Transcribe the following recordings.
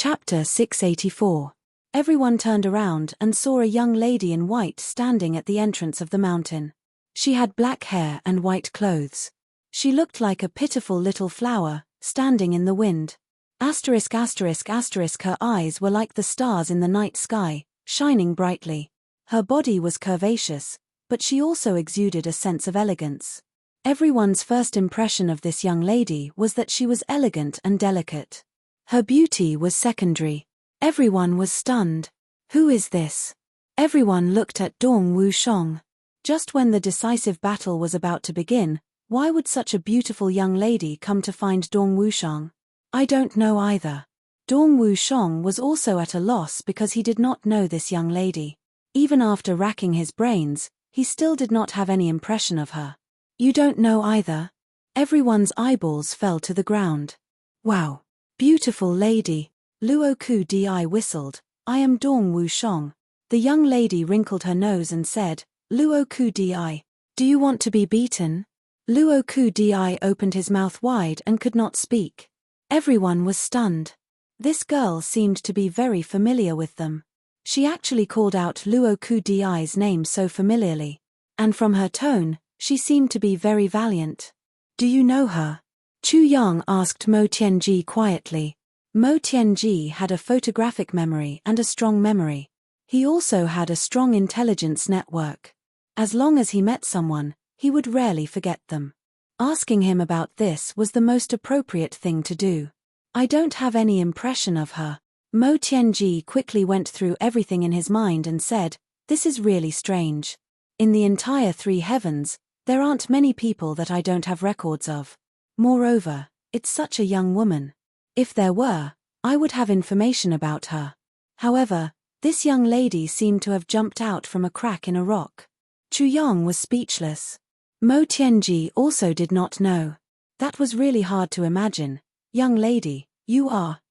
Chapter 684. Everyone turned around and saw a young lady in white standing at the entrance of the mountain. She had black hair and white clothes. She looked like a pitiful little flower, standing in the wind. Her eyes were like the stars in the night sky, shining brightly. Her body was curvaceous, but she also exuded a sense of elegance. Everyone's first impression of this young lady was that she was elegant and delicate. Her beauty was secondary. Everyone was stunned. Who is this? Everyone looked at Dong Wushang. Just when the decisive battle was about to begin, why would such a beautiful young lady come to find Dong Wushang? I don't know either. Dong Wushang was also at a loss because he did not know this young lady. Even after racking his brains, he still did not have any impression of her. You don't know either? Everyone's eyeballs fell to the ground. Wow. Beautiful lady. Luo Ku Di whistled. I am Dong Wushang. The young lady wrinkled her nose and said, Luo Ku Di, do you want to be beaten? Luo Ku Di opened his mouth wide and could not speak. Everyone was stunned. This girl seemed to be very familiar with them. She actually called out Luo Ku Di's name so familiarly. And from her tone, she seemed to be very valiant. Do you know her? Chu Yang asked Mo Tianji quietly. Mo Tianji had a photographic memory and a strong memory. He also had a strong intelligence network. As long as he met someone, he would rarely forget them. Asking him about this was the most appropriate thing to do. I don't have any impression of her. Mo Tianji quickly went through everything in his mind and said, this is really strange. In the entire three heavens, there aren't many people that I don't have records of. Moreover, it's such a young woman. If there were, I would have information about her. However, this young lady seemed to have jumped out from a crack in a rock. Chu Yang was speechless. Mo Tianji also did not know. That was really hard to imagine. Young lady, you are.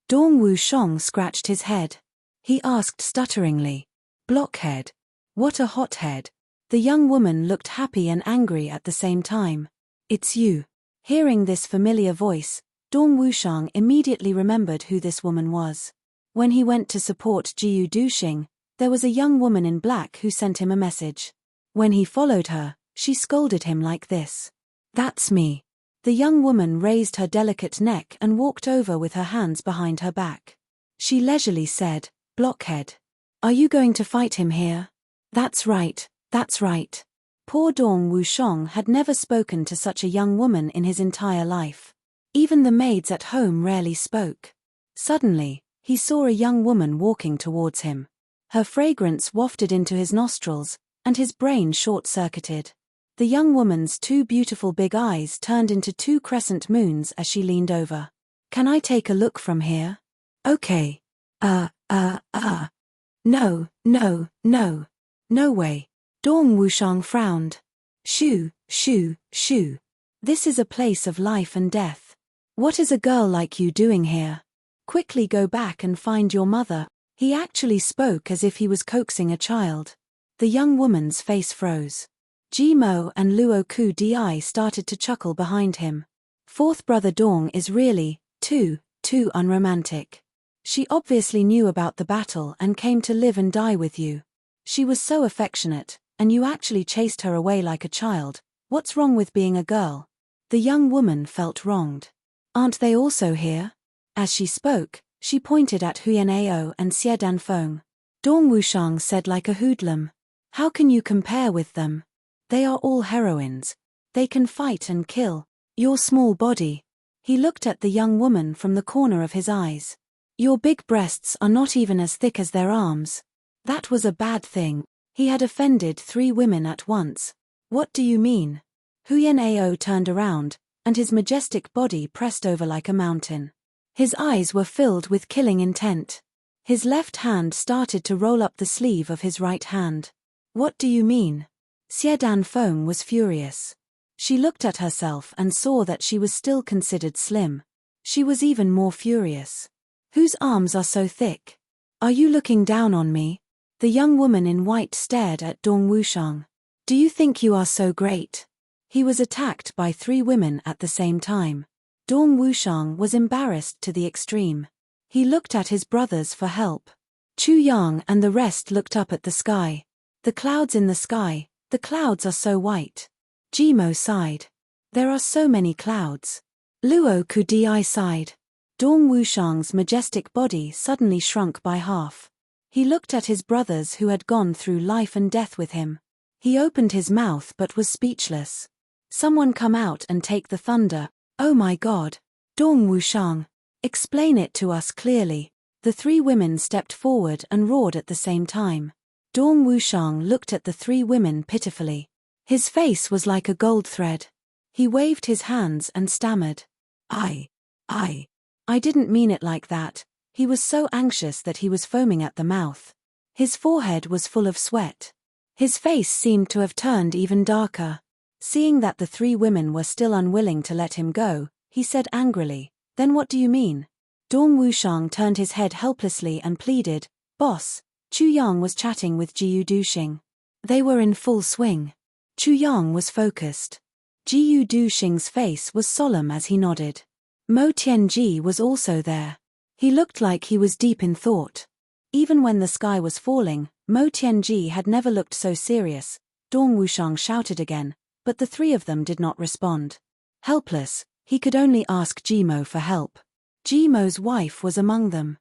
Dong Wushang scratched his head. He asked stutteringly. Blockhead. What a hothead. The young woman looked happy and angry at the same time. It's you. Hearing this familiar voice, Dong Wushang immediately remembered who this woman was. When he went to support Jiu Duxing, there was a young woman in black who sent him a message. When he followed her, she scolded him like this. That's me. The young woman raised her delicate neck and walked over with her hands behind her back. She leisurely said, Blockhead. Are you going to fight him here? That's right. Poor Dong Wushang had never spoken to such a young woman in his entire life. Even the maids at home rarely spoke. Suddenly, he saw a young woman walking towards him. Her fragrance wafted into his nostrils, and his brain short-circuited. The young woman's two beautiful big eyes turned into two crescent moons as she leaned over. Can I take a look from here? Okay. No way. Dong Wushang frowned. Shoo. This is a place of life and death. What is a girl like you doing here? Quickly go back and find your mother. He actually spoke as if he was coaxing a child. The young woman's face froze. Ji Mo and Luo Ku Di started to chuckle behind him. Fourth brother Dong is really, too unromantic. She obviously knew about the battle and came to live and die with you. She was so affectionate, and you actually chased her away like a child. What's wrong with being a girl? The young woman felt wronged. Aren't they also here? As she spoke, she pointed at Huyan Ao and Xie Danfeng. Dong Wushang said like a hoodlum. How can you compare with them? They are all heroines. They can fight and kill. Your small body. He looked at the young woman from the corner of his eyes. Your big breasts are not even as thick as their arms. That was a bad thing. He had offended three women at once. What do you mean? Huyan Ao turned around, and his majestic body pressed over like a mountain. His eyes were filled with killing intent. His left hand started to roll up the sleeve of his right hand. What do you mean? Xie Danfeng was furious. She looked at herself and saw that she was still considered slim. She was even more furious. Whose arms are so thick? Are you looking down on me? The young woman in white stared at Dong Wushang. Do you think you are so great? He was attacked by three women at the same time. Dong Wushang was embarrassed to the extreme. He looked at his brothers for help. Chu Yang and the rest looked up at the sky. The clouds in the sky, the clouds are so white. Jimo sighed. There are so many clouds. Luo Kudi sighed. Dong Wushang's majestic body suddenly shrunk by half. He looked at his brothers who had gone through life and death with him. He opened his mouth but was speechless. Someone come out and take the thunder. Oh my God. Dong Wushang. Explain it to us clearly. The three women stepped forward and roared at the same time. Dong Wushang looked at the three women pitifully. His face was like a gold thread. He waved his hands and stammered. I didn't mean it like that. He was so anxious that he was foaming at the mouth. His forehead was full of sweat. His face seemed to have turned even darker. Seeing that the three women were still unwilling to let him go, he said angrily, "Then what do you mean?" Dong Wushang turned his head helplessly and pleaded, "Boss." Chu Yang was chatting with Jiu Duxing. They were in full swing. Chu Yang was focused. Jiu Duxing's face was solemn as he nodded. Mo Tianji was also there. He looked like he was deep in thought. Even when the sky was falling, Mo Tianji had never looked so serious. Dong Wushang shouted again, but the three of them did not respond. Helpless, he could only ask Jimo for help. Jimo's wife was among them.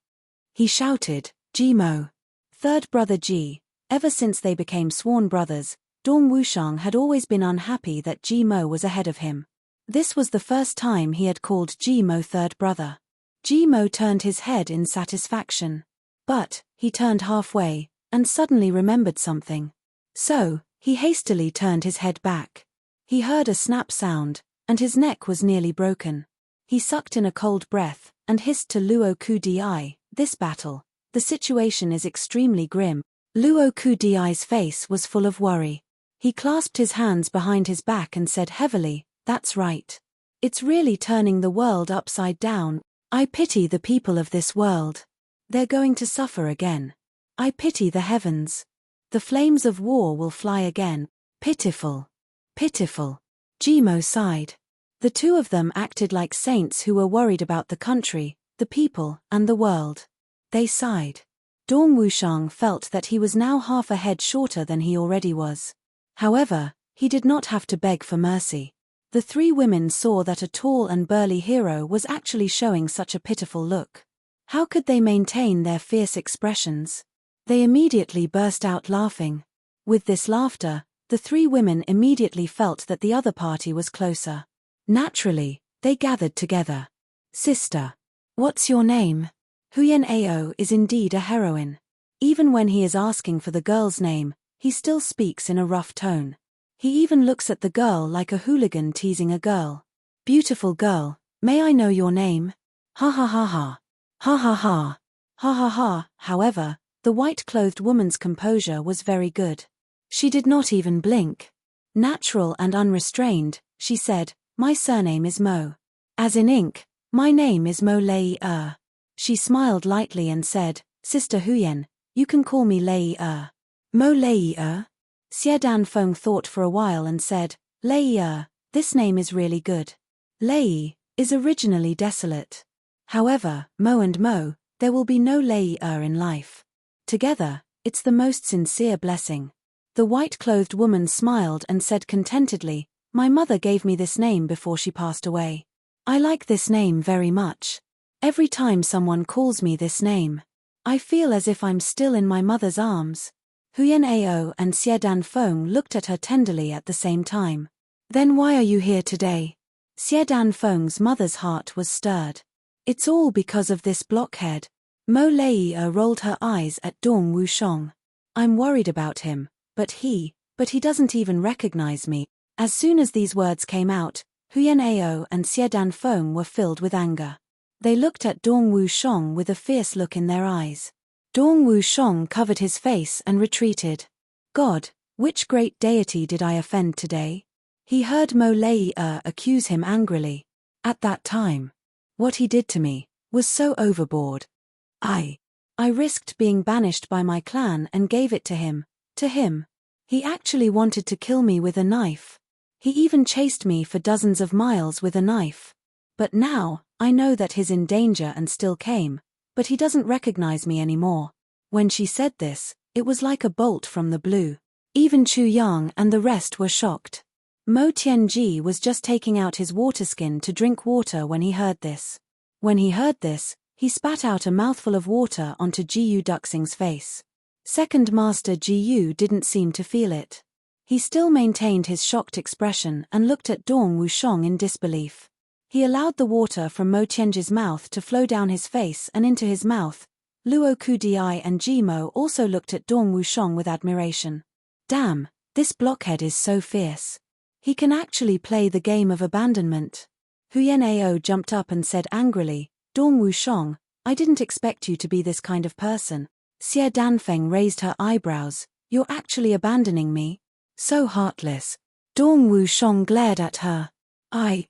He shouted, "Jimo." Third brother Ji. Ever since they became sworn brothers, Dong Wushang had always been unhappy that Jimo was ahead of him. This was the first time he had called Jimo third brother. Jimo turned his head in satisfaction. But, he turned halfway, and suddenly remembered something. So, he hastily turned his head back. He heard a snap sound, and his neck was nearly broken. He sucked in a cold breath, and hissed to Luo Kudi, "This battle. The situation is extremely grim." Luo Kudi's face was full of worry. He clasped his hands behind his back and said heavily, "That's right. It's really turning the world upside down. I pity the people of this world. They're going to suffer again. I pity the heavens. The flames of war will fly again. Pitiful. Pitiful." Jimo sighed. The two of them acted like saints who were worried about the country, the people, and the world. They sighed. Dong Wushang felt that he was now half a head shorter than he already was. However, he did not have to beg for mercy. The three women saw that a tall and burly hero was actually showing such a pitiful look. How could they maintain their fierce expressions? They immediately burst out laughing. With this laughter, the three women immediately felt that the other party was closer. Naturally, they gathered together. "Sister. What's your name?" Huyen Ao is indeed a heroine. Even when he is asking for the girl's name, he still speaks in a rough tone. He even looks at the girl like a hooligan teasing a girl. "Beautiful girl, may I know your name?" "Ha ha ha ha. Ha ha ha. Ha ha ha." However, the white-clothed woman's composure was very good. She did not even blink. Natural and unrestrained, she said, "My surname is Mo. As in ink, my name is Mo Lei Er." She smiled lightly and said, "Sister Huyen, you can call me Lei Er." "Mo Lei Er?" Xie Danfeng thought for a while and said, "Lei Er, this name is really good. Lei is originally desolate. However, Mo and Mo, there will be no Lei Er in life. Together, it's the most sincere blessing." The white-clothed woman smiled and said contentedly, "My mother gave me this name before she passed away. I like this name very much. Every time someone calls me this name, I feel as if I'm still in my mother's arms." Huyen Ao and Xie Danfeng looked at her tenderly at the same time. "Then why are you here today?" Xie Danfeng's mother's heart was stirred. "It's all because of this blockhead." Mo Lei rolled her eyes at Dong Wushang. "I'm worried about him, but he doesn't even recognize me." As soon as these words came out, Huyen Ao and Xie Danfeng were filled with anger. They looked at Dong Wushang with a fierce look in their eyes. Dong Wushang covered his face and retreated. "God, which great deity did I offend today?" He heard Mo Lei accuse him angrily. "At that time, what he did to me was so overboard. I risked being banished by my clan and gave it to him. He actually wanted to kill me with a knife. He even chased me for dozens of miles with a knife. But now, I know that he's in danger and still came. but he doesn't recognize me anymore. When she said this, it was like a bolt from the blue. Even Chu Yang and the rest were shocked. Mo Tianji was just taking out his water skin to drink water when he heard this. When he heard this, he spat out a mouthful of water onto Jiyu Duxing's face. Second Master Jiyu didn't seem to feel it. He still maintained his shocked expression and looked at Dong Wushong in disbelief. He allowed the water from Mo Tianji's mouth to flow down his face and into his mouth. Luo Kudi and Jimo also looked at Dong Wushong with admiration. Damn, this blockhead is so fierce. He can actually play the game of abandonment. Huyen Ao jumped up and said angrily, Dong Wushong, I didn't expect you to be this kind of person. Xie Danfeng raised her eyebrows. You're actually abandoning me? So heartless. Dong Wushong glared at her.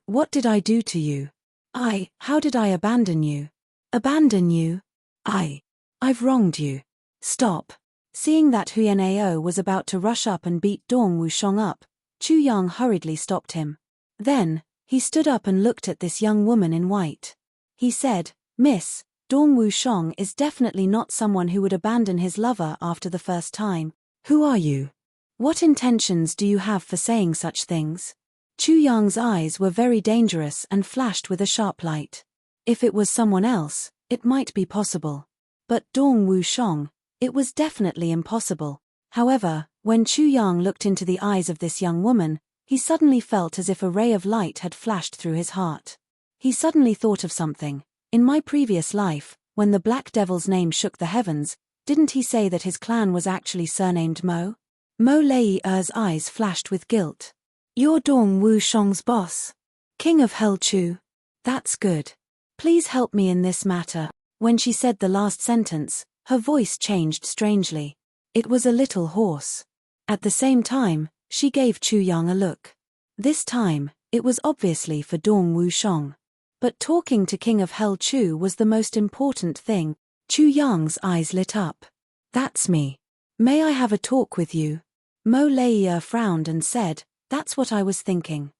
What did I do to you? How did I abandon you? Abandon you? I've wronged you. Stop. Seeing that Huyen Ao was about to rush up and beat Dong Wushong up, Chu Yang hurriedly stopped him. Then, he stood up and looked at this young woman in white. He said, Miss, Dong Wushong is definitely not someone who would abandon his lover after the first time. Who are you? What intentions do you have for saying such things? Chu Yang's eyes were very dangerous and flashed with a sharp light. If it was someone else, it might be possible. But Dong Wushong, it was definitely impossible. However, when Chu Yang looked into the eyes of this young woman, he suddenly felt as if a ray of light had flashed through his heart. He suddenly thought of something. In my previous life, when the Black Devil's name shook the heavens, didn't he say that his clan was actually surnamed Mo? Mo Leier's eyes flashed with guilt. You're Dong Wushong's boss. King of Hell Chu. That's good. Please help me in this matter. When she said the last sentence, her voice changed strangely. It was a little hoarse. At the same time, she gave Chu Yang a look. This time, it was obviously for Dong Wushong. But talking to King of Hell Chu was the most important thing. Chu Yang's eyes lit up. That's me. May I have a talk with you? Mo Leier frowned and said, That's what I was thinking.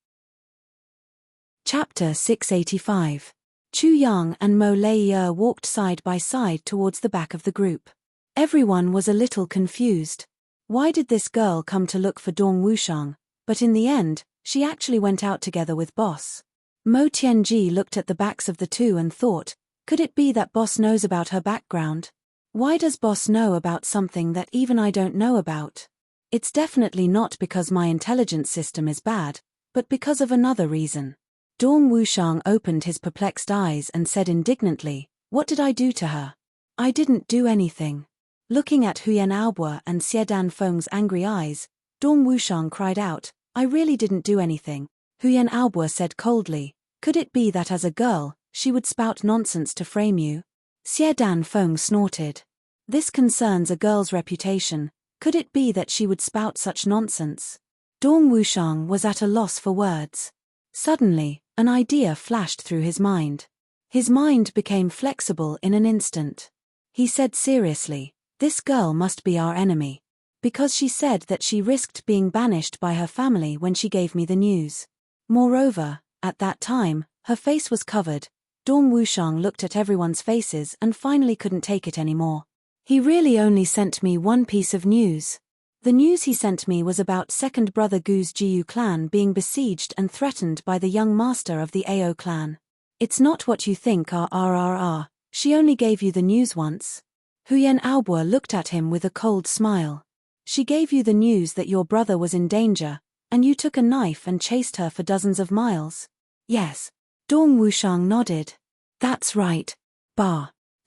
Chapter 685. Chu Yang and Mo Leier walked side by side towards the back of the group. Everyone was a little confused. Why did this girl come to look for Dong Wushong? But in the end, she actually went out together with Boss. Mo Tianji looked at the backs of the two and thought, could it be that Boss knows about her background? Why does Boss know about something that even I don't know about? It's definitely not because my intelligence system is bad, but because of another reason. Dong Wushong opened his perplexed eyes and said indignantly, What did I do to her? I didn't do anything. Looking at Huyen Aobo and Xie Danfeng's angry eyes, Dong Wushong cried out, I really didn't do anything. Huyen Aobo said coldly, Could it be that as a girl, she would spout nonsense to frame you? Xie Danfeng snorted. This concerns a girl's reputation. Could it be that she would spout such nonsense? Dong Wushong was at a loss for words. Suddenly, an idea flashed through his mind. His mind became flexible in an instant. He said seriously, This girl must be our enemy. Because she said that she risked being banished by her family when she gave me the news. Moreover, at that time, her face was covered. Dong Wushong looked at everyone's faces and finally couldn't take it anymore. He really only sent me one piece of news. The news he sent me was about second brother Gu's Jiyu clan being besieged and threatened by the young master of the Ao clan. It's not what you think. She only gave you the news once. Huyen Aobo looked at him with a cold smile. She gave you the news that your brother was in danger, and you took a knife and chased her for dozens of miles. Yes. Dong Wushong nodded. That's right.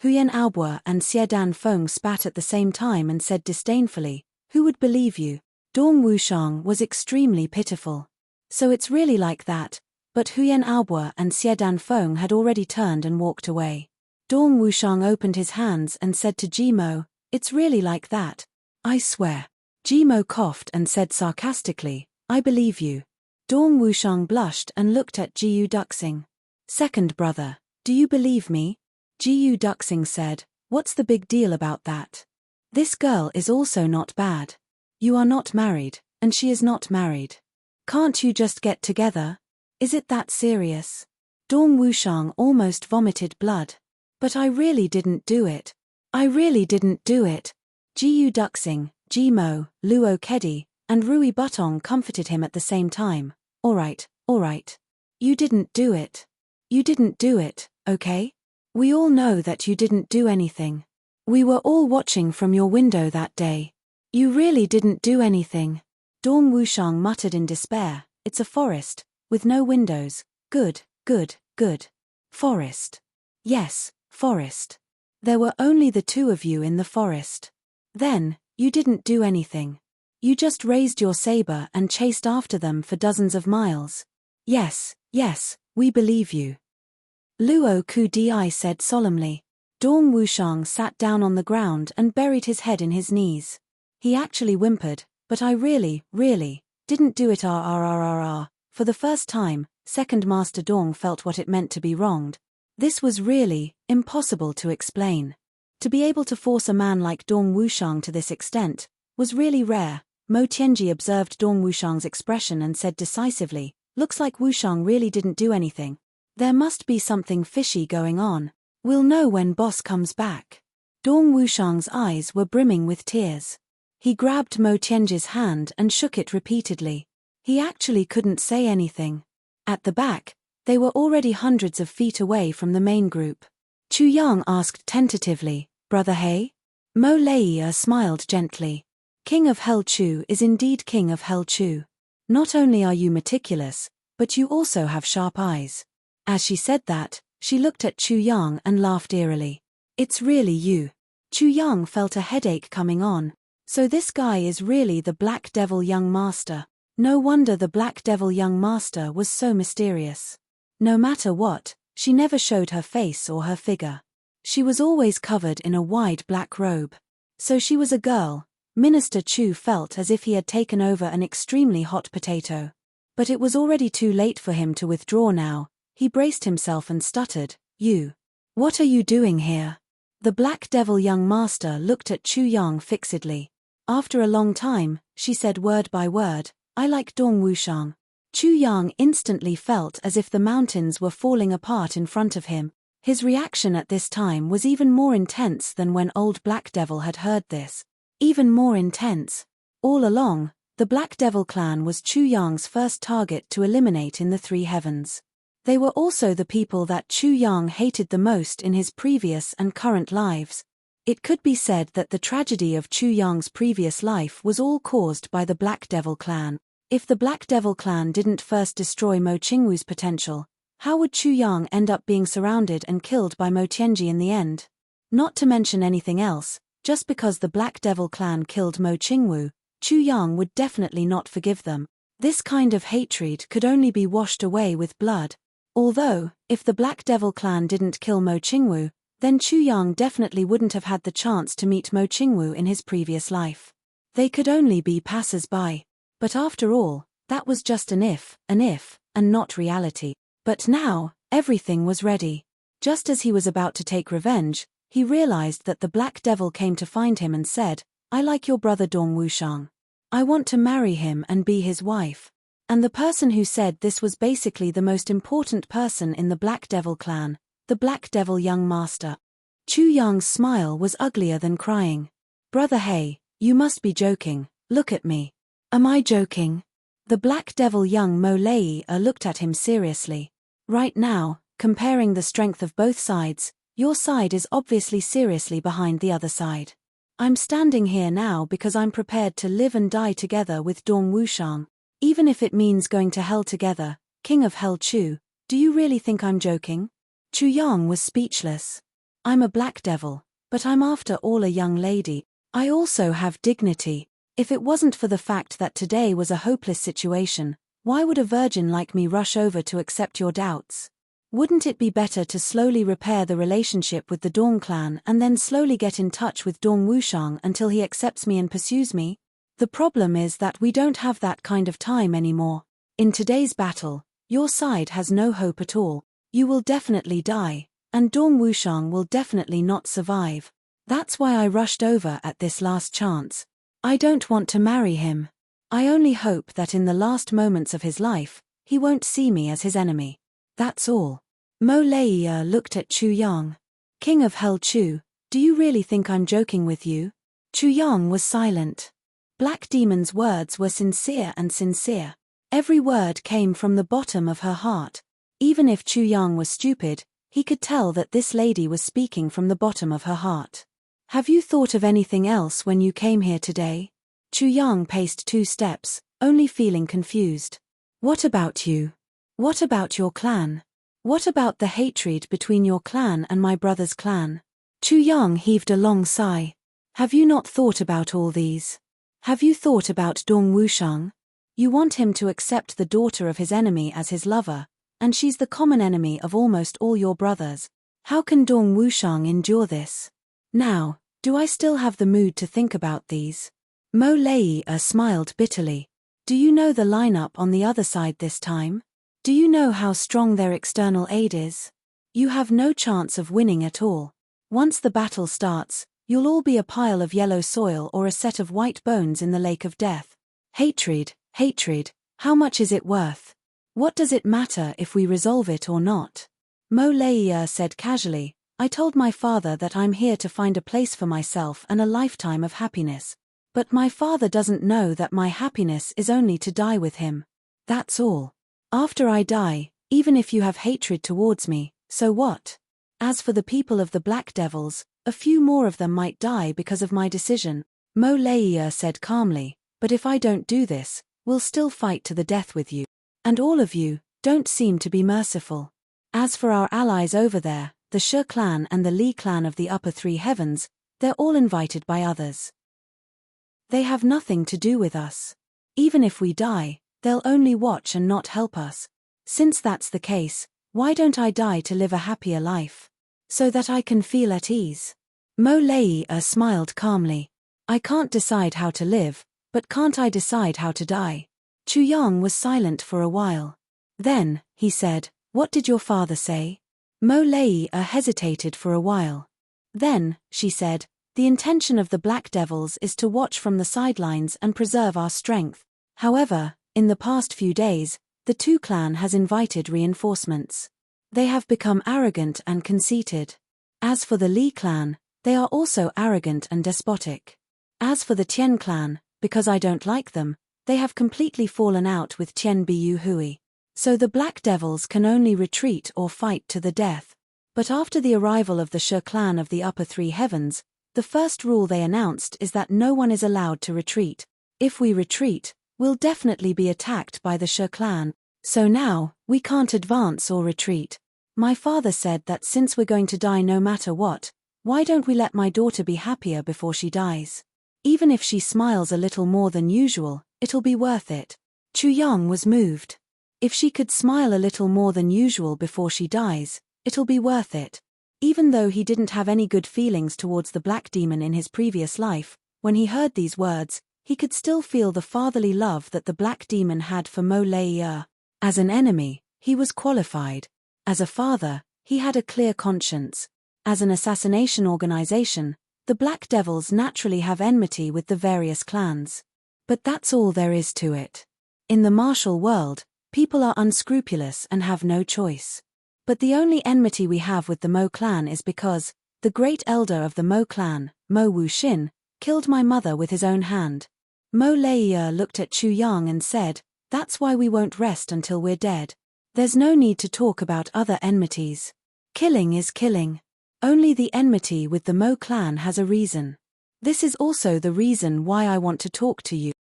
Huyen Aobo and Xie Danfeng spat at the same time and said disdainfully, Who would believe you? Dong Wushong was extremely pitiful. So it's really like that, but Huyen Aobo and Xie Danfeng had already turned and walked away. Dong Wushong opened his hands and said to Jimo, It's really like that. I swear. Jimo coughed and said sarcastically, I believe you. Dong Wushong blushed and looked at Jiyu Duxing. Second brother, do you believe me? Jiyu Duxing said, What's the big deal about that? This girl is also not bad. You are not married, and she is not married. Can't you just get together? Is it that serious? Dong Wushong almost vomited blood. But I really didn't do it. I really didn't do it. Gu Duxing, Mo, Luo Kedi, and Rui Butong comforted him at the same time. All right. You didn't do it. You didn't do it, okay? We all know that you didn't do anything. We were all watching from your window that day. You really didn't do anything. Dong Wushang muttered in despair. It's a forest, with no windows. Good. Forest. Yes, forest. There were only the two of you in the forest. Then, you didn't do anything. You just raised your saber and chased after them for dozens of miles. Yes, we believe you. Luo Ku Di said solemnly. Dong Wushang sat down on the ground and buried his head in his knees. He actually whimpered, but I really, didn't do it. For the first time, Second Master Dong felt what it meant to be wronged. This was really impossible to explain. To be able to force a man like Dong Wushang to this extent was really rare. Mo Tianji observed Dong Wushang's expression and said decisively, looks like Wushang really didn't do anything. There must be something fishy going on. We'll know when boss comes back. Dong Wushang's eyes were brimming with tears. He grabbed Mo Tianji's hand and shook it repeatedly. He actually couldn't say anything. At the back, they were already hundreds of feet away from the main group. Chu Yang asked tentatively, Brother He? Mo Leia smiled gently. King of Hell Chu is indeed King of Hell Chu. Not only are you meticulous, but you also have sharp eyes. As she said that, she looked at Chu Yang and laughed eerily. It's really you. Chu Yang felt a headache coming on. So this guy is really the Black Devil Young Master. No wonder the Black Devil Young Master was so mysterious. No matter what, she never showed her face or her figure. She was always covered in a wide black robe. So she was a girl. Minister Chu felt as if he had taken over an extremely hot potato. But it was already too late for him to withdraw now. He braced himself and stuttered, You. What are you doing here? The Black Devil Young Master looked at Chu Yang fixedly. After a long time, she said word by word, I like Dong Wushang. Chu Yang instantly felt as if the mountains were falling apart in front of him. His reaction at this time was even more intense than when old Black Devil had heard this. Even more intense. All along, the Black Devil clan was Chu Yang's first target to eliminate in the three heavens. They were also the people that Chu Yang hated the most in his previous and current lives. It could be said that the tragedy of Chu Yang's previous life was all caused by the Black Devil clan. If the Black Devil clan didn't first destroy Mo Qingwu's potential, how would Chu Yang end up being surrounded and killed by Mo Tianji in the end? Not to mention anything else, just because the Black Devil clan killed Mo Qingwu, Chu Yang would definitely not forgive them. This kind of hatred could only be washed away with blood. Although, if the Black Devil clan didn't kill Mo Qingwu, then Chu Yang definitely wouldn't have had the chance to meet Mo Qingwu in his previous life. They could only be passers-by. But after all, that was just an if, and not reality. But now, everything was ready. Just as he was about to take revenge, he realized that the Black Devil came to find him and said, I like your brother Dong Wushang. I want to marry him and be his wife. And the person who said this was basically the most important person in the Black Devil clan, the Black Devil Young Master. Chu Yang's smile was uglier than crying. Brother He, you must be joking, look at me. Am I joking? The Black Devil Young Mo Leia looked at him seriously. Right now, comparing the strength of both sides, your side is obviously seriously behind the other side. I'm standing here now because I'm prepared to live and die together with Dong Wushang. Even if it means going to hell together, King of Hell Chu, do you really think I'm joking? Chu Yang was speechless. I'm a Black Devil, but I'm after all a young lady. I also have dignity. If it wasn't for the fact that today was a hopeless situation, why would a virgin like me rush over to accept your doubts? Wouldn't it be better to slowly repair the relationship with the Dong clan and then slowly get in touch with Dong Wushang until he accepts me and pursues me? The problem is that we don't have that kind of time anymore. In today's battle, your side has no hope at all. You will definitely die, and Dong Wushang will definitely not survive. That's why I rushed over at this last chance. I don't want to marry him. I only hope that in the last moments of his life, he won't see me as his enemy. That's all. Mo Leia looked at Chu Yang. King of Hell Chu, do you really think I'm joking with you? Chu Yang was silent. Black Demon's words were sincere and sincere. Every word came from the bottom of her heart. Even if Chu Yang was stupid, he could tell that this lady was speaking from the bottom of her heart. Have you thought of anything else when you came here today? Chu Yang paced 2 steps, only feeling confused. What about you? What about your clan? What about the hatred between your clan and my brother's clan? Chu Yang heaved a long sigh. Have you not thought about all these? Have you thought about Dong Wushang? You want him to accept the daughter of his enemy as his lover, and she's the common enemy of almost all your brothers. How can Dong Wushang endure this? Now, do I still have the mood to think about these? Mo Lei smiled bitterly. Do you know the lineup on the other side this time? Do you know how strong their external aid is? You have no chance of winning at all. Once the battle starts, you'll all be a pile of yellow soil or a set of white bones in the lake of death. Hatred, how much is it worth? What does it matter if we resolve it or not? Mo Lei said casually, I told my father that I'm here to find a place for myself and a lifetime of happiness. But my father doesn't know that my happiness is only to die with him. That's all. After I die, even if you have hatred towards me, so what? As for the people of the Black Devils, a few more of them might die because of my decision, Mo Lei said calmly, but if I don't do this, we'll still fight to the death with you. And all of you don't seem to be merciful. As for our allies over there, the Shi clan and the Li clan of the upper 3 heavens, they're all invited by others. They have nothing to do with us. Even if we die, they'll only watch and not help us. Since that's the case, why don't I die to live a happier life? So that I can feel at ease. Mo Lei smiled calmly. I can't decide how to live, but can't I decide how to die? Chu Yang was silent for a while. Then, he said, what did your father say? Mo Lei hesitated for a while. Then, she said, the intention of the Black Devils is to watch from the sidelines and preserve our strength. However, in the past few days, the Tu clan has invited reinforcements. They have become arrogant and conceited. As for the Li clan, they are also arrogant and despotic. As for the Tian clan, because I don't like them, they have completely fallen out with Tian Bu Hui. So the Black Devils can only retreat or fight to the death. But after the arrival of the Shi clan of the upper 3 heavens, the first rule they announced is that no one is allowed to retreat. If we retreat, we'll definitely be attacked by the Shi clan. So now, we can't advance or retreat. My father said that since we're going to die no matter what, why don't we let my daughter be happier before she dies? Even if she smiles a little more than usual, it'll be worth it. Chu Yang was moved. If she could smile a little more than usual before she dies, it'll be worth it. Even though he didn't have any good feelings towards the Black Demon in his previous life, when he heard these words, he could still feel the fatherly love that the Black Demon had for Mo Lei. As an enemy, he was qualified. As a father, he had a clear conscience. As an assassination organization, the Black Devils naturally have enmity with the various clans. But that's all there is to it. In the martial world, people are unscrupulous and have no choice. But the only enmity we have with the Mo clan is because the great elder of the Mo clan, Mo Wuxin, killed my mother with his own hand. Mo Lei looked at Chu Yang and said, that's why we won't rest until we're dead. There's no need to talk about other enmities. Killing is killing. Only the enmity with the Mo clan has a reason. This is also the reason why I want to talk to you.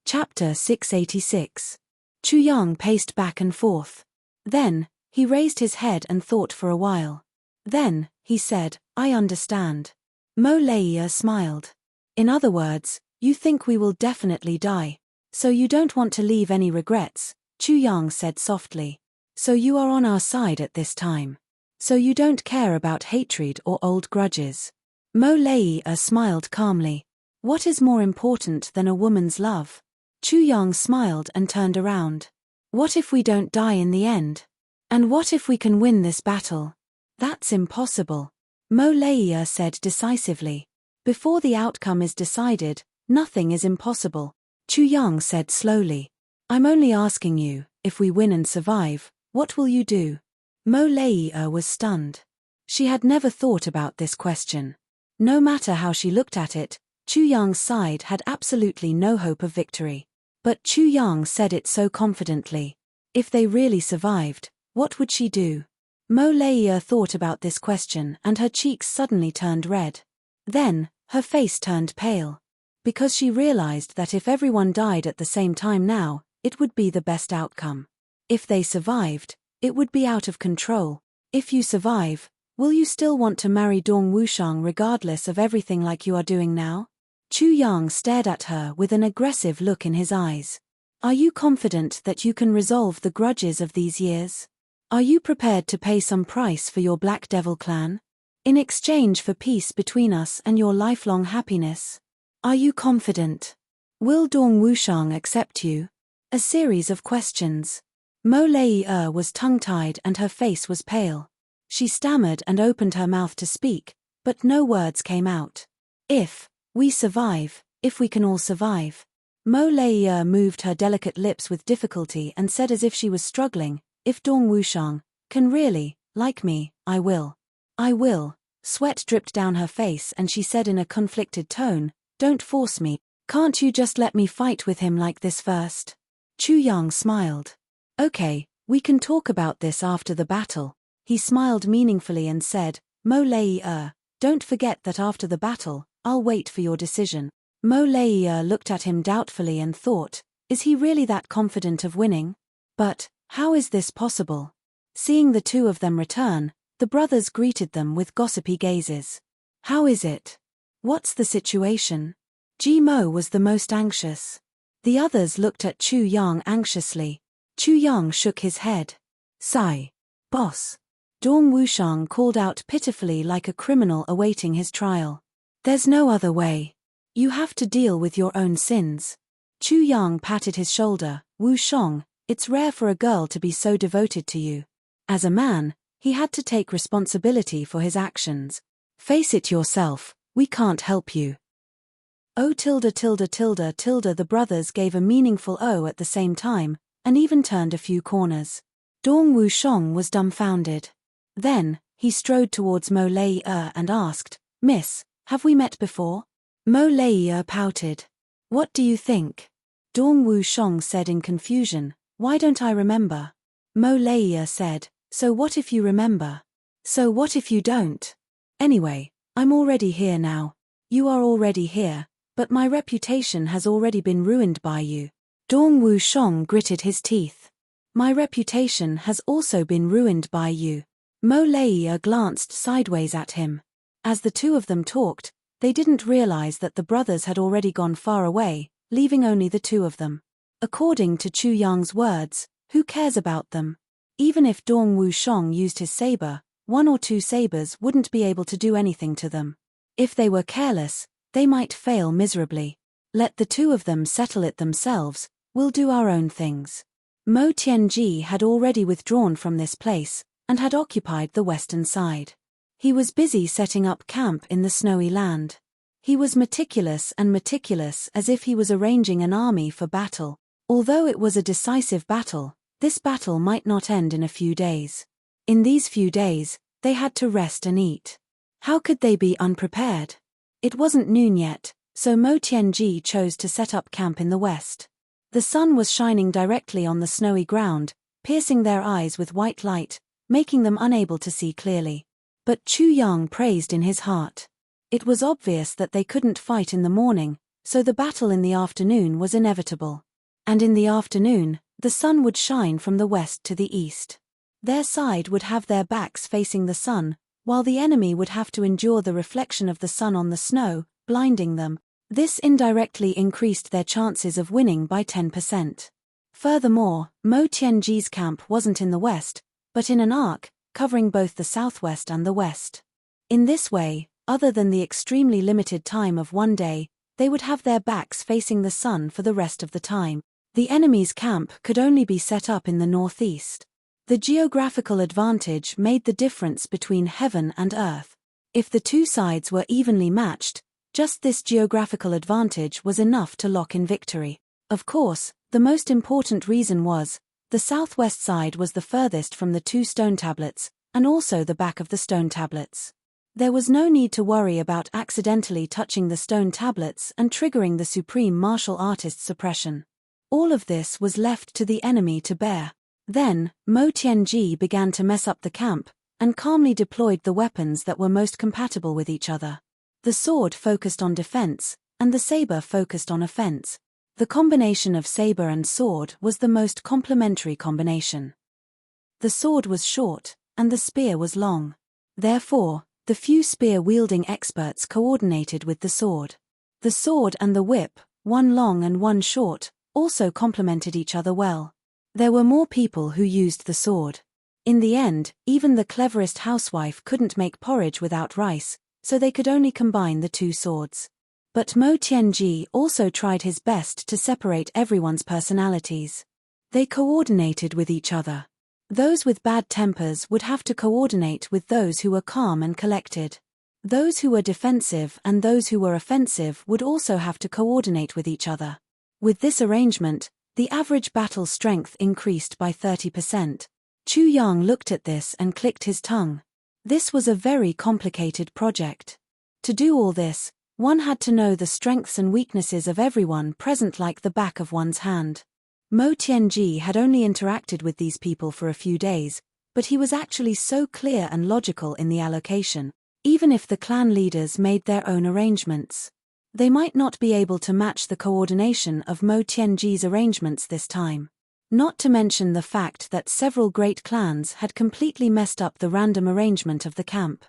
Chapter 686. Chu Yang paced back and forth. Then, he raised his head and thought for a while. Then, he said, I understand. Mo Lei smiled. In other words, you think we will definitely die. So you don't want to leave any regrets, Chu Yang said softly. So you are on our side at this time. So you don't care about hatred or old grudges. Mo Lei smiled calmly. What is more important than a woman's love? Chu Yang smiled and turned around. What if we don't die in the end? And what if we can win this battle? That's impossible. Mo Lei said decisively. Before the outcome is decided, nothing is impossible. Chu Yang said slowly. I'm only asking you, if we win and survive, what will you do? Mo Lei was stunned. She had never thought about this question. No matter how she looked at it, Chu Yang's side had absolutely no hope of victory. But Chu Yang said it so confidently. If they really survived, what would she do? Mo Leia thought about this question and her cheeks suddenly turned red. Then, her face turned pale. Because she realized that if everyone died at the same time now, it would be the best outcome. If they survived, it would be out of control. If you survive, will you still want to marry Dong Wushang regardless of everything like you are doing now? Chu Yang stared at her with an aggressive look in his eyes. Are you confident that you can resolve the grudges of these years? Are you prepared to pay some price for your Black Devil clan? In exchange for peace between us and your lifelong happiness? Are you confident? Will Dong Wushang accept you? A series of questions. Mo Leia was tongue-tied and her face was pale. She stammered and opened her mouth to speak, but no words came out. If we survive, if we can all survive. Mo Leia moved her delicate lips with difficulty and said as if she was struggling, if Dong Wushang can really like me, I will. I will. Sweat dripped down her face and she said in a conflicted tone, don't force me, can't you just let me fight with him like this first? Chu Yang smiled. Okay, we can talk about this after the battle. He smiled meaningfully and said, Mo Leia, don't forget that after the battle, I'll wait for your decision. Mo Leia looked at him doubtfully and thought, is he really that confident of winning? But, how is this possible? Seeing the two of them return, the brothers greeted them with gossipy gazes. How is it? What's the situation? Ji Mo was the most anxious. The others looked at Chu Yang anxiously. Chu Yang shook his head. Sigh. Boss. Dong Wushang called out pitifully like a criminal awaiting his trial. There's no other way. You have to deal with your own sins. Chu Yang patted his shoulder. Wushang, it's rare for a girl to be so devoted to you. As a man, he had to take responsibility for his actions. Face it yourself, we can't help you. Oh tilde tilde tilde tilde the brothers gave a meaningful O at the same time, and even turned a few corners. Dong Wushang was dumbfounded. Then, he strode towards Mo Leia and asked, Miss, have we met before? Mo Leia pouted. What do you think? Dong Wushang said in confusion, why don't I remember? Mo Leia said, so what if you remember? So what if you don't? Anyway, I'm already here now. You are already here, but my reputation has already been ruined by you. Dong Wushang gritted his teeth. My reputation has also been ruined by you. Mo Leia glanced sideways at him. As the two of them talked, they didn't realize that the brothers had already gone far away, leaving only the two of them. According to Chu Yang's words, who cares about them? Even if Dong Wushang used his saber, 1 or 2 sabers wouldn't be able to do anything to them. If they were careless, they might fail miserably. Let the two of them settle it themselves, we'll do our own things. Mo Tianji had already withdrawn from this place, and had occupied the western side. He was busy setting up camp in the snowy land. He was meticulous as if he was arranging an army for battle. Although it was a decisive battle, this battle might not end in a few days. In these few days, they had to rest and eat. How could they be unprepared? It wasn't noon yet, so Mo Tianji chose to set up camp in the west. The sun was shining directly on the snowy ground, piercing their eyes with white light, making them unable to see clearly. But Chu Yang praised in his heart. It was obvious that they couldn't fight in the morning, so the battle in the afternoon was inevitable. And in the afternoon, the sun would shine from the west to the east. Their side would have their backs facing the sun, while the enemy would have to endure the reflection of the sun on the snow, blinding them. This indirectly increased their chances of winning by 10%. Furthermore, Mo Tianji's camp wasn't in the west, but in an arc, covering both the southwest and the west. In this way, other than the extremely limited time of one day, they would have their backs facing the sun for the rest of the time. The enemy's camp could only be set up in the northeast. The geographical advantage made the difference between heaven and earth. If the two sides were evenly matched, just this geographical advantage was enough to lock in victory. Of course, the most important reason was, the southwest side was the furthest from the 2 stone tablets, and also the back of the stone tablets. There was no need to worry about accidentally touching the stone tablets and triggering the supreme martial artist's suppression. All of this was left to the enemy to bear. Then, Mo Tianji began to mess up the camp, and calmly deployed the weapons that were most compatible with each other. The sword focused on defense, and the saber focused on offense. The combination of saber and sword was the most complementary combination. The sword was short, and the spear was long. Therefore, the few spear-wielding experts coordinated with the sword. The sword and the whip, one long and one short, also complemented each other well. There were more people who used the sword. In the end, even the cleverest housewife couldn't make porridge without rice, so they could only combine the two swords. But Mo Tianji also tried his best to separate everyone's personalities. They coordinated with each other. Those with bad tempers would have to coordinate with those who were calm and collected. Those who were defensive and those who were offensive would also have to coordinate with each other. With this arrangement, the average battle strength increased by 30%. Chu Yang looked at this and clicked his tongue. This was a very complicated project. To do all this, one had to know the strengths and weaknesses of everyone present like the back of one's hand. Mo Tianji had only interacted with these people for a few days, but he was actually so clear and logical in the allocation, even if the clan leaders made their own arrangements. They might not be able to match the coordination of Mo Tianji's arrangements this time. Not to mention the fact that several great clans had completely messed up the random arrangement of the camp.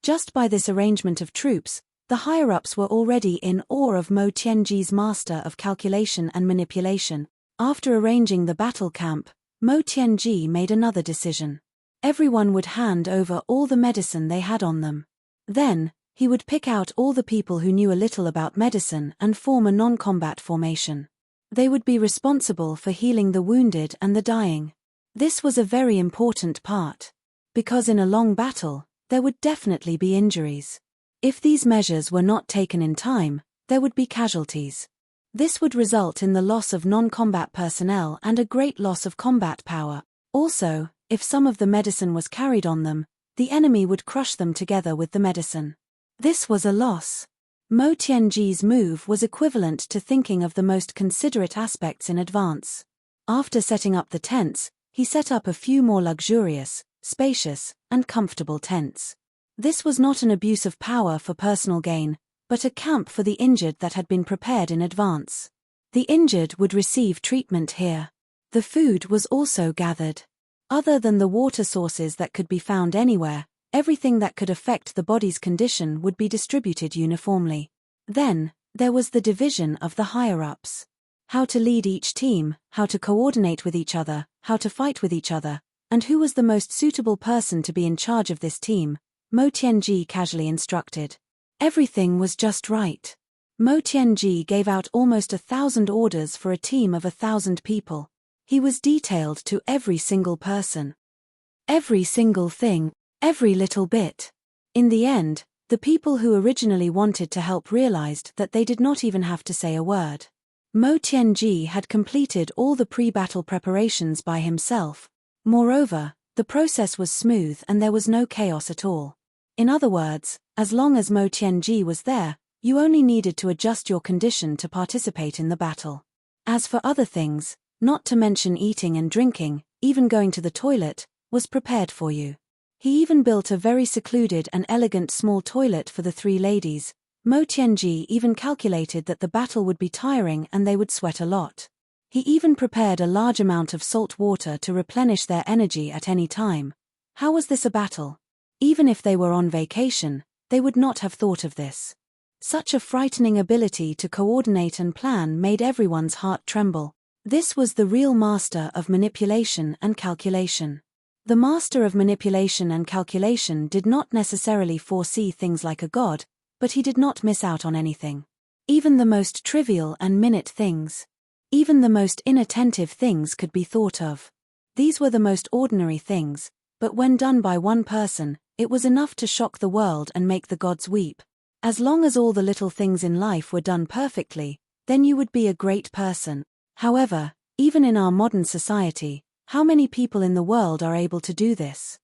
Just by this arrangement of troops, the higher-ups were already in awe of Mo Tianji's master of calculation and manipulation. After arranging the battle camp, Mo Tianji made another decision. Everyone would hand over all the medicine they had on them. Then, he would pick out all the people who knew a little about medicine and form a non-combat formation. They would be responsible for healing the wounded and the dying. This was a very important part. Because in a long battle, there would definitely be injuries. If these measures were not taken in time, there would be casualties. This would result in the loss of non-combat personnel and a great loss of combat power. Also, if some of the medicine was carried on them, the enemy would crush them together with the medicine. This was a loss. Mo Tianji's move was equivalent to thinking of the most considerate aspects in advance. After setting up the tents, he set up a few more luxurious, spacious, and comfortable tents. This was not an abuse of power for personal gain, but a camp for the injured that had been prepared in advance. The injured would receive treatment here. The food was also gathered. Other than the water sources that could be found anywhere, everything that could affect the body's condition would be distributed uniformly. Then, there was the division of the higher-ups. How to lead each team, how to coordinate with each other, how to fight with each other, and who was the most suitable person to be in charge of this team, Mo Tianji casually instructed. Everything was just right. Mo Tianji gave out almost 1,000 orders for a team of 1,000 people. He was detailed to every single person. Every single thing, every little bit. In the end, the people who originally wanted to help realized that they did not even have to say a word. Mo Tianji had completed all the pre-battle preparations by himself. Moreover, the process was smooth and there was no chaos at all. In other words, as long as Mo Tianji was there, you only needed to adjust your condition to participate in the battle. As for other things, not to mention eating and drinking, even going to the toilet, was prepared for you. He even built a very secluded and elegant small toilet for the three ladies. Mo Tianji even calculated that the battle would be tiring and they would sweat a lot. He even prepared a large amount of salt water to replenish their energy at any time. How was this a battle? Even if they were on vacation, they would not have thought of this. Such a frightening ability to coordinate and plan made everyone's heart tremble. This was the real master of manipulation and calculation. The master of manipulation and calculation did not necessarily foresee things like a god, but he did not miss out on anything. Even the most trivial and minute things. Even the most inattentive things could be thought of. These were the most ordinary things, but when done by one person, it was enough to shock the world and make the gods weep. As long as all the little things in life were done perfectly, then you would be a great person. However, even in our modern society, how many people in the world are able to do this?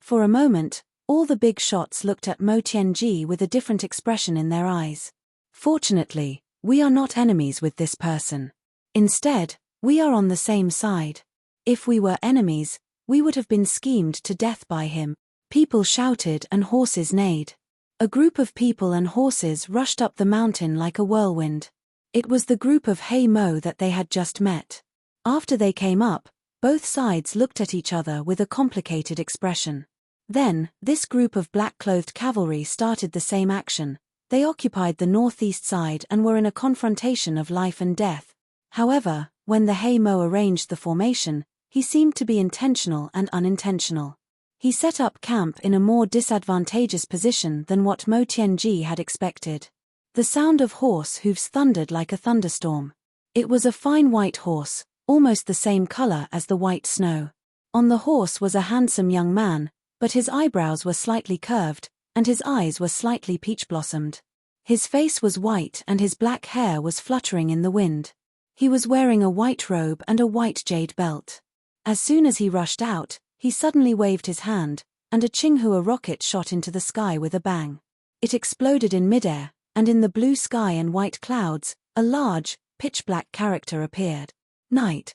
For a moment, all the big shots looked at Mo Tianji with a different expression in their eyes. Fortunately, we are not enemies with this person. Instead, we are on the same side. If we were enemies, we would have been schemed to death by him. People shouted and horses neighed. A group of people and horses rushed up the mountain like a whirlwind. It was the group of Hei Mo that they had just met. After they came up, both sides looked at each other with a complicated expression. Then, this group of black-clothed cavalry started the same action. They occupied the northeast side and were in a confrontation of life and death. However, when the Hei Mo arranged the formation, he seemed to be intentional and unintentional. He set up camp in a more disadvantageous position than what Mo Tianji had expected. The sound of horse hooves thundered like a thunderstorm. It was a fine white horse, almost the same color as the white snow. On the horse was a handsome young man, but his eyebrows were slightly curved, and his eyes were slightly peach-blossomed. His face was white and his black hair was fluttering in the wind. He was wearing a white robe and a white jade belt. As soon as he rushed out, he suddenly waved his hand, and a Qinghua rocket shot into the sky with a bang. It exploded in midair, and in the blue sky and white clouds, a large, pitch-black character appeared. Night.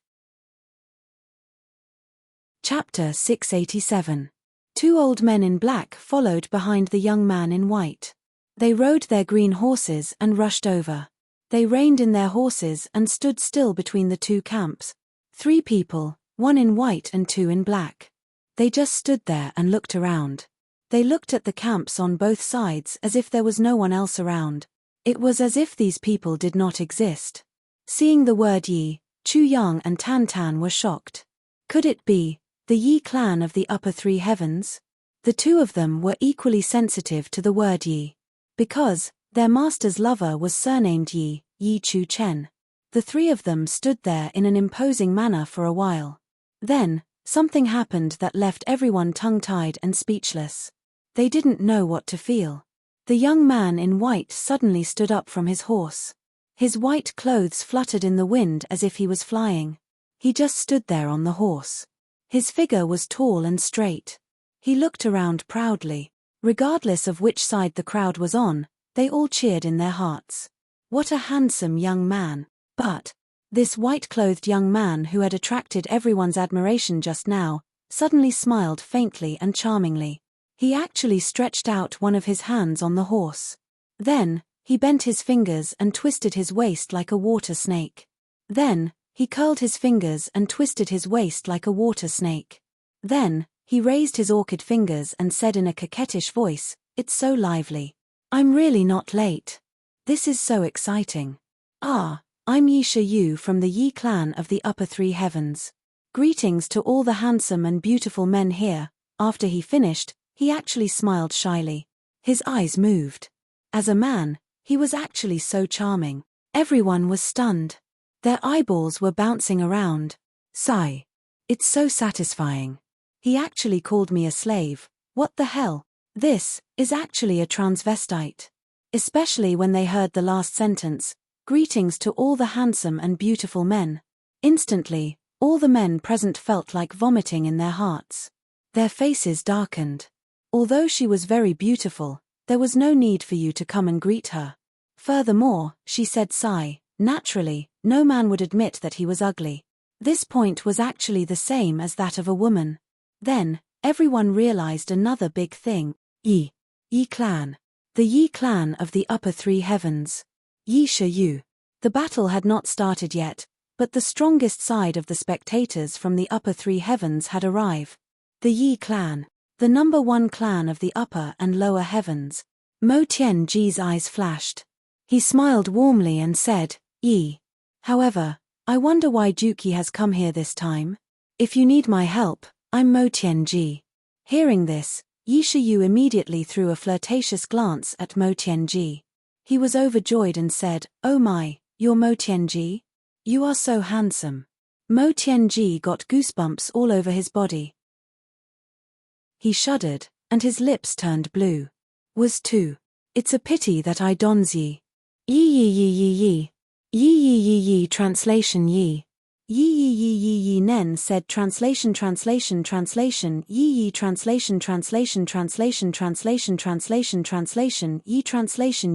Chapter 687. Two old men in black followed behind the young man in white. They rode their green horses and rushed over. They reined in their horses and stood still between the two camps. 3 people, 1 in white and 2 in black. They just stood there and looked around. They looked at the camps on both sides as if there was no one else around. It was as if these people did not exist. Seeing the word Yi, Chu Yang and Tan Tan were shocked. Could it be the Yi clan of the upper 3 heavens? The two of them were equally sensitive to the word Yi. Because their master's lover was surnamed Yi, Yi Chu Chen. The 3 of them stood there in an imposing manner for a while. Then, something happened that left everyone tongue-tied and speechless. They didn't know what to feel. The young man in white suddenly stood up from his horse. His white clothes fluttered in the wind as if he was flying. He just stood there on the horse. His figure was tall and straight. He looked around proudly. Regardless of which side the crowd was on, they all cheered in their hearts. What a handsome young man. But this white-clothed young man who had attracted everyone's admiration just now, suddenly smiled faintly and charmingly. He actually stretched out one of his hands on the horse. Then, he bent his fingers and twisted his waist like a water snake. Then, he curled his fingers and twisted his waist like a water snake. Then, he raised his orchid fingers and said in a coquettish voice, "It's so lively. I'm really not late. This is so exciting. Ah, I'm Yi Yu from the Yi clan of the upper 3 heavens. Greetings to all the handsome and beautiful men here." After he finished, he actually smiled shyly. His eyes moved. As a man, he was actually so charming. Everyone was stunned. Their eyeballs were bouncing around. Sigh. It's so satisfying. He actually called me a slave. What the hell? This is actually a transvestite. Especially when they heard the last sentence, "Greetings to all the handsome and beautiful men." Instantly, all the men present felt like vomiting in their hearts. Their faces darkened. Although she was very beautiful, there was no need for you to come and greet her. Furthermore, she said sigh, naturally, no man would admit that he was ugly. This point was actually the same as that of a woman. Then, everyone realized another big thing. Yi clan. The Yi clan of the upper 3 heavens. Yi Yu. The battle had not started yet, but the strongest side of the spectators from the upper 3 heavens had arrived. The Yi clan. The number 1 clan of the upper and lower heavens. Mo Tianji's eyes flashed. He smiled warmly and said, "Yi. However, I wonder why Duke Yi has come here this time. If you need my help, I'm Mo Tianji." Hearing this, Yi Yu immediately threw a flirtatious glance at Mo Tianji. He was overjoyed and said, "Oh my, you're Mo Tianji? You are so handsome." Mo Tianji got goosebumps all over his body. He shuddered, and his lips turned blue. Was too. It's a pity that I don't Yi. Yi. Translation Yi. Yi Nen said translation yi yi translation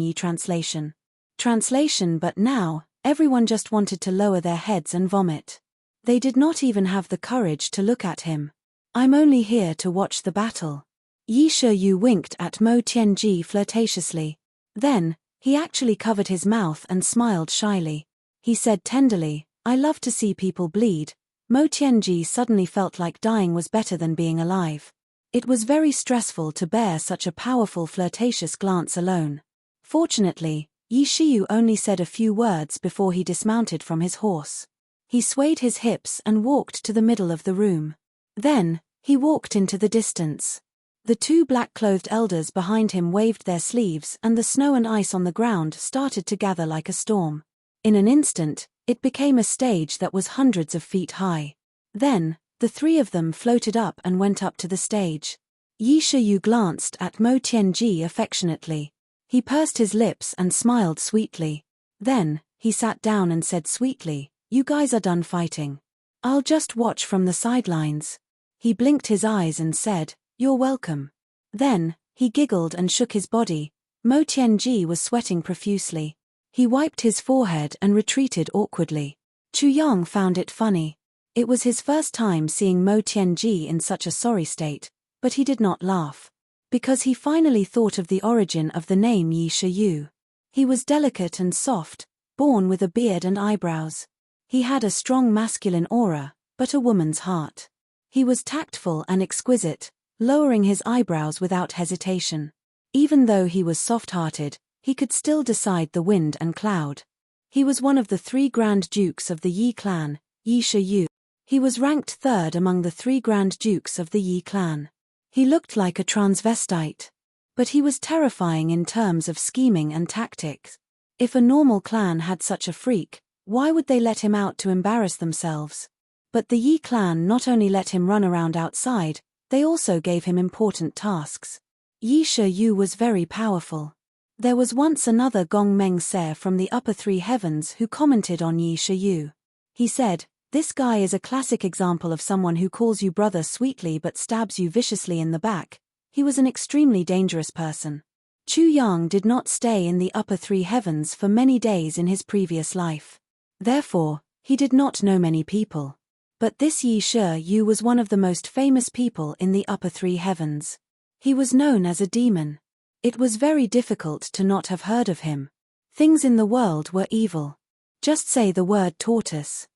yi translation. Translation. But now, everyone just wanted to lower their heads and vomit. They did not even have the courage to look at him. I'm only here to watch the battle. Yi Shiyu winked at Mo Tianji flirtatiously. Then, he actually covered his mouth and smiled shyly. He said tenderly, I love to see people bleed. Mo Tianji suddenly felt like dying was better than being alive. It was very stressful to bear such a powerful flirtatious glance alone. Fortunately, Yi Shiyu only said a few words before he dismounted from his horse. He swayed his hips and walked to the middle of the room. Then, he walked into the distance. The two black-clothed elders behind him waved their sleeves and the snow and ice on the ground started to gather like a storm. In an instant, it became a stage that was hundreds of feet high. Then, the three of them floated up and went up to the stage. Yi Shiyu glanced at Mo Tianji affectionately. He pursed his lips and smiled sweetly. Then, he sat down and said sweetly, You guys are done fighting. I'll just watch from the sidelines. He blinked his eyes and said, You're welcome. Then, he giggled and shook his body. Mo Tianji was sweating profusely. He wiped his forehead and retreated awkwardly. Chu Yang found it funny. It was his first time seeing Mo Tianji in such a sorry state, but he did not laugh. Because he finally thought of the origin of the name Yi Shiyu. He was delicate and soft, born with a beard and eyebrows. He had a strong masculine aura, but a woman's heart. He was tactful and exquisite, lowering his eyebrows without hesitation. Even though he was soft-hearted, he could still decide the wind and cloud. He was one of the 3 Grand Dukes of the Yi clan, Yi Shiyu. He was ranked 3rd among the 3 Grand Dukes of the Yi clan. He looked like a transvestite. But he was terrifying in terms of scheming and tactics. If a normal clan had such a freak, why would they let him out to embarrass themselves? But the Yi clan not only let him run around outside, they also gave him important tasks. Yi Shiyu was very powerful. There was once another Gong Meng Se from the upper 3 heavens who commented on Yi Shiyu. He said, This guy is a classic example of someone who calls you brother sweetly but stabs you viciously in the back. He was an extremely dangerous person. Chu Yang did not stay in the upper 3 heavens for many days in his previous life. Therefore, he did not know many people. But this Yi Shiyu was one of the most famous people in the upper 3 heavens. He was known as a demon. It was very difficult to not have heard of him. Things in the world were evil. Just say the word tortoise.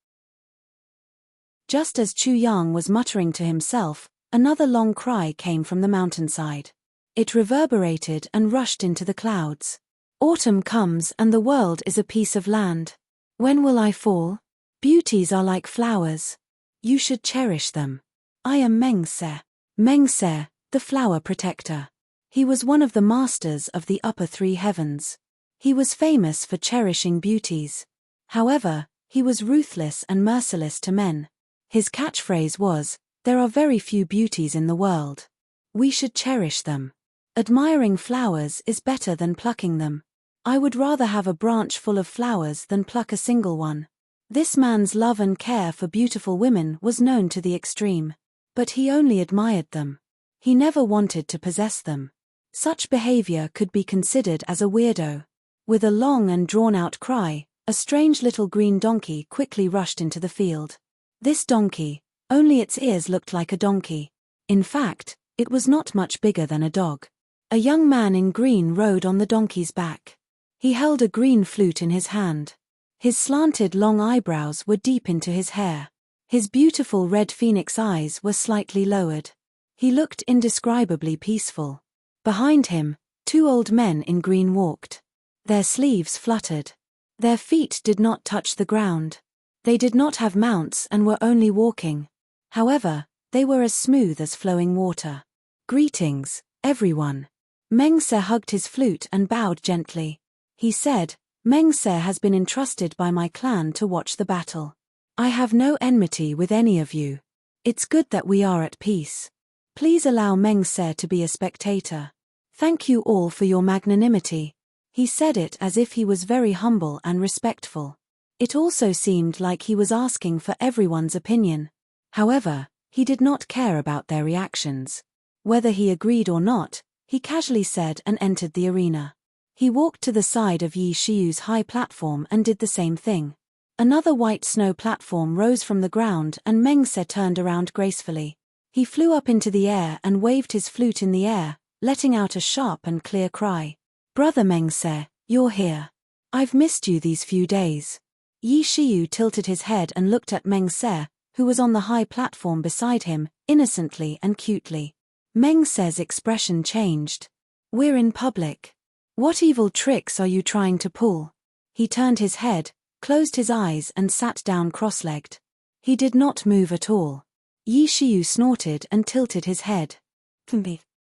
Just as Chu Yang was muttering to himself, another long cry came from the mountainside. It reverberated and rushed into the clouds. Autumn comes and the world is a piece of land. When will I fall? Beauties are like flowers. You should cherish them. I am Meng Se. Meng Se, the flower protector. He was one of the masters of the upper 3 heavens. He was famous for cherishing beauties. However, he was ruthless and merciless to men. His catchphrase was, There are very few beauties in the world. We should cherish them. Admiring flowers is better than plucking them. I would rather have a branch full of flowers than pluck a single one. This man's love and care for beautiful women was known to the extreme. But he only admired them. He never wanted to possess them. Such behavior could be considered as a weirdo. With a long and drawn-out cry, a strange little green donkey quickly rushed into the field. This donkey, only its ears looked like a donkey. In fact, it was not much bigger than a dog. A young man in green rode on the donkey's back. He held a green flute in his hand. His slanted long eyebrows were deep into his hair. His beautiful red phoenix eyes were slightly lowered. He looked indescribably peaceful. Behind him, 2 old men in green walked. Their sleeves fluttered. Their feet did not touch the ground. They did not have mounts and were only walking. However, they were as smooth as flowing water. Greetings, everyone. Meng Se hugged his flute and bowed gently. He said, Meng Se has been entrusted by my clan to watch the battle. I have no enmity with any of you. It's good that we are at peace. Please allow Meng Se to be a spectator. Thank you all for your magnanimity. He said it as if he was very humble and respectful. It also seemed like he was asking for everyone's opinion. However, he did not care about their reactions. Whether he agreed or not, he casually said and entered the arena. He walked to the side of Yi Shiyu's high platform and did the same thing. Another white snow platform rose from the ground and Meng Se turned around gracefully. He flew up into the air and waved his flute in the air, letting out a sharp and clear cry. "Brother Meng Se, you're here. I've missed you these few days." Yi Shiyu tilted his head and looked at Meng Se, who was on the high platform beside him, innocently and cutely. Meng Se's expression changed. "We're in public. What evil tricks are you trying to pull?" He turned his head, closed his eyes and sat down cross-legged. He did not move at all. Yi Shiyu snorted and tilted his head.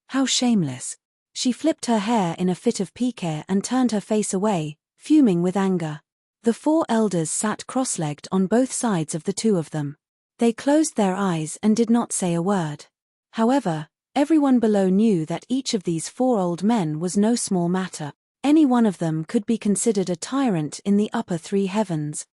"How shameless." She flipped her hair in a fit of pique and turned her face away, fuming with anger. The four elders sat cross-legged on both sides of the two of them. They closed their eyes and did not say a word. However, everyone below knew that each of these four old men was no small matter. Any one of them could be considered a tyrant in the upper three heavens.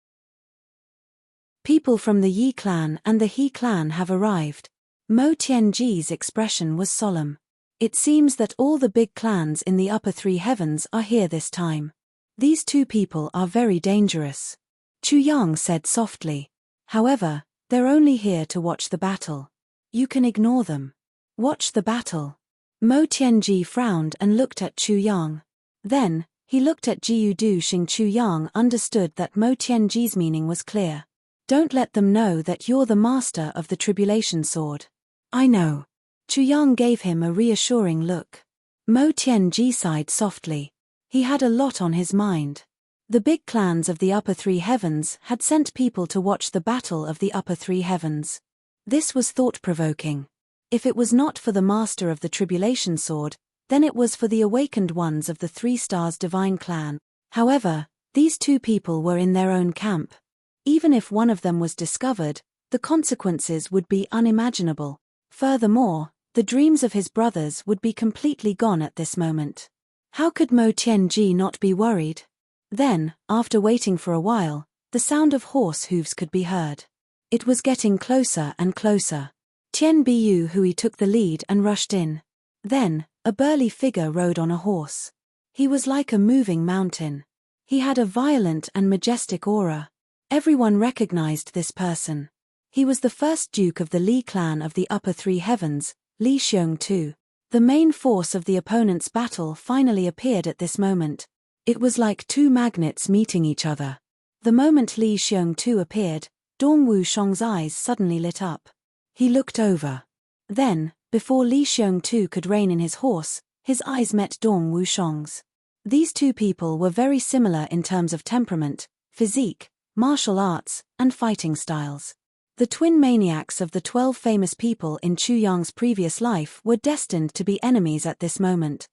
People from the Yi clan and the He clan have arrived. Mo Tianji's expression was solemn. It seems that all the big clans in the upper three heavens are here this time. These two people are very dangerous. Chu Yang said softly. However, they're only here to watch the battle. You can ignore them. Watch the battle. Mo Tianji frowned and looked at Chu Yang. Then, he looked at Jiu Du Xing. Chu Yang understood that Mo Tianji's meaning was clear. Don't let them know that you're the master of the tribulation sword. I know. Chu Yang gave him a reassuring look. Mo Tianji sighed softly. He had a lot on his mind. The big clans of the upper three heavens had sent people to watch the battle of the upper three heavens. This was thought-provoking. If it was not for the master of the tribulation sword, then it was for the awakened ones of the Three Stars Divine clan. However, these two people were in their own camp. Even if one of them was discovered, the consequences would be unimaginable. Furthermore, the dreams of his brothers would be completely gone at this moment. How could Mo Tianji not be worried? Then, after waiting for a while, the sound of horse hooves could be heard. It was getting closer and closer. Tian Biyu Hui took the lead and rushed in. Then, a burly figure rode on a horse. He was like a moving mountain. He had a violent and majestic aura. Everyone recognized this person. He was the first duke of the Li clan of the upper three heavens, Li Xiongtu. The main force of the opponent's battle finally appeared at this moment. It was like two magnets meeting each other. The moment Li Xiongtu appeared, Dong Wushang's eyes suddenly lit up. He looked over. Then, before Li Xiongtu could rein in his horse, his eyes met Dong Wushang's. These two people were very similar in terms of temperament, physique, martial arts, and fighting styles. The twin maniacs of the 12 famous people in Chu Yang's previous life were destined to be enemies at this moment.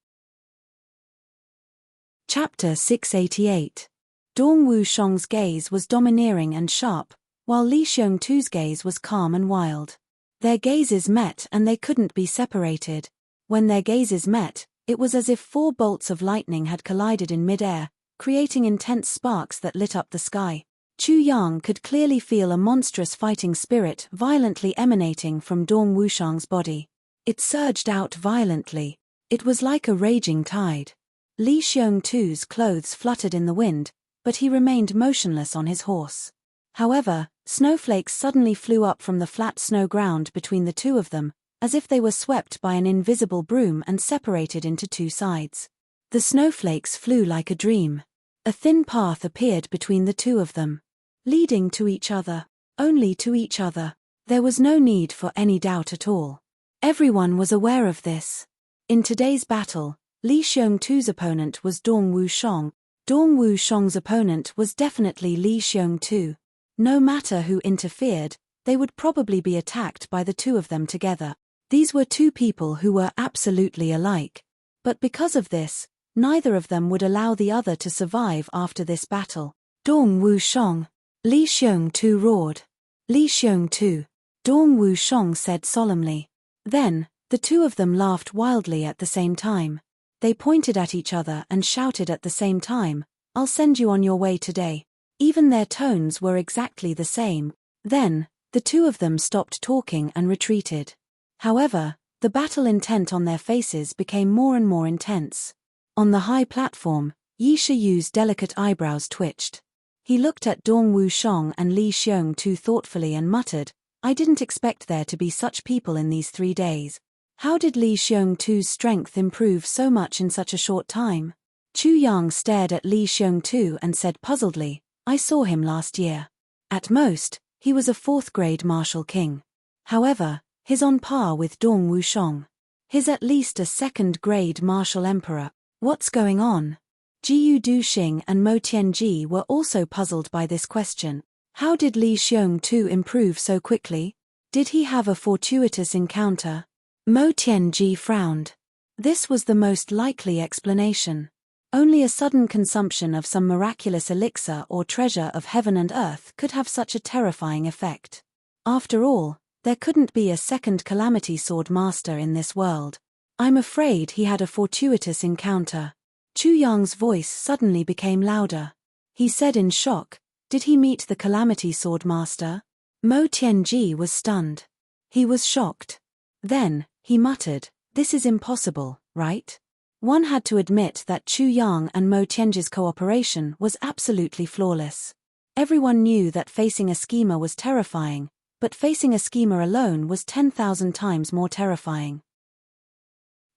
Chapter 688. Dong Wushang's gaze was domineering and sharp, while Li Xiongtu's gaze was calm and wild. Their gazes met and they couldn't be separated. When their gazes met, it was as if 4 bolts of lightning had collided in mid-air, creating intense sparks that lit up the sky. Chu Yang could clearly feel a monstrous fighting spirit violently emanating from Dong Wushang's body. It surged out violently. It was like a raging tide. Li Xiongtu's clothes fluttered in the wind, but he remained motionless on his horse. However, snowflakes suddenly flew up from the flat snow ground between the two of them, as if they were swept by an invisible broom and separated into 2 sides. The snowflakes flew like a dream. A thin path appeared between the two of them, leading to each other, only to each other. There was no need for any doubt at all. Everyone was aware of this. In today's battle, Li Xiongtu's opponent was Dong Wushang. Dong Wushang's opponent was definitely Li Xiongtu. No matter who interfered, they would probably be attacked by the two of them together. These were two people who were absolutely alike. But because of this, neither of them would allow the other to survive after this battle. Dong Wushang! Li Xiongtu roared. Li Xiongtu! Dong Wushang said solemnly. Then, the two of them laughed wildly at the same time. They pointed at each other and shouted at the same time, "I'll send you on your way today." Even their tones were exactly the same. Then, the two of them stopped talking and retreated. However, the battle intent on their faces became more and more intense. On the high platform, Yi Shiyu's delicate eyebrows twitched. He looked at Dong Wushong and Li Xiongtu thoughtfully and muttered, "I didn't expect there to be such people in these 3 days. How did Li Xiongtu's strength improve so much in such a short time?" Chu Yang stared at Li Xiongtu and said puzzledly, "I saw him last year. At most, he was a 4th-grade martial king. However, he's on par with Dong Wushong. He's at least a 2nd-grade martial emperor. What's going on?" Jiyu Duxing and Mo Tianji were also puzzled by this question. How did Li Xiongtu improve so quickly? Did he have a fortuitous encounter? Mo Tianji frowned. This was the most likely explanation. Only a sudden consumption of some miraculous elixir or treasure of heaven and earth could have such a terrifying effect. After all, there couldn't be a 2nd Calamity Sword Master in this world. I'm afraid he had a fortuitous encounter. Chu Yang's voice suddenly became louder. He said in shock, "Did he meet the Calamity Sword Master?" Mo Tianji was stunned. He was shocked. Then, he muttered, "This is impossible, right?" One had to admit that Chu Yang and Mo Tianji's cooperation was absolutely flawless. Everyone knew that facing a schemer was terrifying, but facing a schemer alone was 10,000 times more terrifying.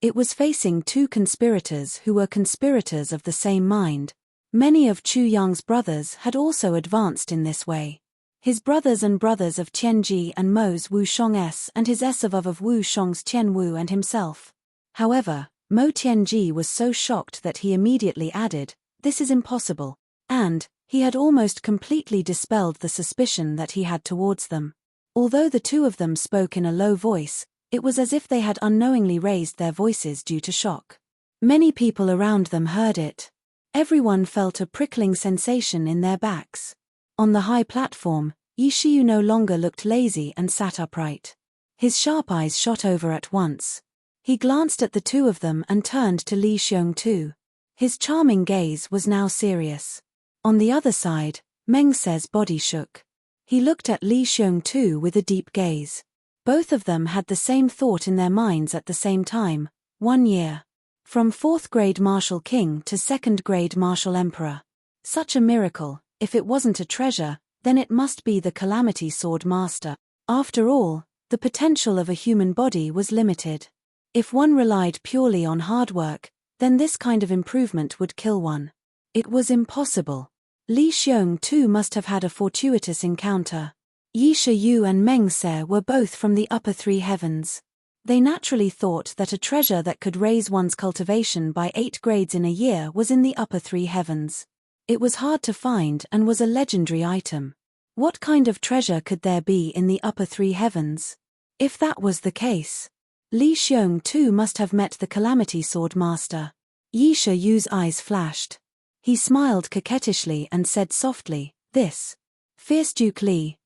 It was facing two conspirators who were conspirators of the same mind. Many of Chu Yang's brothers had also advanced in this way. His brothers and brothers of Tianji and Mo's Wu Shong's and his S of Wu Shong's Tian Wu and himself. However, Mo Tianji was so shocked that he immediately added, "This is impossible," and he had almost completely dispelled the suspicion that he had towards them. Although the two of them spoke in a low voice, it was as if they had unknowingly raised their voices due to shock. Many people around them heard it. Everyone felt a prickling sensation in their backs. On the high platform, Yi Shiyu no longer looked lazy and sat upright. His sharp eyes shot over at once. He glanced at the two of them and turned to Li Xiongtu. His charming gaze was now serious. On the other side, Meng Se's body shook. He looked at Li Xiongtu with a deep gaze. Both of them had the same thought in their minds at the same time. 1 year. From 4th grade martial king to 2nd grade martial emperor. Such a miracle. If it wasn't a treasure, then it must be the Calamity Sword Master. After all, the potential of a human body was limited. If one relied purely on hard work, then this kind of improvement would kill one. It was impossible. Li Xiongtu must have had a fortuitous encounter. Yi Shiyu and Meng Se were both from the upper 3 heavens. They naturally thought that a treasure that could raise one's cultivation by 8 grades in a year was in the upper 3 heavens. It was hard to find and was a legendary item. What kind of treasure could there be in the upper 3 heavens? If that was the case, Li Xiongtu must have met the Calamity Sword Master. Yi Shiyu's eyes flashed. He smiled coquettishly and said softly, "This. Fierce Duke Li,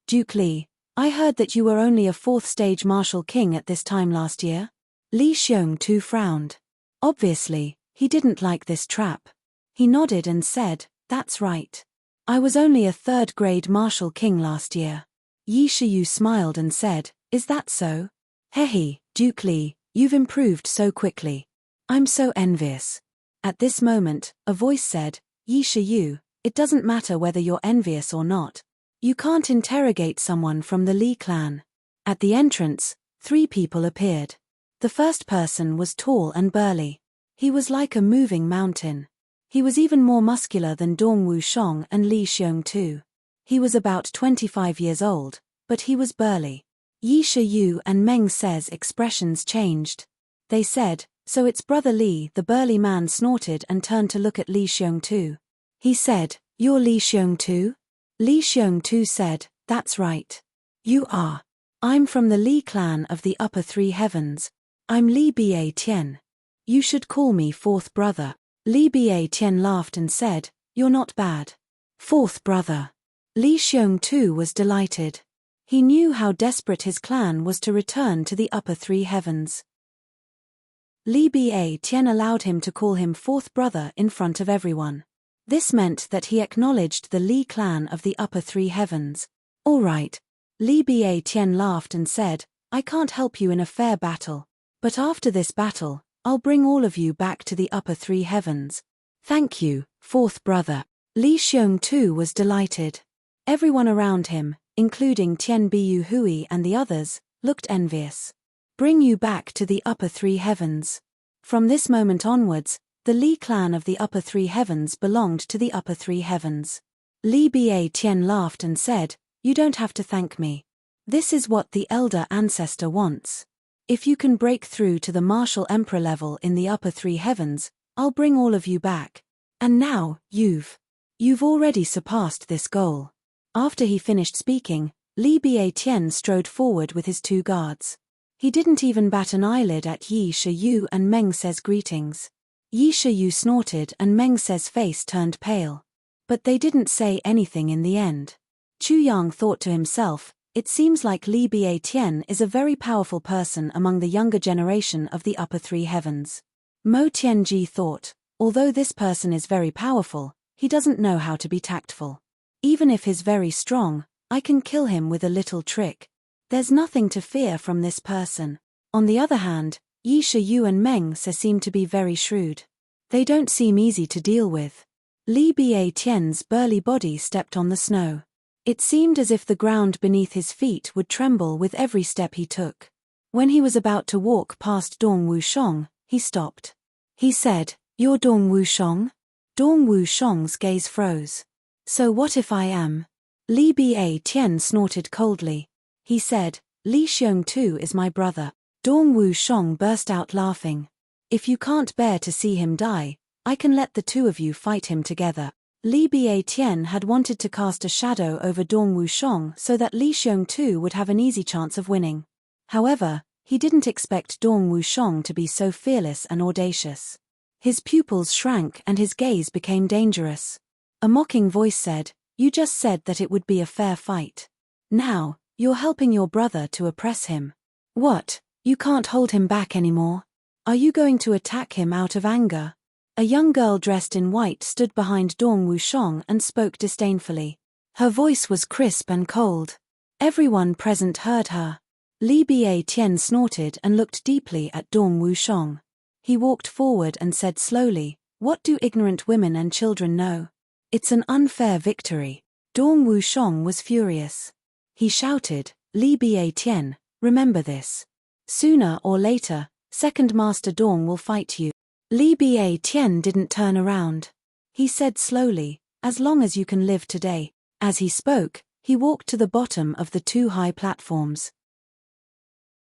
I heard that you were only a 4th stage martial king at this time last year?" Li Xiongtu frowned. Obviously, he didn't like this trap. He nodded and said, "That's right. I was only a 3rd grade martial king last year." Yi Shiyu smiled and said, "Is that so? Hehe, Duke Li, you've improved so quickly. I'm so envious." At this moment, a voice said, "Yi Shiyu, it doesn't matter whether you're envious or not. You can't interrogate someone from the Li clan." At the entrance, 3 people appeared. The first person was tall and burly. He was like a moving mountain. He was even more muscular than Dong Wushong and Li Xiongtu. He was about 25 years old, but he was burly. Yi Shiyu and Meng Se's expressions changed. They said, "So it's Brother Li." The burly man snorted and turned to look at Li Xiongtu. He said, "You're Li Xiongtu?" Li Xiongtu said, "That's right. You are. I'm from the Li clan of the upper 3 heavens. I'm Li Ba Tian. You should call me 4th brother." Li Ba Tian laughed and said, "You're not bad. 4th brother." Li Xiongtu was delighted. He knew how desperate his clan was to return to the upper 3 heavens. Li Ba Tian allowed him to call him 4th brother in front of everyone. This meant that he acknowledged the Li clan of the upper three heavens. All right. Li Ba Tian laughed and said, I can't help you in a fair battle. But after this battle, I'll bring all of you back to the upper three heavens. Thank you, fourth brother. Li Xiong too was delighted. Everyone around him, including Tian Biu Hui and the others, looked envious. Bring you back to the upper three heavens. From this moment onwards, the Li clan of the upper three heavens belonged to the upper three heavens. Li Ba Tian laughed and said, You don't have to thank me. This is what the elder ancestor wants. If you can break through to the martial emperor level in the upper three heavens, I'll bring all of you back. And now, you've already surpassed this goal. After he finished speaking, Li Ba Tian strode forward with his two guards. He didn't even bat an eyelid at Yi Shiyu and Meng Se's greetings. Yi Shiyu snorted and Meng Se's face turned pale. But they didn't say anything in the end. Chu Yang thought to himself, it seems like Li Ba Tian is a very powerful person among the younger generation of the upper three heavens. Mo Tianji thought, although this person is very powerful, he doesn't know how to be tactful. Even if he's very strong, I can kill him with a little trick. There's nothing to fear from this person. On the other hand, Yi Shiyu and Meng Se seem to be very shrewd. They don't seem easy to deal with. Li Ba Tian's burly body stepped on the snow. It seemed as if the ground beneath his feet would tremble with every step he took. When he was about to walk past Dong Wushong, he stopped. He said, You're Dong Wushong? Dong Wushong's gaze froze. So what if I am? Li Ba Tian snorted coldly. He said, Li Xiong too is my brother. Dong Wushong burst out laughing. If you can't bear to see him die, I can let the two of you fight him together. Li Ba Tian had wanted to cast a shadow over Dong Wushong so that Li Xiong too would have an easy chance of winning. However, he didn't expect Dong Wushong to be so fearless and audacious. His pupils shrank and his gaze became dangerous. A mocking voice said, You just said that it would be a fair fight. Now, you're helping your brother to oppress him. What, you can't hold him back anymore? Are you going to attack him out of anger? A young girl dressed in white stood behind Dong Wushong and spoke disdainfully. Her voice was crisp and cold. Everyone present heard her. Li Ba Tian snorted and looked deeply at Dong Wushong. He walked forward and said slowly, What do ignorant women and children know? It's an unfair victory. Dong Wushong was furious. He shouted, Li Ba Tian, remember this. Sooner or later, Second Master Dong will fight you. Li Ba Tian didn't turn around. He said slowly, As long as you can live today. As he spoke, he walked to the bottom of the two high platforms.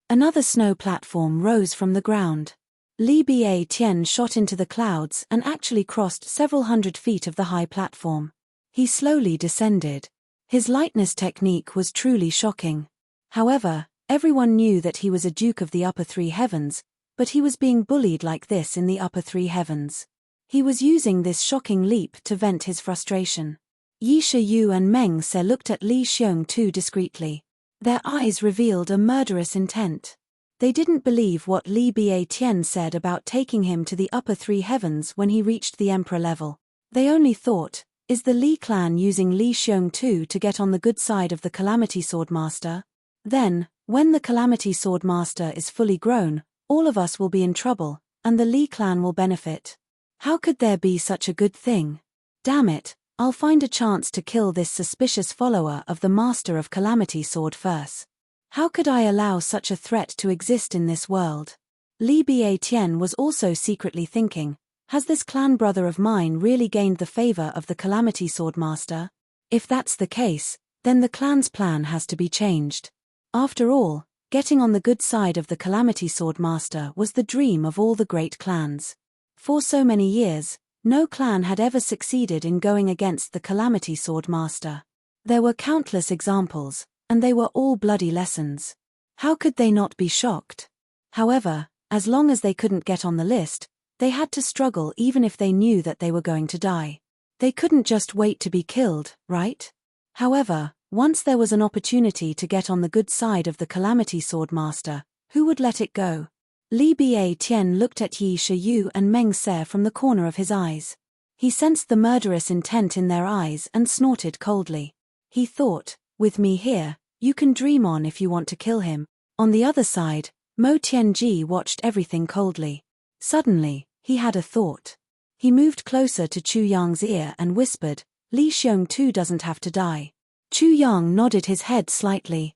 Another snow platform rose from the ground. Li Ba Tian shot into the clouds and actually crossed several hundred feet of the high platform. He slowly descended. His lightness technique was truly shocking. However, everyone knew that he was a duke of the upper three heavens, but he was being bullied like this in the upper three heavens. He was using this shocking leap to vent his frustration. Yi Shiyu and Meng Se looked at Li Xiong too discreetly. Their eyes revealed a murderous intent. They didn't believe what Li Ba Tian said about taking him to the upper three heavens when he reached the emperor level. They only thought, is the Li clan using Li Xiong too to get on the good side of the Calamity Swordmaster? Then, when the Calamity Swordmaster is fully grown, all of us will be in trouble, and the Li clan will benefit. How could there be such a good thing? Damn it, I'll find a chance to kill this suspicious follower of the Master of Calamity Sword first. How could I allow such a threat to exist in this world? Li Ba Tian was also secretly thinking, has this clan brother of mine really gained the favor of the Calamity Swordmaster? If that's the case, then the clan's plan has to be changed. After all, getting on the good side of the Calamity Swordmaster was the dream of all the great clans. For so many years, no clan had ever succeeded in going against the Calamity Swordmaster. There were countless examples, and they were all bloody lessons. How could they not be shocked? However, as long as they couldn't get on the list, they had to struggle even if they knew that they were going to die. They couldn't just wait to be killed, right? However, once there was an opportunity to get on the good side of the Calamity Swordmaster, who would let it go? Li Ba Tian looked at Yi Shiyu and Meng Se from the corner of his eyes. He sensed the murderous intent in their eyes and snorted coldly. He thought, with me here, you can dream on if you want to kill him. On the other side, Mo Tianji watched everything coldly. Suddenly, he had a thought. He moved closer to Chu Yang's ear and whispered, Li Xiong too doesn't have to die. Chu Yang nodded his head slightly.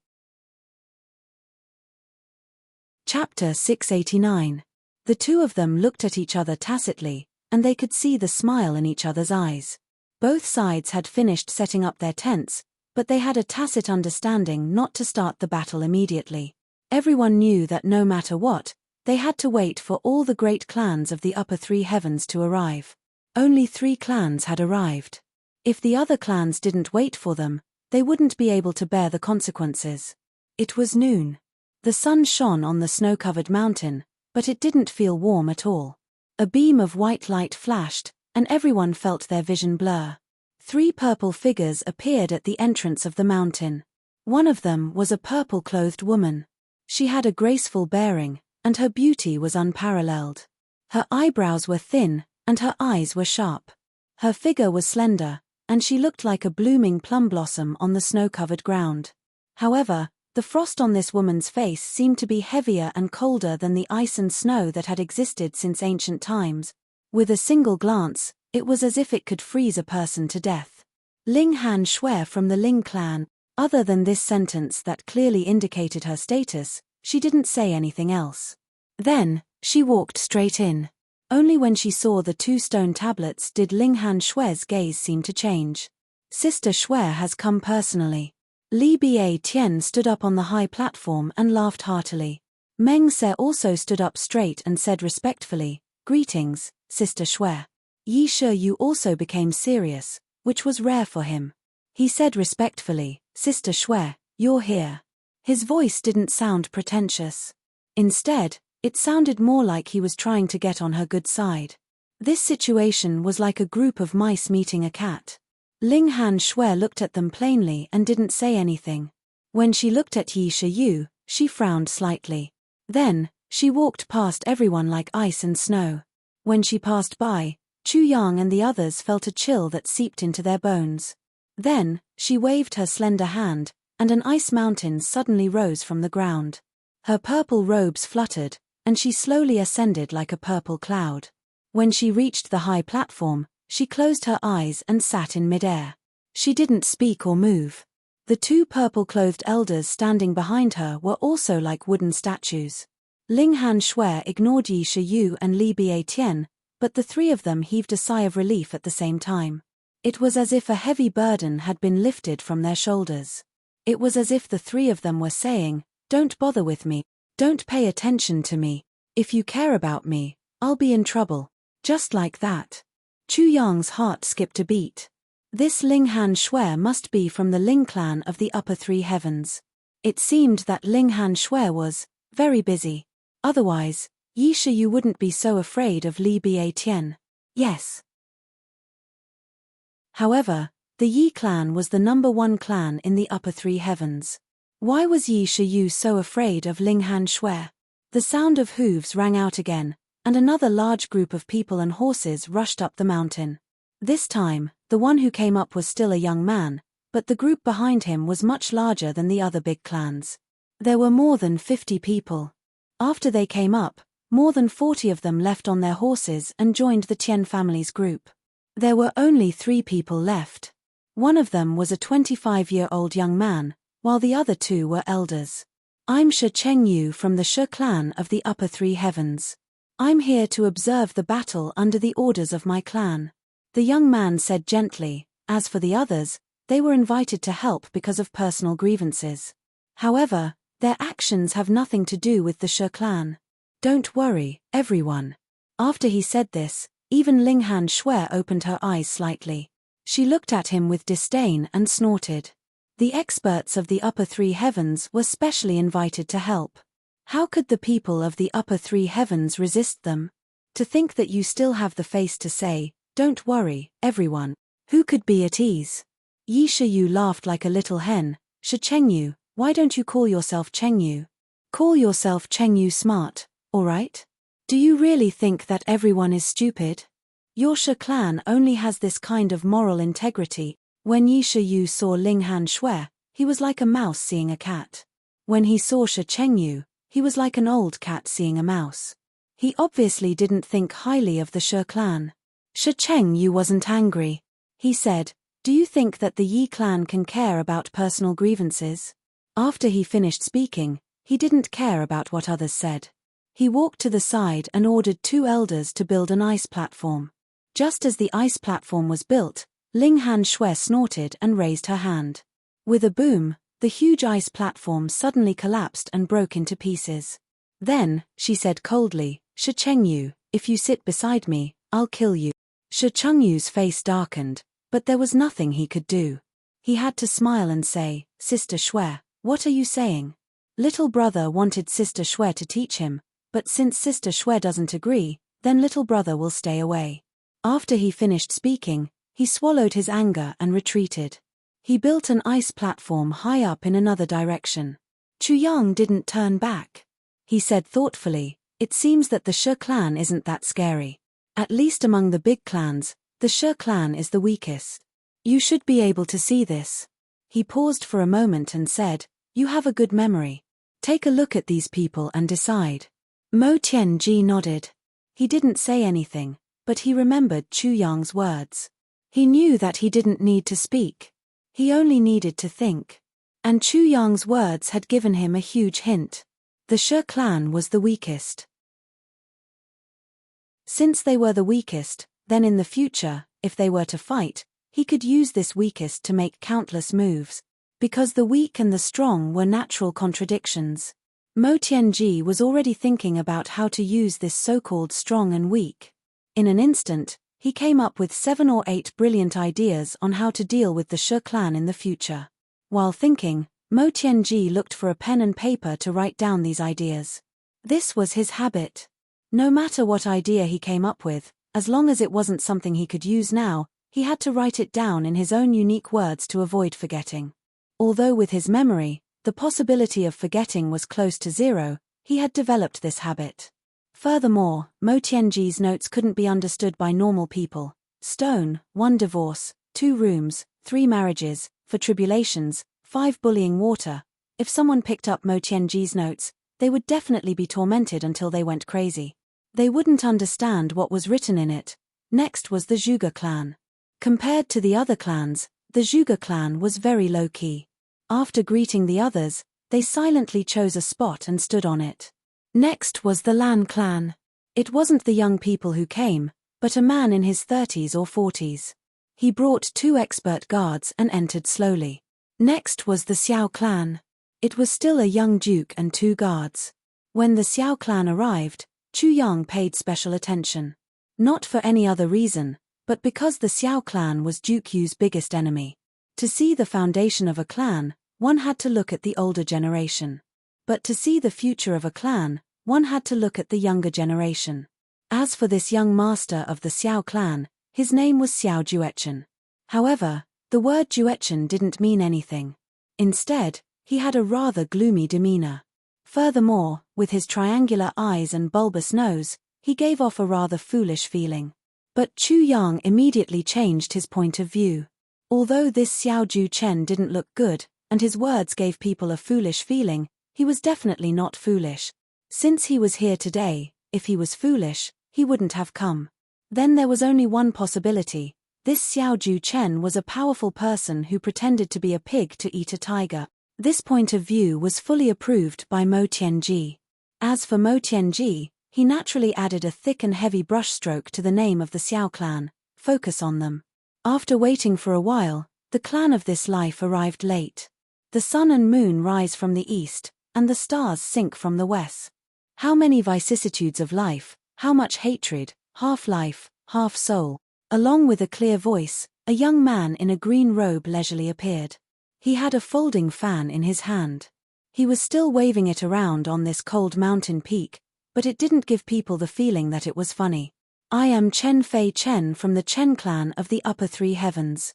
Chapter 689. The two of them looked at each other tacitly, and they could see the smile in each other's eyes. Both sides had finished setting up their tents, but they had a tacit understanding not to start the battle immediately. Everyone knew that no matter what, they had to wait for all the great clans of the upper three heavens to arrive. Only 3 clans had arrived. If the other clans didn't wait for them, they wouldn't be able to bear the consequences. It was noon. The sun shone on the snow-covered mountain, but it didn't feel warm at all. A beam of white light flashed, and everyone felt their vision blur. 3 purple figures appeared at the entrance of the mountain. One of them was a purple-clothed woman. She had a graceful bearing, and her beauty was unparalleled. Her eyebrows were thin, and her eyes were sharp. Her figure was slender, and she looked like a blooming plum blossom on the snow-covered ground. However, the frost on this woman's face seemed to be heavier and colder than the ice and snow that had existed since ancient times. With a single glance, it was as if it could freeze a person to death. Ling Han Shui from the Ling clan. Other than this sentence that clearly indicated her status, she didn't say anything else. Then, she walked straight in. Only when she saw the 2 stone tablets did Ling Han Shui's gaze seem to change. Sister Shui has come personally. Li Ba Tian stood up on the high platform and laughed heartily. Meng Se also stood up straight and said respectfully, Greetings, Sister Shui. Yi Shi Yu also became serious, which was rare for him. He said respectfully, Sister Shui, you're here. His voice didn't sound pretentious. Instead, it sounded more like he was trying to get on her good side. This situation was like a group of mice meeting a cat. Ling Han Shui looked at them plainly and didn't say anything. When she looked at Yi Shi Yu, she frowned slightly. Then, she walked past everyone like ice and snow. When she passed by, Chu Yang and the others felt a chill that seeped into their bones. Then, she waved her slender hand, and an ice mountain suddenly rose from the ground. Her purple robes fluttered, and she slowly ascended like a purple cloud. When she reached the high platform, she closed her eyes and sat in midair. She didn't speak or move. The 2 purple-clothed elders standing behind her were also like wooden statues. Ling Han Shui ignored Yi Shi Yu and Li Ba Tian, but the 3 of them heaved a sigh of relief at the same time. It was as if a heavy burden had been lifted from their shoulders. It was as if the 3 of them were saying, Don't bother with me, don't pay attention to me. If you care about me, I'll be in trouble. Just like that. Chu Yang's heart skipped a beat. This Ling Han Shui must be from the Ling clan of the upper 3 heavens. It seemed that Ling Han Shui was very busy. Otherwise, Yi Shi Yu wouldn't be so afraid of Li Ba Tian. Yes. However, the Yi clan was the number 1 clan in the upper 3 heavens. Why was Yi Shi Yu so afraid of Ling Han Shui? The sound of hooves rang out again, and another large group of people and horses rushed up the mountain. This time, the one who came up was still a young man, but the group behind him was much larger than the other big clans. There were more than 50 people. After they came up, more than 40 of them left on their horses and joined the Tian family's group. There were only 3 people left. One of them was a 25-year-old young man, while the other 2 were elders. I'm Shi Chengyu from the Shi clan of the upper 3 heavens. I'm here to observe the battle under the orders of my clan. The young man said gently. As for the others, they were invited to help because of personal grievances. However, their actions have nothing to do with the Shi clan. Don't worry, everyone. After he said this, even Ling Han Shui opened her eyes slightly. She looked at him with disdain and snorted. The experts of the upper 3 heavens were specially invited to help. How could the people of the upper 3 heavens resist them? To think that you still have the face to say, don't worry, everyone. Who could be at ease? Yi Shi Yu laughed like a little hen. Shi Chengyu, why don't you call yourself Chengyu? Call yourself Chengyu Smart, alright? Do you really think that everyone is stupid? Your Shi clan only has this kind of moral integrity. When Yi Shi Yu saw Ling Han Shui, he was like a mouse seeing a cat. When he saw Shi Chengyu, he was like an old cat seeing a mouse. He obviously didn't think highly of the Shi clan. Shi Chengyu wasn't angry. He said, "Do you think that the Yi clan can care about personal grievances?" After he finished speaking, he didn't care about what others said. He walked to the side and ordered 2 elders to build an ice platform. Just as the ice platform was built, Ling Han Shui snorted and raised her hand. With a boom, the huge ice platform suddenly collapsed and broke into pieces. Then, she said coldly, "Shi Chengyu, if you sit beside me, I'll kill you." Shi Chengyu's face darkened, but there was nothing he could do. He had to smile and say, "Sister Shui, what are you saying?" Little brother wanted Sister Shui to teach him, but since Sister Shui doesn't agree, then little brother will stay away. After he finished speaking, he swallowed his anger and retreated. He built an ice platform high up in another direction. Chu Yang didn't turn back. He said thoughtfully, "It seems that the Shi clan isn't that scary. At least among the big clans, the Shi clan is the weakest. You should be able to see this." He paused for a moment and said, "You have a good memory. Take a look at these people and decide." Mo Tianji nodded. He didn't say anything, but he remembered Chu Yang's words. He knew that he didn't need to speak. He only needed to think. And Chu Yang's words had given him a huge hint. The Shi clan was the weakest. Since they were the weakest, then in the future, if they were to fight, he could use this weakest to make countless moves. Because the weak and the strong were natural contradictions. Mo Tianji was already thinking about how to use this so-called strong and weak. In an instant, he came up with 7 or 8 brilliant ideas on how to deal with the Shi clan in the future. While thinking, Mo Tianji looked for a pen and paper to write down these ideas. This was his habit. No matter what idea he came up with, as long as it wasn't something he could use now, he had to write it down in his own unique words to avoid forgetting. Although with his memory, the possibility of forgetting was close to 0, he had developed this habit. Furthermore, Mo Tianji's notes couldn't be understood by normal people. Stone, 1 divorce, 2 rooms, 3 marriages, 4 tribulations, 5 bullying water. If someone picked up Mo Tianji's notes, they would definitely be tormented until they went crazy. They wouldn't understand what was written in it. Next was the Zhuge clan. Compared to the other clans, the Zhuge clan was very low-key. After greeting the others, they silently chose a spot and stood on it. Next was the Lan clan. It wasn't the young people who came, but a man in his 30s or 40s. He brought 2 expert guards and entered slowly. Next was the Xiao clan. It was still a young duke and 2 guards. When the Xiao clan arrived, Chu Yang paid special attention. Not for any other reason, but because the Xiao clan was Duke Yu's biggest enemy. To see the foundation of a clan, one had to look at the older generation. But to see the future of a clan, one had to look at the younger generation. As for this young master of the Xiao clan, his name was Xiao Juechen. However, the word Juechen didn't mean anything. Instead, he had a rather gloomy demeanor. Furthermore, with his triangular eyes and bulbous nose, he gave off a rather foolish feeling. But Chu Yang immediately changed his point of view. Although this Xiao Juechen didn't look good, and his words gave people a foolish feeling, he was definitely not foolish. Since he was here today, if he was foolish, he wouldn't have come. Then there was only one possibility. This Xiao Juechen was a powerful person who pretended to be a pig to eat a tiger. This point of view was fully approved by Mo Tianji. As for Mo Tianji, he naturally added a thick and heavy brushstroke to the name of the Xiao clan, focus on them. After waiting for a while, the clan of this life arrived late. The sun and moon rise from the east, and the stars sink from the west. How many vicissitudes of life, how much hatred, half life, half soul. Along with a clear voice, a young man in a green robe leisurely appeared. He had a folding fan in his hand. He was still waving it around on this cold mountain peak, but it didn't give people the feeling that it was funny. I am Chen Fei Chen from the Chen clan of the upper 3 heavens.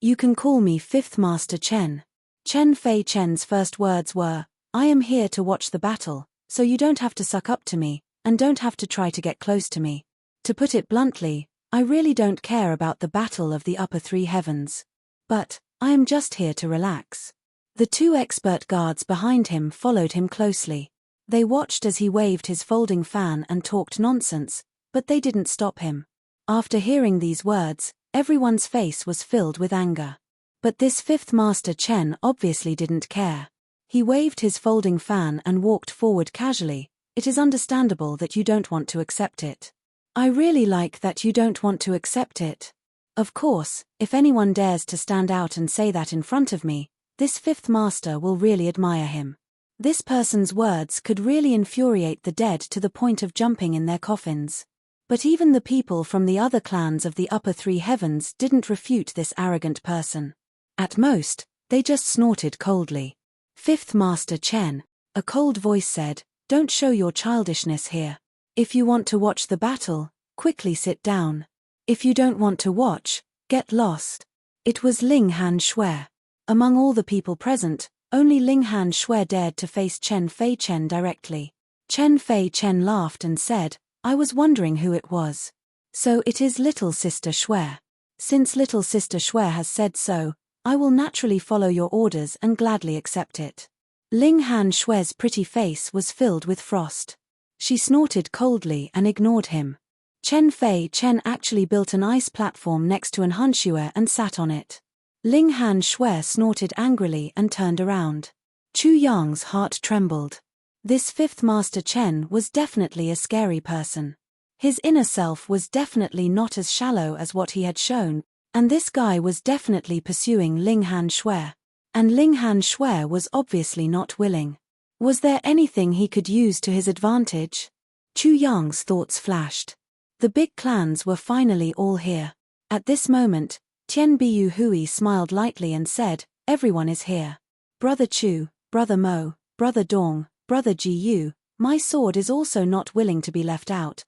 You can call me 5th Master Chen. Chen Fei Chen's first words were, I am here to watch the battle, so you don't have to suck up to me, and don't have to try to get close to me. To put it bluntly, I really don't care about the battle of the upper three heavens. But, I am just here to relax. The two expert guards behind him followed him closely. They watched as he waved his folding fan and talked nonsense, but they didn't stop him. After hearing these words, everyone's face was filled with anger. But this fifth master Chen obviously didn't care. He waved his folding fan and walked forward casually. It is understandable that you don't want to accept it. I really like that you don't want to accept it. Of course, if anyone dares to stand out and say that in front of me, this fifth master will really admire him. This person's words could really infuriate the dead to the point of jumping in their coffins. But even the people from the other clans of the upper three heavens didn't refute this arrogant person. At most, they just snorted coldly. Fifth Master Chen, a cold voice said, "Don't show your childishness here. If you want to watch the battle, quickly sit down. If you don't want to watch, get lost." It was Ling Han Shui. Among all the people present, only Ling Han Shui dared to face Chen Fei Chen directly. Chen Fei Chen laughed and said, "I was wondering who it was. So it is little sister Shui. Since little sister Shui has said so, I will naturally follow your orders and gladly accept it." Ling Han Shui's pretty face was filled with frost. She snorted coldly and ignored him. Chen Fei Chen actually built an ice platform next to an Hanshui and sat on it. Ling Han Shui snorted angrily and turned around. Chu Yang's heart trembled. This fifth master Chen was definitely a scary person. His inner self was definitely not as shallow as what he had shown, and this guy was definitely pursuing Ling Han Shui. And Ling Han Shui was obviously not willing. Was there anything he could use to his advantage? Chu Yang's thoughts flashed. The big clans were finally all here. At this moment, Tian Biu Hui smiled lightly and said, "Everyone is here. Brother Chu, Brother Mo, Brother Dong, Brother Ji Yu, my sword is also not willing to be left out."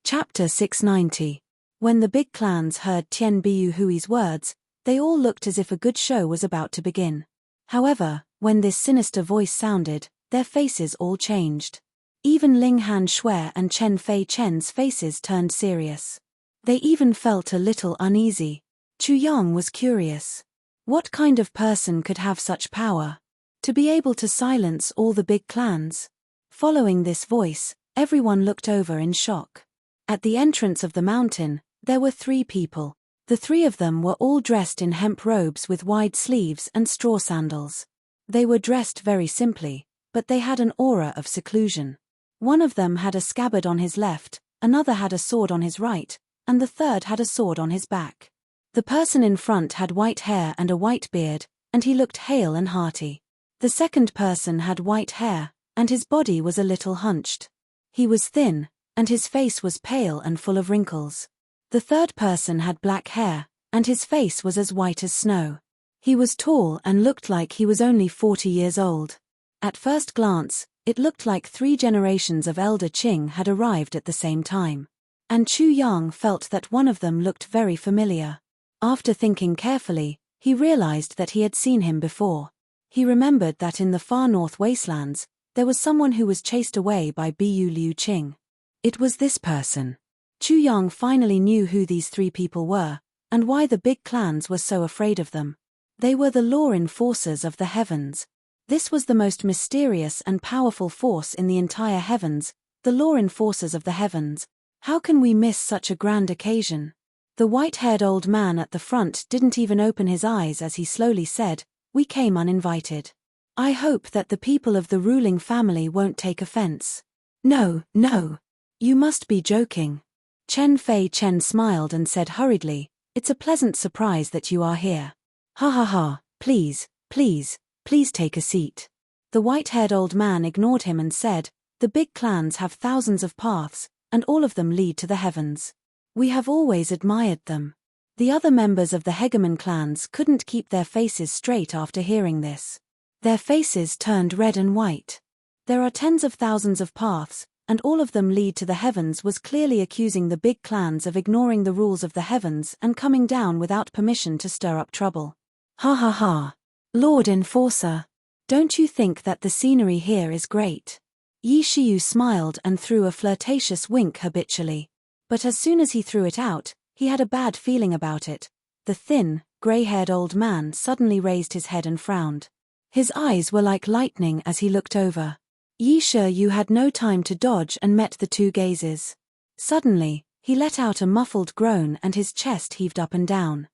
Chapter 690. When the big clans heard Tian Biu Hui's words, they all looked as if a good show was about to begin. However, when this sinister voice sounded, their faces all changed. Even Ling Han Shui and Chen Fei Chen's faces turned serious. They even felt a little uneasy. Chu Yang was curious. What kind of person could have such power? To be able to silence all the big clans? Following this voice, everyone looked over in shock. At the entrance of the mountain, there were 3 people. The 3 of them were all dressed in hemp robes with wide sleeves and straw sandals. They were dressed very simply, but they had an aura of seclusion. One of them had a scabbard on his left, another had a sword on his right, and the third had a sword on his back. The person in front had white hair and a white beard, and he looked hale and hearty. The second person had white hair, and his body was a little hunched. He was thin, and his face was pale and full of wrinkles. The third person had black hair, and his face was as white as snow. He was tall and looked like he was only 40 years old. At first glance, it looked like 3 generations of elder Qing had arrived at the same time. And Chu Yang felt that one of them looked very familiar. After thinking carefully, he realized that he had seen him before. He remembered that in the far north wastelands, there was someone who was chased away by Bu Liu Qing. It was this person. Chu Yang finally knew who these 3 people were, and why the big clans were so afraid of them. They were the law enforcers of the heavens. This was the most mysterious and powerful force in the entire heavens, the law enforcers of the heavens. How can we miss such a grand occasion? The white-haired old man at the front didn't even open his eyes as he slowly said, "We came uninvited. I hope that the people of the ruling family won't take offense." "No, no. You must be joking." Chen Fei Chen smiled and said hurriedly, "It's a pleasant surprise that you are here. Ha ha ha, please, please, please take a seat." The white-haired old man ignored him and said, "The big clans have thousands of paths, and all of them lead to the heavens. We have always admired them." The other members of the hegemon clans couldn't keep their faces straight after hearing this. Their faces turned red and white. "There are tens of thousands of paths, and all of them lead to the heavens" was clearly accusing the big clans of ignoring the rules of the heavens and coming down without permission to stir up trouble. "Ha ha ha. Lord Enforcer. Don't you think that the scenery here is great? Yi Shiyu smiled and threw a flirtatious wink habitually. But as soon as he threw it out, he had a bad feeling about it. The thin, grey-haired old man suddenly raised his head and frowned. His eyes were like lightning as he looked over. Yi Shiyu had no time to dodge and met the two gazes. Suddenly, he let out a muffled groan and his chest heaved up and down.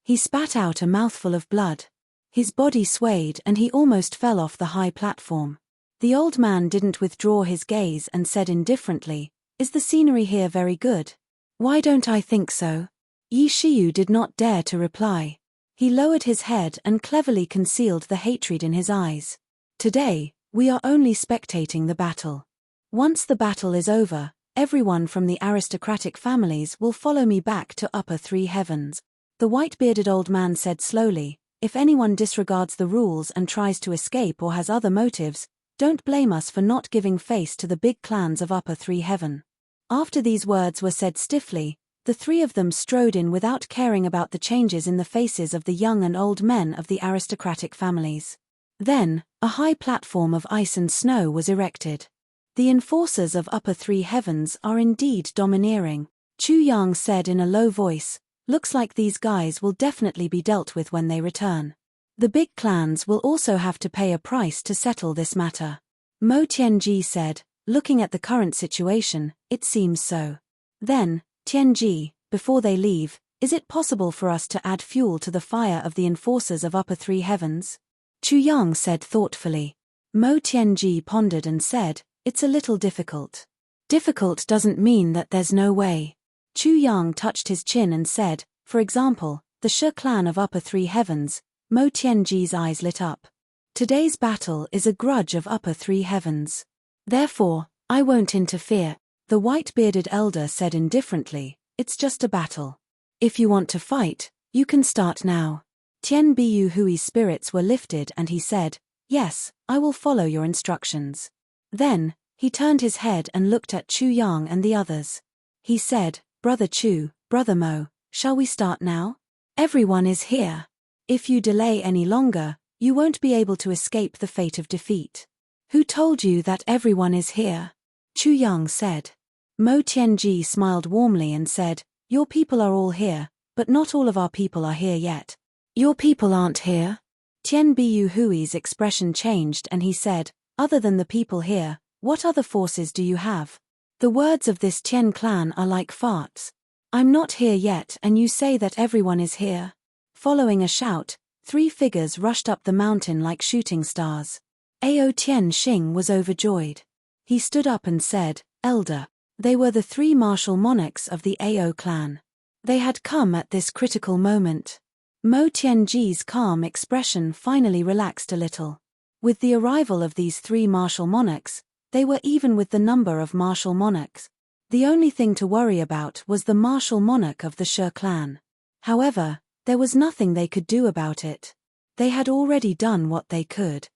He spat out a mouthful of blood. His body swayed and he almost fell off the high platform. The old man didn't withdraw his gaze and said indifferently, "Is the scenery here very good?" "Why don't I think so?" Yi Shiyu did not dare to reply. He lowered his head and cleverly concealed the hatred in his eyes. "Today, we are only spectating the battle. Once the battle is over, everyone from the aristocratic families will follow me back to upper three heavens." The white-bearded old man said slowly, "If anyone disregards the rules and tries to escape or has other motives, don't blame us for not giving face to the big clans of upper three heaven." After these words were said stiffly, the three of them strode in without caring about the changes in the faces of the young and old men of the aristocratic families. Then, a high platform of ice and snow was erected. "The enforcers of upper three heavens are indeed domineering," Chu Yang said in a low voice. "Looks like these guys will definitely be dealt with when they return. The big clans will also have to pay a price to settle this matter." Mo Tianji said, "Looking at the current situation, it seems so." Then, "Tianji, before they leave, is it possible for us to add fuel to the fire of the enforcers of upper three heavens?" Chu Yang said thoughtfully. Mo Tianji pondered and said, "It's a little difficult." "Difficult doesn't mean that there's no way." Chu Yang touched his chin and said, "For example, the Shi clan of upper three heavens." Mo Tianji's eyes lit up. "Today's battle is a grudge of upper three heavens. Therefore, I won't interfere." The white-bearded elder said indifferently, "It's just a battle. If you want to fight, you can start now." Tian Biyu Hui's spirits were lifted and he said, "Yes, I will follow your instructions." Then, he turned his head and looked at Chu Yang and the others. He said, "Brother Chu, Brother Mo, shall we start now? Everyone is here. If you delay any longer, you won't be able to escape the fate of defeat." "Who told you that everyone is here?" Chu Yang said. Mo Tianji smiled warmly and said, "Your people are all here, but not all of our people are here yet." "Your people aren't here?" Tian Biyu Hui's expression changed and he said, "Other than the people here, what other forces do you have? The words of this Tian clan are like farts. I'm not here yet and you say that everyone is here." Following a shout, three figures rushed up the mountain like shooting stars. Ao Tian Xing was overjoyed. He stood up and said, "Elder." They were the three martial monarchs of the Ao clan. They had come at this critical moment. Mo Tianji's calm expression finally relaxed a little. With the arrival of these three martial monarchs, they were even with the number of martial monarchs. The only thing to worry about was the martial monarch of the Shi clan. However, there was nothing they could do about it. They had already done what they could.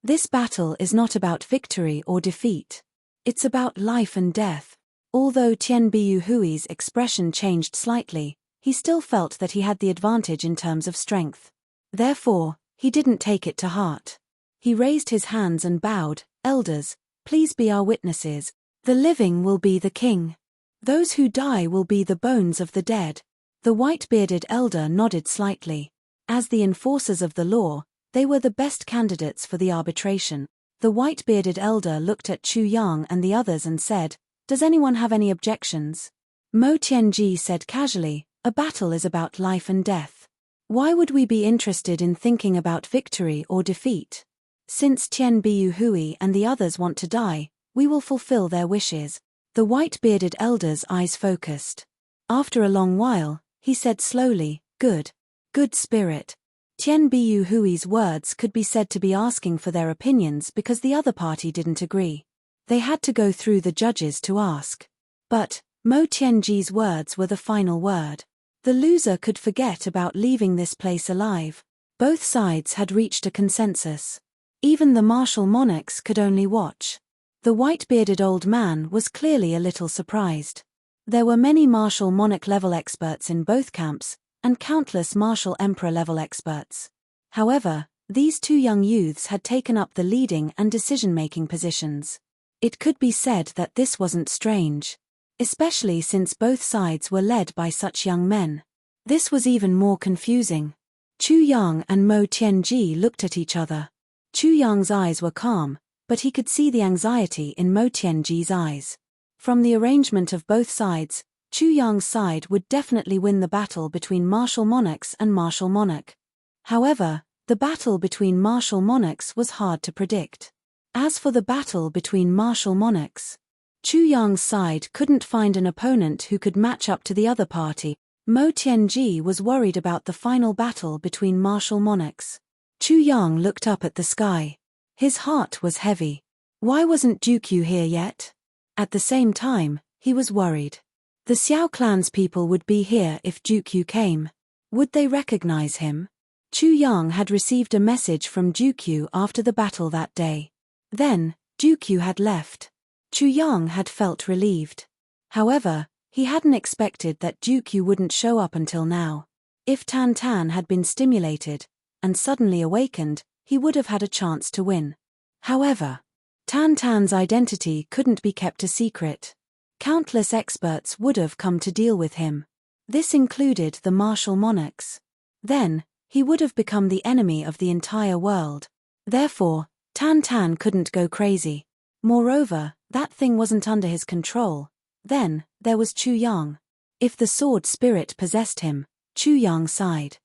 This battle is not about victory or defeat. It's about life and death. Although Tian Biyu Hui's expression changed slightly, he still felt that he had the advantage in terms of strength. Therefore, he didn't take it to heart. He raised his hands and bowed, "Elders, please be our witnesses. The living will be the king. Those who die will be the bones of the dead." The white-bearded elder nodded slightly. As the enforcers of the law, they were the best candidates for the arbitration. The white-bearded elder looked at Chu Yang and the others and said, "Does anyone have any objections?" Mo Tianji said casually, "A battle is about life and death. Why would we be interested in thinking about victory or defeat? Since Tian Biyu Hui and the others want to die, we will fulfill their wishes." The white-bearded elder's eyes focused. After a long while, he said slowly, "Good. Good spirit." Tian Biyu Hui's words could be said to be asking for their opinions because the other party didn't agree. They had to go through the judges to ask. But Mo Tianji's words were the final word. The loser could forget about leaving this place alive. Both sides had reached a consensus. Even the martial monarchs could only watch. The white-bearded old man was clearly a little surprised. There were many martial monarch-level experts in both camps, and countless martial emperor-level experts. However, These two young youths had taken up the leading and decision-making positions. It could be said that this wasn't strange, especially since both sides were led by such young men. This was even more confusing. Chu Yang and Mo Tianji looked at each other. Chu Yang's eyes were calm, but he could see the anxiety in Mo Tianji's eyes. From the arrangement of both sides, Chu Yang's side would definitely win the battle between martial monarchs and martial monarch. However, the battle between martial monarchs was hard to predict. As for the battle between martial monarchs, Chu Yang's side couldn't find an opponent who could match up to the other party. Mo Tianji was worried about the final battle between martial monarchs. Chu Yang looked up at the sky. His heart was heavy. Why wasn't Dukyu here yet? At the same time, he was worried. The Xiao clan's people would be here if Dukyu came. Would they recognize him? Chu Yang had received a message from Dukyu after the battle that day. Then, Dukyu had left. Chu Yang had felt relieved. However, he hadn't expected that Dukyu wouldn't show up until now. If Tan Tan had been stimulated and suddenly awakened, he would have had a chance to win. However, Tan Tan's identity couldn't be kept a secret. Countless experts would have come to deal with him. This included the martial monarchs. Then, he would have become the enemy of the entire world. Therefore, Tan Tan couldn't go crazy. Moreover, that thing wasn't under his control. Then, there was Chu Yang. If the sword spirit possessed him, Chu Yang sighed.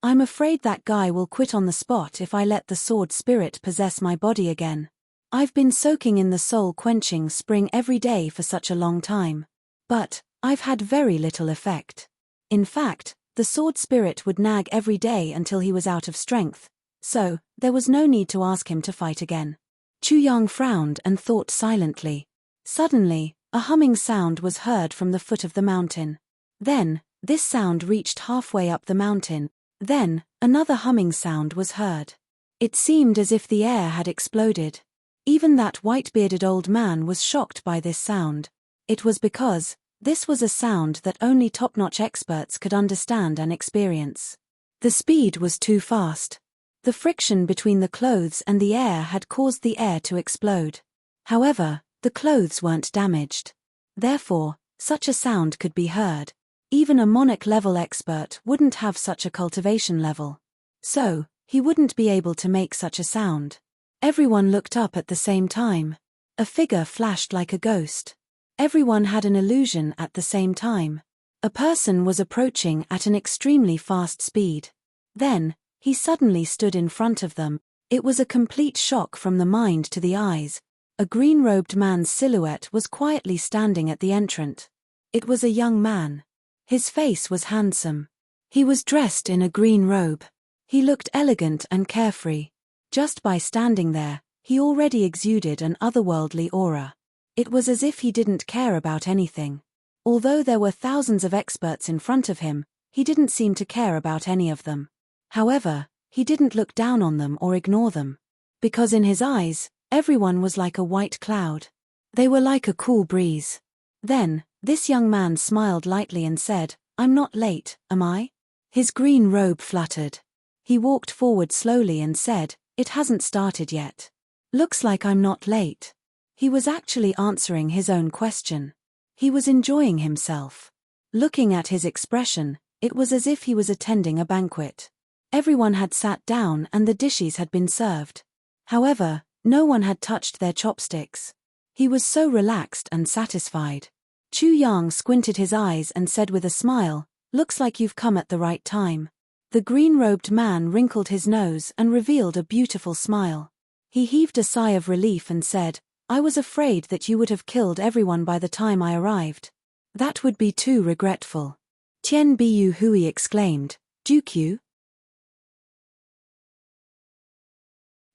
I'm afraid that guy will quit on the spot if I let the sword spirit possess my body again. I've been soaking in the soul-quenching spring every day for such a long time. But, I've had very little effect. In fact, the sword spirit would nag every day until he was out of strength, so, there was no need to ask him to fight again. Chu Yang frowned and thought silently. Suddenly, a humming sound was heard from the foot of the mountain. Then, this sound reached halfway up the mountain. Then, another humming sound was heard. It seemed as if the air had exploded. Even that white-bearded old man was shocked by this sound. It was because this was a sound that only top-notch experts could understand and experience. The speed was too fast. The friction between the clothes and the air had caused the air to explode. However, the clothes weren't damaged. Therefore, such a sound could be heard. Even a monarch-level expert wouldn't have such a cultivation level. So, he wouldn't be able to make such a sound. Everyone looked up at the same time. A figure flashed like a ghost. Everyone had an illusion at the same time. A person was approaching at an extremely fast speed. Then, he suddenly stood in front of them. It was a complete shock from the mind to the eyes. A green-robed man's silhouette was quietly standing at the entrance. It was a young man. His face was handsome. He was dressed in a green robe. He looked elegant and carefree. Just by standing there, he already exuded an otherworldly aura. It was as if he didn't care about anything. Although there were thousands of experts in front of him, he didn't seem to care about any of them. However, he didn't look down on them or ignore them. Because in his eyes, everyone was like a white cloud. They were like a cool breeze. Then, this young man smiled lightly and said, "I'm not late, am I?" His green robe fluttered. He walked forward slowly and said, "It hasn't started yet. Looks like I'm not late." He was actually answering his own question. He was enjoying himself. Looking at his expression, it was as if he was attending a banquet. Everyone had sat down and the dishes had been served. However, no one had touched their chopsticks. He was so relaxed and satisfied. Chu Yang squinted his eyes and said with a smile, "Looks like you've come at the right time." The green-robed man wrinkled his nose and revealed a beautiful smile. He heaved a sigh of relief and said, "I was afraid that you would have killed everyone by the time I arrived. That would be too regretful." Tian Biyu Hui exclaimed, "Dukyu?"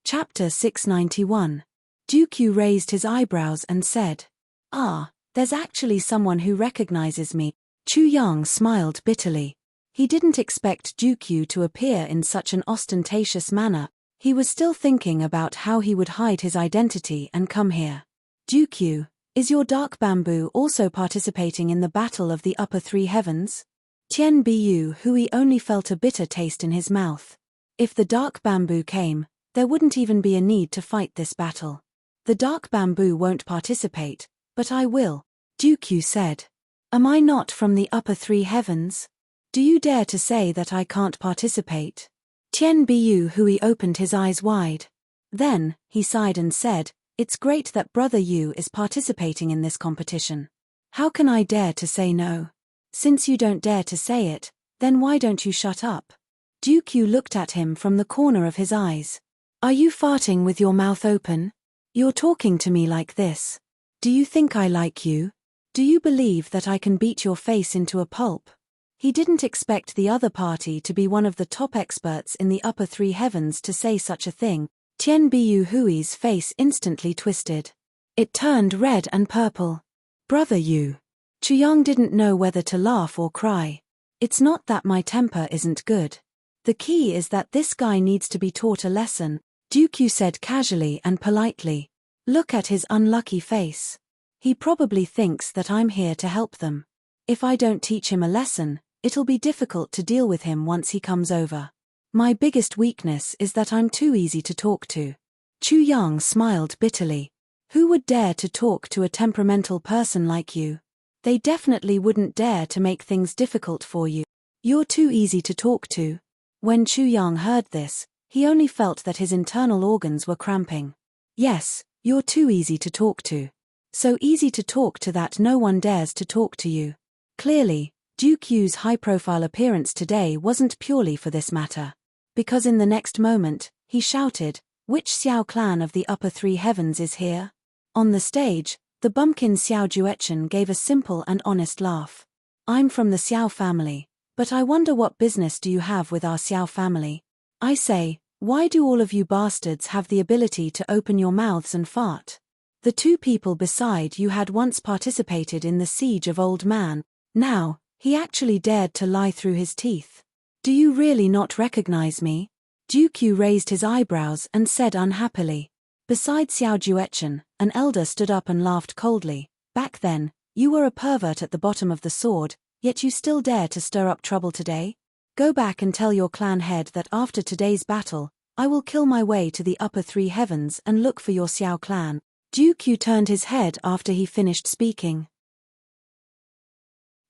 Chapter 691. Dukyu raised his eyebrows and said, "Ah, there's actually someone who recognizes me." Chu Yang smiled bitterly. He didn't expect Dukyu to appear in such an ostentatious manner. He was still thinking about how he would hide his identity and come here. "Dukyu, is your dark bamboo also participating in the battle of the upper three heavens?" Tian Biyu Hui only felt a bitter taste in his mouth. If the dark bamboo came, there wouldn't even be a need to fight this battle. The dark bamboo won't participate, but I will, Duke said. Am I not from the upper three heavens? Do you dare to say that I can't participate? Tianbiyu Hui opened his eyes wide. Then, he sighed and said, it's great that Brother Yu is participating in this competition. How can I dare to say no? Since you don't dare to say it, then why don't you shut up? Duke looked at him from the corner of his eyes. Are you farting with your mouth open? You're talking to me like this. Do you think I like you? Do you believe that I can beat your face into a pulp? He didn't expect the other party to be one of the top experts in the upper three heavens to say such a thing. Tianbiyu Hui's face instantly twisted. It turned red and purple. Brother Yu. Chuyang didn't know whether to laugh or cry. It's not that my temper isn't good. The key is that this guy needs to be taught a lesson, Duke said casually and politely. Look at his unlucky face. He probably thinks that I'm here to help them. If I don't teach him a lesson, it'll be difficult to deal with him once he comes over. My biggest weakness is that I'm too easy to talk to. Chuyang smiled bitterly. Who would dare to talk to a temperamental person like you? They definitely wouldn't dare to make things difficult for you. You're too easy to talk to. When Chuyang heard this, he only felt that his internal organs were cramping. Yes, you're too easy to talk to. So easy to talk to that no one dares to talk to you. Clearly, Duke Yu's high-profile appearance today wasn't purely for this matter. Because in the next moment, he shouted, which Xiao clan of the upper three heavens is here? On the stage, the bumpkin Xiao Juechen gave a simple and honest laugh. I'm from the Xiao family, but I wonder what business do you have with our Xiao family? I say, why do all of you bastards have the ability to open your mouths and fart? The two people beside you had once participated in the siege of Old Man. Now, he actually dared to lie through his teeth. Do you really not recognize me? Duke raised his eyebrows and said unhappily. Beside Xiao Juechen, an elder stood up and laughed coldly. Back then, you were a pervert at the bottom of the sword, yet you still dare to stir up trouble today? Go back and tell your clan head that after today's battle, I will kill my way to the upper three heavens and look for your Xiao clan. Duke turned his head after he finished speaking.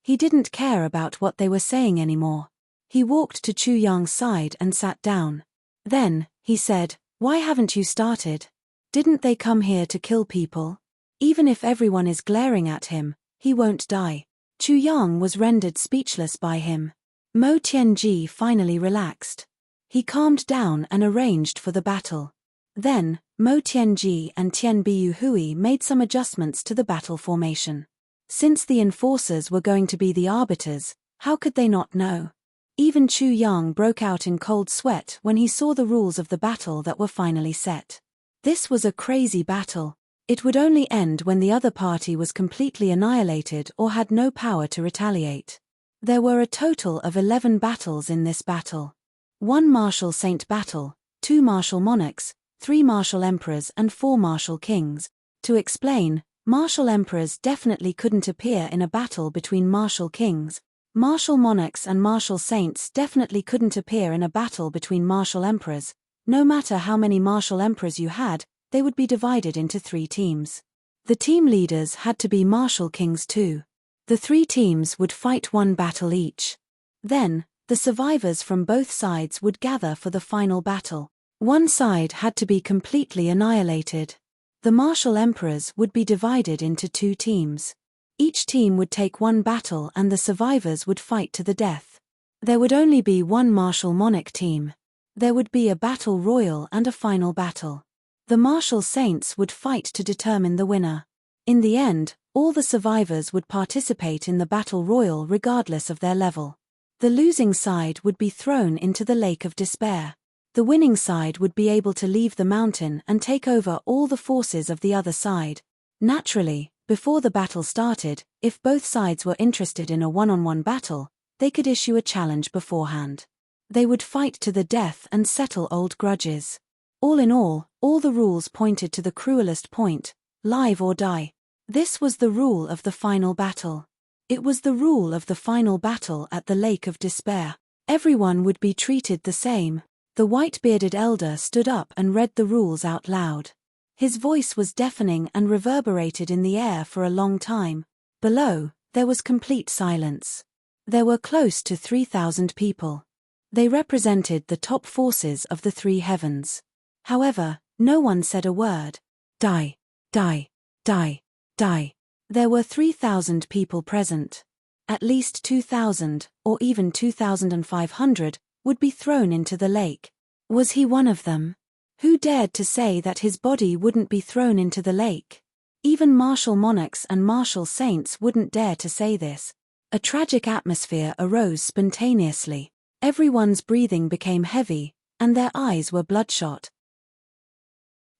He didn't care about what they were saying anymore. He walked to Chuyang's side and sat down. Then, he said, why haven't you started? Didn't they come here to kill people? Even if everyone is glaring at him, he won't die. Chuyang was rendered speechless by him. Mo Tianji finally relaxed. He calmed down and arranged for the battle. Then, Mo Tianji and Tianbiyu Hui made some adjustments to the battle formation. Since the enforcers were going to be the arbiters, how could they not know? Even Chuyang broke out in cold sweat when he saw the rules of the battle that were finally set. This was a crazy battle. It would only end when the other party was completely annihilated or had no power to retaliate. There were a total of 11 battles in this battle. 1 martial saint battle, 2 martial monarchs, 3 martial emperors and 4 martial kings. To explain, martial emperors definitely couldn't appear in a battle between martial kings. Martial monarchs and martial saints definitely couldn't appear in a battle between martial emperors. No matter how many martial emperors you had, they would be divided into 3 teams. The team leaders had to be martial kings too. The 3 teams would fight 1 battle each. Then, the survivors from both sides would gather for the final battle. One side had to be completely annihilated. The martial emperors would be divided into 2 teams. Each team would take 1 battle and the survivors would fight to the death. There would only be 1 martial monarch team. There would be a battle royal and a final battle. The martial saints would fight to determine the winner. In the end, all the survivors would participate in the battle royal regardless of their level. The losing side would be thrown into the lake of despair. The winning side would be able to leave the mountain and take over all the forces of the other side. Naturally, before the battle started, if both sides were interested in a one-on-one battle, they could issue a challenge beforehand. They would fight to the death and settle old grudges. All in all the rules pointed to the cruelest point, live or die. This was the rule of the final battle. It was the rule of the final battle at the Lake of Despair. Everyone would be treated the same. The white-bearded elder stood up and read the rules out loud. His voice was deafening and reverberated in the air for a long time. Below, there was complete silence. There were close to 3,000 people. They represented the top forces of the three heavens. However, no one said a word. Die, die, die, die. There were 3,000 people present. At least 2,000, or even 2,500, would be thrown into the lake. Was he one of them? Who dared to say that his body wouldn't be thrown into the lake? Even martial monarchs and martial saints wouldn't dare to say this. A tragic atmosphere arose spontaneously. Everyone's breathing became heavy, and their eyes were bloodshot.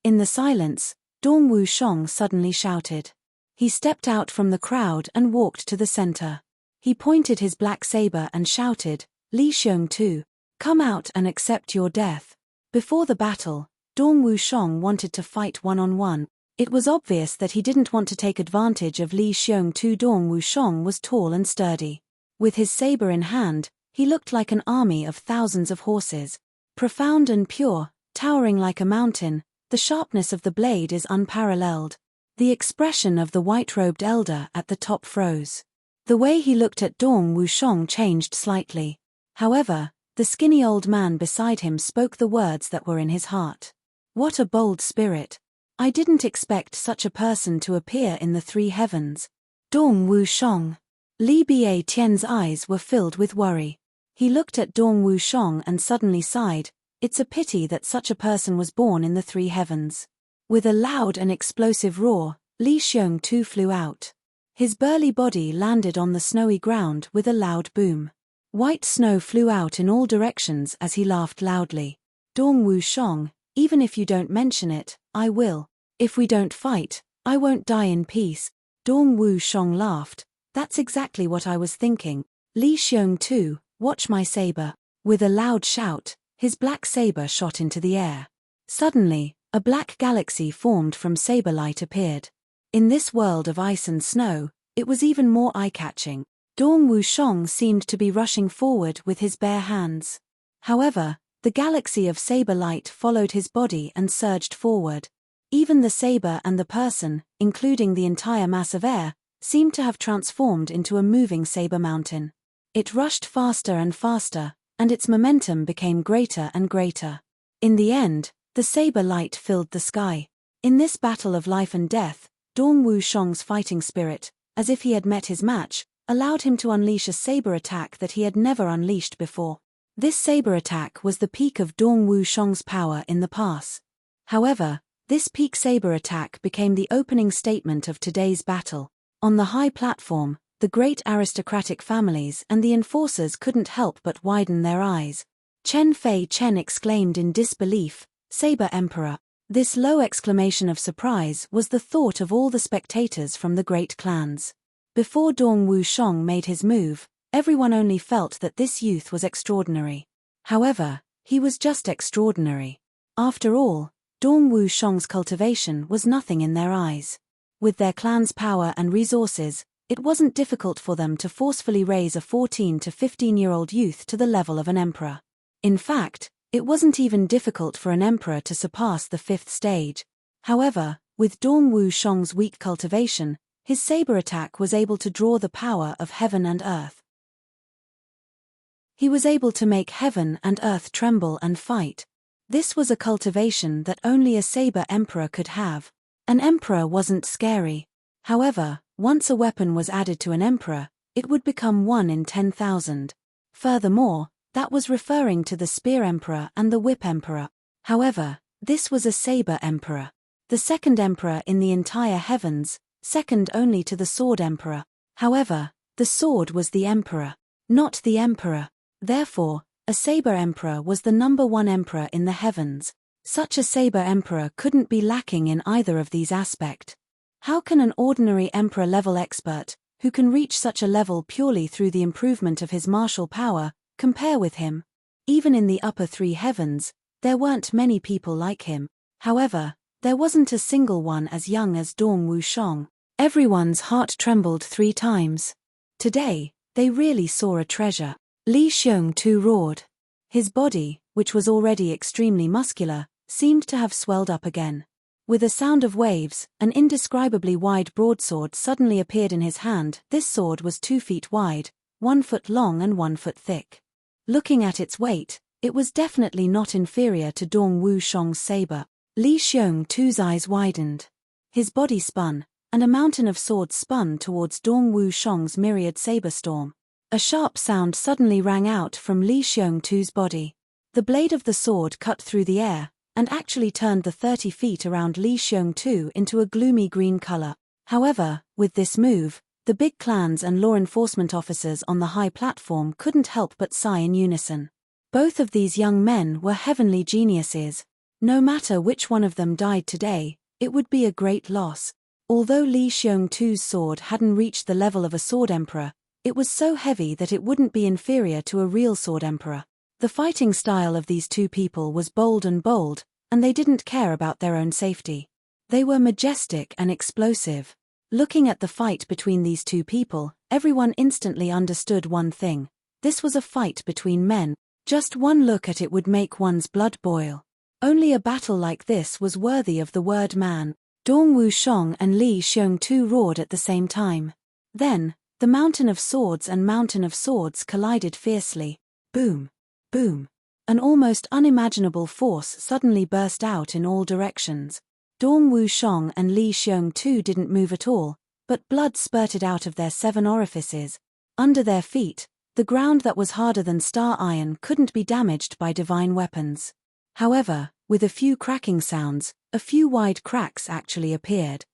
In the silence, Dong Wushong suddenly shouted. He stepped out from the crowd and walked to the center. He pointed his black saber and shouted, "Li Xiongtu, come out and accept your death." Before the battle, Dong Wushong wanted to fight one-on-one. It was obvious that he didn't want to take advantage of Li Xiongtu. Dong Wushong was tall and sturdy. With his saber in hand, he looked like an army of thousands of horses. Profound and pure, towering like a mountain, the sharpness of the blade is unparalleled. The expression of the white-robed elder at the top froze. The way he looked at Dong Wushong changed slightly. However, the skinny old man beside him spoke the words that were in his heart. What a bold spirit! I didn't expect such a person to appear in the three heavens. Dong Wushong. Li Bietian's eyes were filled with worry. He looked at Dong Wushong and suddenly sighed. It's a pity that such a person was born in the three heavens. With a loud and explosive roar, Li Xiongtu flew out. His burly body landed on the snowy ground with a loud boom. White snow flew out in all directions as he laughed loudly. Dong Wushong, even if you don't mention it, I will. If we don't fight, I won't die in peace. Dong Wushong laughed. That's exactly what I was thinking. Li Xiongtu, watch my saber. With a loud shout, his black saber shot into the air. Suddenly, a black galaxy formed from saber light appeared. In this world of ice and snow, it was even more eye-catching. Dong Wushong seemed to be rushing forward with his bare hands. However, the galaxy of saber light followed his body and surged forward. Even the saber and the person, including the entire mass of air, seemed to have transformed into a moving saber mountain. It rushed faster and faster, and its momentum became greater and greater. In the end, the saber light filled the sky. In this battle of life and death, Dong Wushong's fighting spirit, as if he had met his match, allowed him to unleash a saber attack that he had never unleashed before. This saber attack was the peak of Dong Wushong's power in the past. However, this peak saber attack became the opening statement of today's battle. On the high platform, the great aristocratic families and the enforcers couldn't help but widen their eyes. Chen Fei Chen exclaimed in disbelief, "Saber Emperor." This low exclamation of surprise was the thought of all the spectators from the great clans. Before Dong Wushong made his move, everyone only felt that this youth was extraordinary. However, he was just extraordinary. After all, Dong Wushong's cultivation was nothing in their eyes. With their clan's power and resources, it wasn't difficult for them to forcefully raise a 14 to 15-year-old youth to the level of an emperor. In fact, it wasn't even difficult for an emperor to surpass the 5th stage. However, with Dong Wushong's weak cultivation, his saber attack was able to draw the power of heaven and earth. He was able to make heaven and earth tremble and fight. This was a cultivation that only a saber emperor could have. An emperor wasn't scary. However, once a weapon was added to an emperor, it would become 1 in 10,000. Furthermore, that was referring to the spear emperor and the whip emperor. However, this was a saber emperor. The second emperor in the entire heavens, second only to the sword emperor. However, the sword was the emperor, not the emperor. Therefore, a saber emperor was the #1 emperor in the heavens. Such a saber emperor couldn't be lacking in either of these aspects. How can an ordinary emperor-level expert, who can reach such a level purely through the improvement of his martial power, compare with him? Even in the upper 3 heavens, there weren't many people like him. However, there wasn't a single one as young as Dong Wushong. Everyone's heart trembled 3 times. Today, they really saw a treasure. Li Xiongtu roared. His body, which was already extremely muscular, seemed to have swelled up again. With a sound of waves, an indescribably wide broadsword suddenly appeared in his hand. This sword was 2 feet wide, 1 foot long and 1 foot thick. Looking at its weight, it was definitely not inferior to Dong Wushang's saber. Li Xiongtu's eyes widened. His body spun, and a mountain of swords spun towards Dong Wushang's myriad saber storm. A sharp sound suddenly rang out from Li Xiongtu's body. The blade of the sword cut through the air, and actually turned the 30 feet around Li Xiongtu into a gloomy green color. However, with this move, the big clans and law enforcement officers on the high platform couldn't help but sigh in unison. Both of these young men were heavenly geniuses. No matter which one of them died today, it would be a great loss. Although Li Xiongtu's sword hadn't reached the level of a sword emperor, it was so heavy that it wouldn't be inferior to a real sword emperor. The fighting style of these two people was bold, and they didn't care about their own safety. They were majestic and explosive. Looking at the fight between these two people, everyone instantly understood one thing. This was a fight between men. Just one look at it would make one's blood boil. Only a battle like this was worthy of the word man. Dong Wushang and Li Xiongtu roared at the same time. Then, the mountain of swords and mountain of swords collided fiercely. Boom! Boom! An almost unimaginable force suddenly burst out in all directions. Dong Wushang and Li Xiongtu didn't move at all, but blood spurted out of their 7 orifices. Under their feet, the ground that was harder than star iron couldn't be damaged by divine weapons. However, with a few cracking sounds, a few wide cracks actually appeared.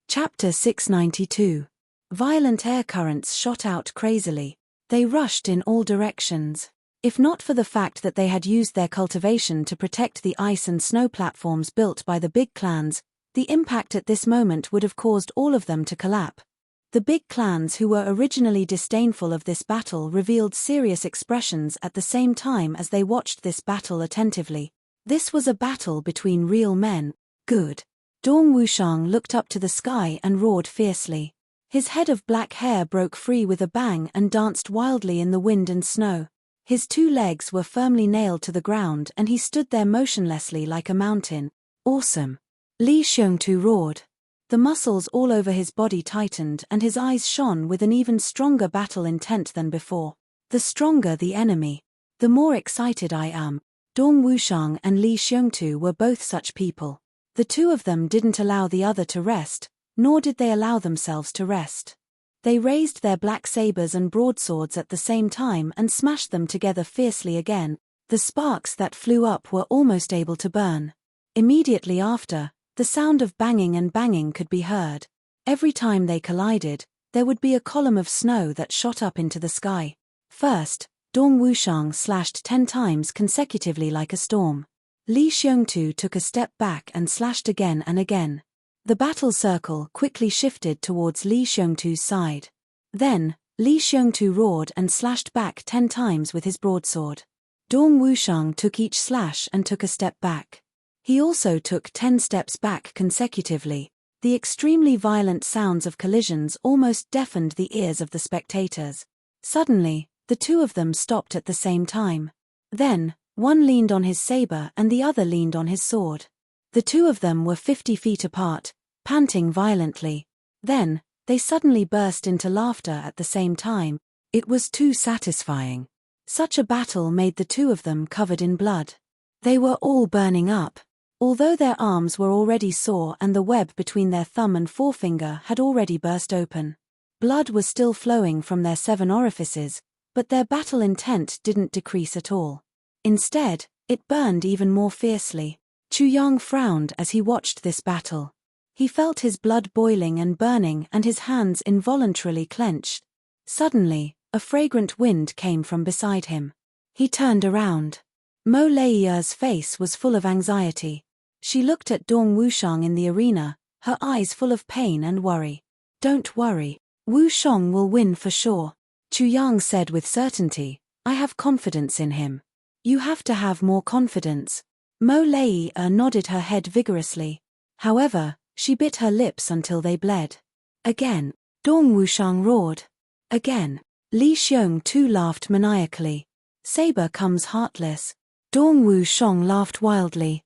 Chapter 692. Violent air currents shot out crazily. They rushed in all directions. If not for the fact that they had used their cultivation to protect the ice and snow platforms built by the big clans, the impact at this moment would have caused all of them to collapse. The big clans who were originally disdainful of this battle revealed serious expressions at the same time as they watched this battle attentively. This was a battle between real men. Good. Dong Wushang looked up to the sky and roared fiercely. His head of black hair broke free with a bang and danced wildly in the wind and snow. His 2 legs were firmly nailed to the ground and he stood there motionlessly like a mountain. Awesome! Li Xiongtu roared. The muscles all over his body tightened and his eyes shone with an even stronger battle intent than before. The stronger the enemy, the more excited I am. Dong Wushang and Li Xiongtu were both such people. The two of them didn't allow the other to rest, nor did they allow themselves to rest. They raised their black sabers and broadswords at the same time and smashed them together fiercely again. The sparks that flew up were almost able to burn. Immediately after, the sound of banging could be heard. Every time they collided, there would be a column of snow that shot up into the sky. First, Dong Wushang slashed 10 times consecutively like a storm. Li Xiongtu took a step back and slashed again and again. The battle circle quickly shifted towards Li Xiongtu's side. Then, Li Xiongtu roared and slashed back 10 times with his broadsword. Dong Wushang took each slash and took a step back. He also took 10 steps back consecutively. The extremely violent sounds of collisions almost deafened the ears of the spectators. Suddenly, the two of them stopped at the same time. Then, one leaned on his saber and the other leaned on his sword. The two of them were 50 feet apart, panting violently. Then, they suddenly burst into laughter at the same time. It was too satisfying. Such a battle made the two of them covered in blood. They were all burning up. Although their arms were already sore and the web between their thumb and forefinger had already burst open. Blood was still flowing from their 7 orifices, but their battle intent didn't decrease at all. Instead, it burned even more fiercely. Chu Yang frowned as he watched this battle. He felt his blood boiling and burning and his hands involuntarily clenched. Suddenly, a fragrant wind came from beside him. He turned around. Mo Leiya's face was full of anxiety. She looked at Dong Wushang in the arena, her eyes full of pain and worry. "Don't worry. Wushang will win for sure," Chu Yang said with certainty. "I have confidence in him." "You have to have more confidence." Mo Leiya nodded her head vigorously. However, she bit her lips until they bled. Again, Dong Wushang roared. Again, Li Xiong too laughed maniacally. Saber comes heartless. Dong Wushong laughed wildly.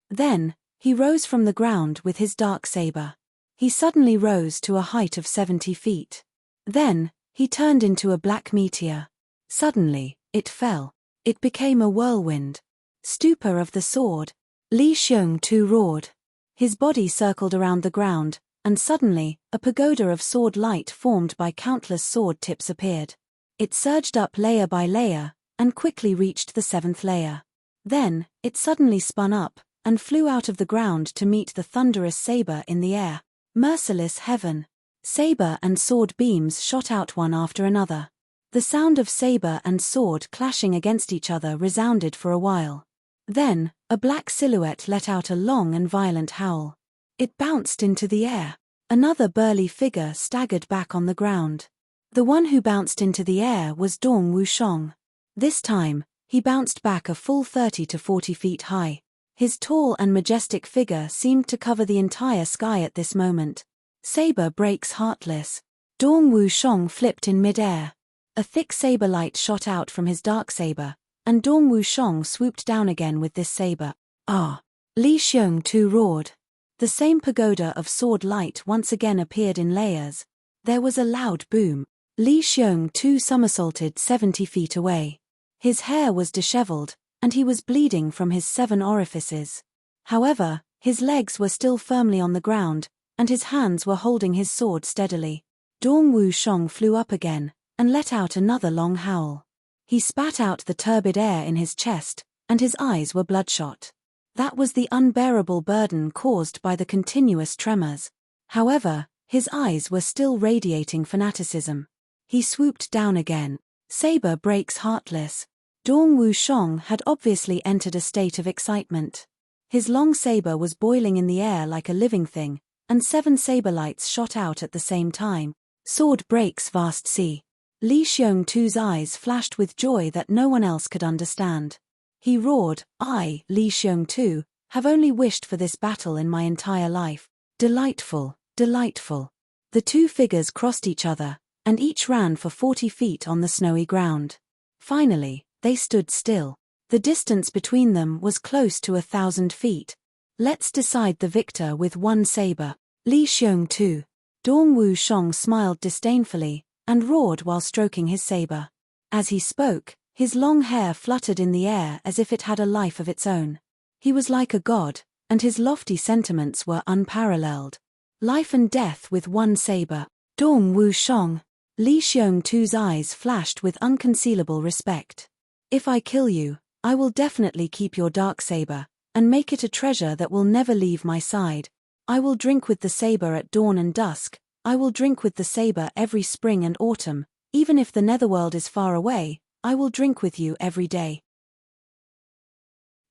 Then, he rose from the ground with his dark saber. He suddenly rose to a height of 70 feet. Then, he turned into a black meteor. Suddenly, it fell. It became a whirlwind. Stupor of the sword. Li Xiong too roared. His body circled around the ground, and suddenly, a pagoda of sword light formed by countless sword tips appeared. It surged up layer by layer, and quickly reached the 7th layer. Then, it suddenly spun up, and flew out of the ground to meet the thunderous saber in the air. Merciless heaven! Saber and sword beams shot out one after another. The sound of saber and sword clashing against each other resounded for a while. Then, a black silhouette let out a long and violent howl. It bounced into the air. Another burly figure staggered back on the ground. The one who bounced into the air was Dong Wushong. This time, he bounced back a full 30 to 40 feet high. His tall and majestic figure seemed to cover the entire sky at this moment. Saber breaks heartless. Dong Wushong flipped in mid-air. A thick saber light shot out from his dark saber, and Dong Wushong swooped down again with this saber. Ah! Li Xiong too roared. The same pagoda of sword light once again appeared in layers. There was a loud boom. Li Xiong too somersaulted 70 feet away. His hair was disheveled, and he was bleeding from his 7 orifices. However, his legs were still firmly on the ground, and his hands were holding his sword steadily. Dong Wushong flew up again, and let out another long howl. He spat out the turbid air in his chest, and his eyes were bloodshot. That was the unbearable burden caused by the continuous tremors. However, his eyes were still radiating fanaticism. He swooped down again. Saber breaks heartless. Dong Wushong had obviously entered a state of excitement. His long saber was boiling in the air like a living thing, and 7 saber lights shot out at the same time. Sword breaks vast sea. Li Xiong too's eyes flashed with joy that no one else could understand. He roared, "I, Li Xiong too, have only wished for this battle in my entire life. Delightful, delightful." The 2 figures crossed each other, and each ran for 40 feet on the snowy ground. Finally, they stood still. The distance between them was close to 1,000 feet. Let's decide the victor with 1 saber. Li Xiong too. Dong Wushong smiled disdainfully, and roared while stroking his saber. As he spoke, his long hair fluttered in the air as if it had a life of its own. He was like a god, and his lofty sentiments were unparalleled. Life and death with 1 saber. Dong Wushong. Li Xiong too's eyes flashed with unconcealable respect. "If I kill you, I will definitely keep your dark saber, and make it a treasure that will never leave my side. I will drink with the saber at dawn and dusk. I will drink with the saber every spring and autumn. Even if the netherworld is far away, I will drink with you every day."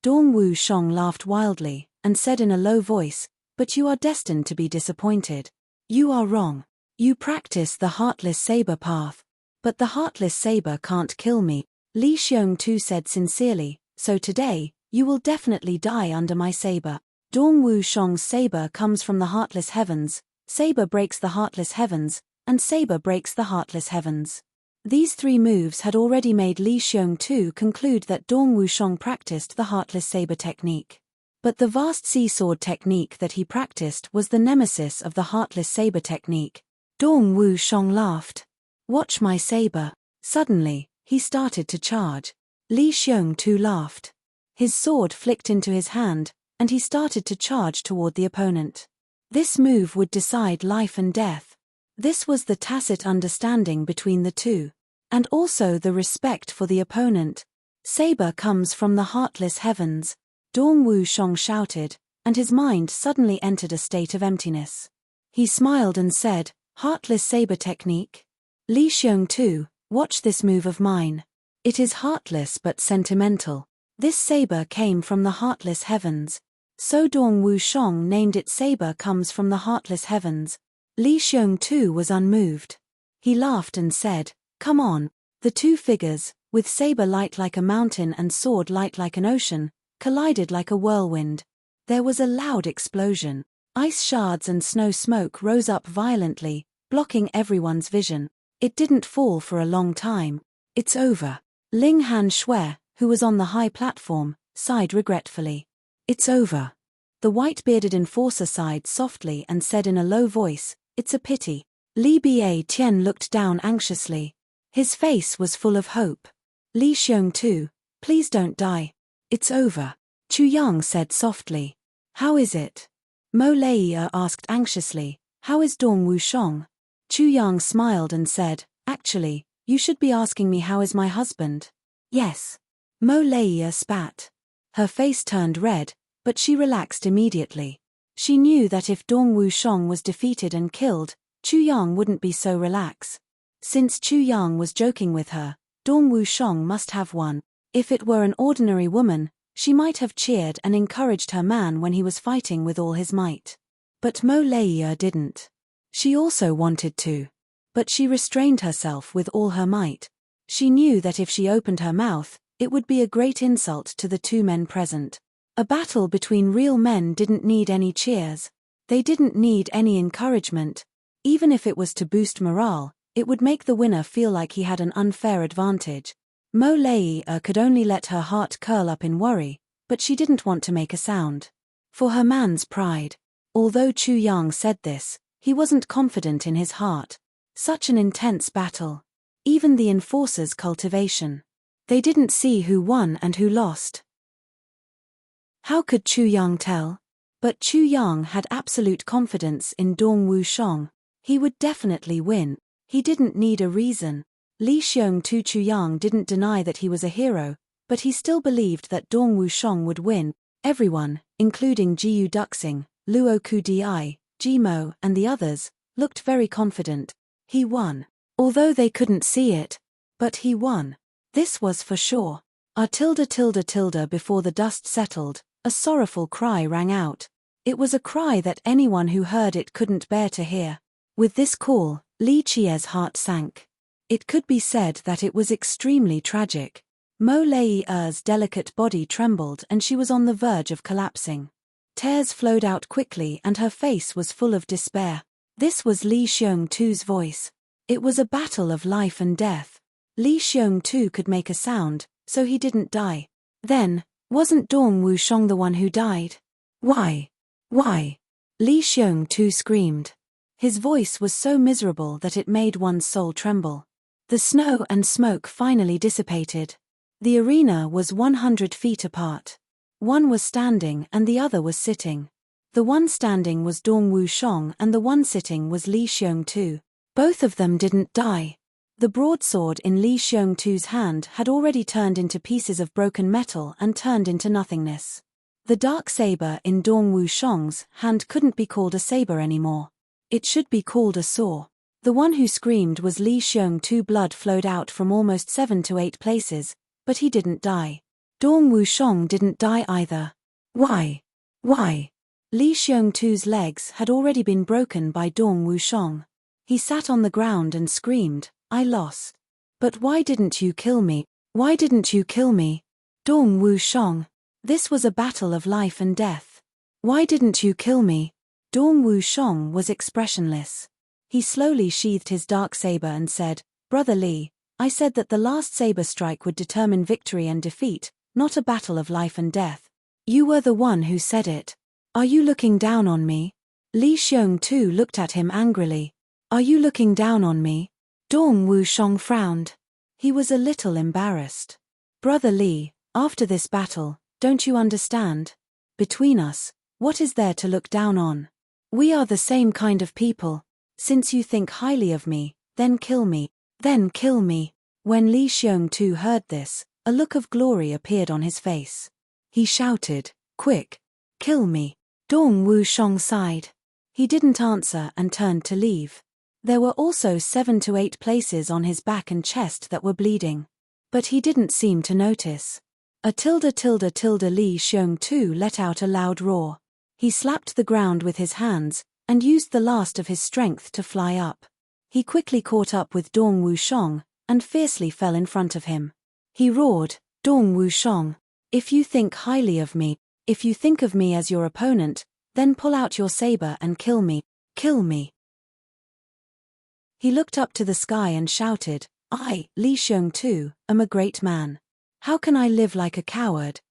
Dong Wushong laughed wildly, and said in a low voice, "But you are destined to be disappointed. You are wrong. You practice the heartless saber path. But the heartless saber can't kill me." Li Xiong too said sincerely, "So today, you will definitely die under my saber." Dong Wushong's saber comes from the heartless heavens, saber breaks the heartless heavens, and saber breaks the heartless heavens. These 3 moves had already made Li Xiong too conclude that Dong Wushong practiced the heartless saber technique. But the vast sea sword technique that he practiced was the nemesis of the heartless saber technique. Dong Wushong laughed. "Watch my saber." Suddenly, he started to charge. Li Xiong too laughed. His sword flicked into his hand, and he started to charge toward the opponent. This move would decide life and death. This was the tacit understanding between the 2. And also the respect for the opponent. "Saber comes from the heartless heavens," Dong Wushong shouted, and his mind suddenly entered a state of emptiness. He smiled and said, "Heartless saber technique? Li Xiong too, watch this move of mine. It is heartless but sentimental. This saber came from the heartless heavens." So Dong Wushong named it "Saber comes from the heartless heavens." Li Xiong too was unmoved. He laughed and said, "Come on." The 2 figures, with saber light like a mountain and sword light like an ocean, collided like a whirlwind. There was a loud explosion. Ice shards and snow smoke rose up violently, blocking everyone's vision. It didn't fall for a long time. It's over. Ling Han Shui, who was on the high platform, sighed regretfully. It's over. The white-bearded enforcer sighed softly and said in a low voice, it's a pity. Li Ba Tian looked down anxiously. His face was full of hope. Li Xiong-tu, please don't die. It's over. Chu Yang said softly. How is it? Mo Leia asked anxiously. How is Dong Wushong? Chu Yang smiled and said, actually, you should be asking me how is my husband. Yes. Mo Leia spat. Her face turned red, but she relaxed immediately. She knew that if Dong Wushong was defeated and killed, Chu Yang wouldn't be so relaxed. Since Chu Yang was joking with her, Dong Wushong must have won. If it were an ordinary woman, she might have cheered and encouraged her man when he was fighting with all his might. But Mo Leia didn't. She also wanted to. But she restrained herself with all her might. She knew that if she opened her mouth, it would be a great insult to the two men present. A battle between real men didn't need any cheers. They didn't need any encouragement. Even if it was to boost morale, it would make the winner feel like he had an unfair advantage. Mo Leia could only let her heart curl up in worry, but she didn't want to make a sound. For her man's pride. Although Chu Yang said this, he wasn't confident in his heart. Such an intense battle. Even the enforcer's cultivation. They didn't see who won and who lost. How could Chu Yang tell? But Chu Yang had absolute confidence in Dong Wushong. He would definitely win. He didn't need a reason. Li Xiong-tu Chu Yang didn't deny that he was a hero, but he still believed that Dong Wushong would win. Everyone, including Jiu Duxing, Luo Kudi, Jimo, and the others, looked very confident. He won. Although they couldn't see it. But he won. This was for sure. Before the dust settled, a sorrowful cry rang out. It was a cry that anyone who heard it couldn't bear to hear. With this call, Li Chie's heart sank. It could be said that it was extremely tragic. Mo Lei's delicate body trembled and she was on the verge of collapsing. Tears flowed out quickly and her face was full of despair. This was Li Xiong-tu's voice. It was a battle of life and death. Li Xiong-tu could make a sound, so he didn't die. Then, wasn't Dong Wushong the one who died? Why? Why? Li Xiong-tu screamed. His voice was so miserable that it made one's soul tremble. The snow and smoke finally dissipated. The arena was 100 feet apart. One was standing and the other was sitting. The one standing was Dong Wushong and the one sitting was Li Xiong-tu. Both of them didn't die. The broadsword in Li Xiong-tu's hand had already turned into pieces of broken metal and turned into nothingness. The dark saber in Dong Wushong's hand couldn't be called a saber anymore. It should be called a saw. The one who screamed was Li Xiong-tu. Blood flowed out from almost 7 to 8 places, but he didn't die. Dong Wushong didn't die either. Why? Why? Li Xiong-tu's legs had already been broken by Dong Wushong. He sat on the ground and screamed, I lost. But why didn't you kill me? Why didn't you kill me? Dong Wushong. This was a battle of life and death. Why didn't you kill me? Dong Wushong was expressionless. He slowly sheathed his dark saber and said, Brother Li, I said that the last saber strike would determine victory and defeat, not a battle of life and death. You were the one who said it. Are you looking down on me? Li Xiong-tu looked at him angrily. Are you looking down on me? Dong Wushong frowned. He was a little embarrassed. Brother Li, after this battle, don't you understand? Between us, what is there to look down on? We are the same kind of people. Since you think highly of me, then kill me. Then kill me. When Li Xiong-tu heard this, a look of glory appeared on his face. He shouted, Quick! Kill me! Dong Wushong sighed. He didn't answer and turned to leave. There were also 7 to 8 places on his back and chest that were bleeding. But he didn't seem to notice. Li Xiong-tu let out a loud roar. He slapped the ground with his hands, and used the last of his strength to fly up. He quickly caught up with Dong Wushong, and fiercely fell in front of him. He roared, Dong Wushong, if you think highly of me, if you think of me as your opponent, then pull out your saber and kill me, kill me. He looked up to the sky and shouted, "I, Li Xiong too, am a great man. How can I live like a coward?"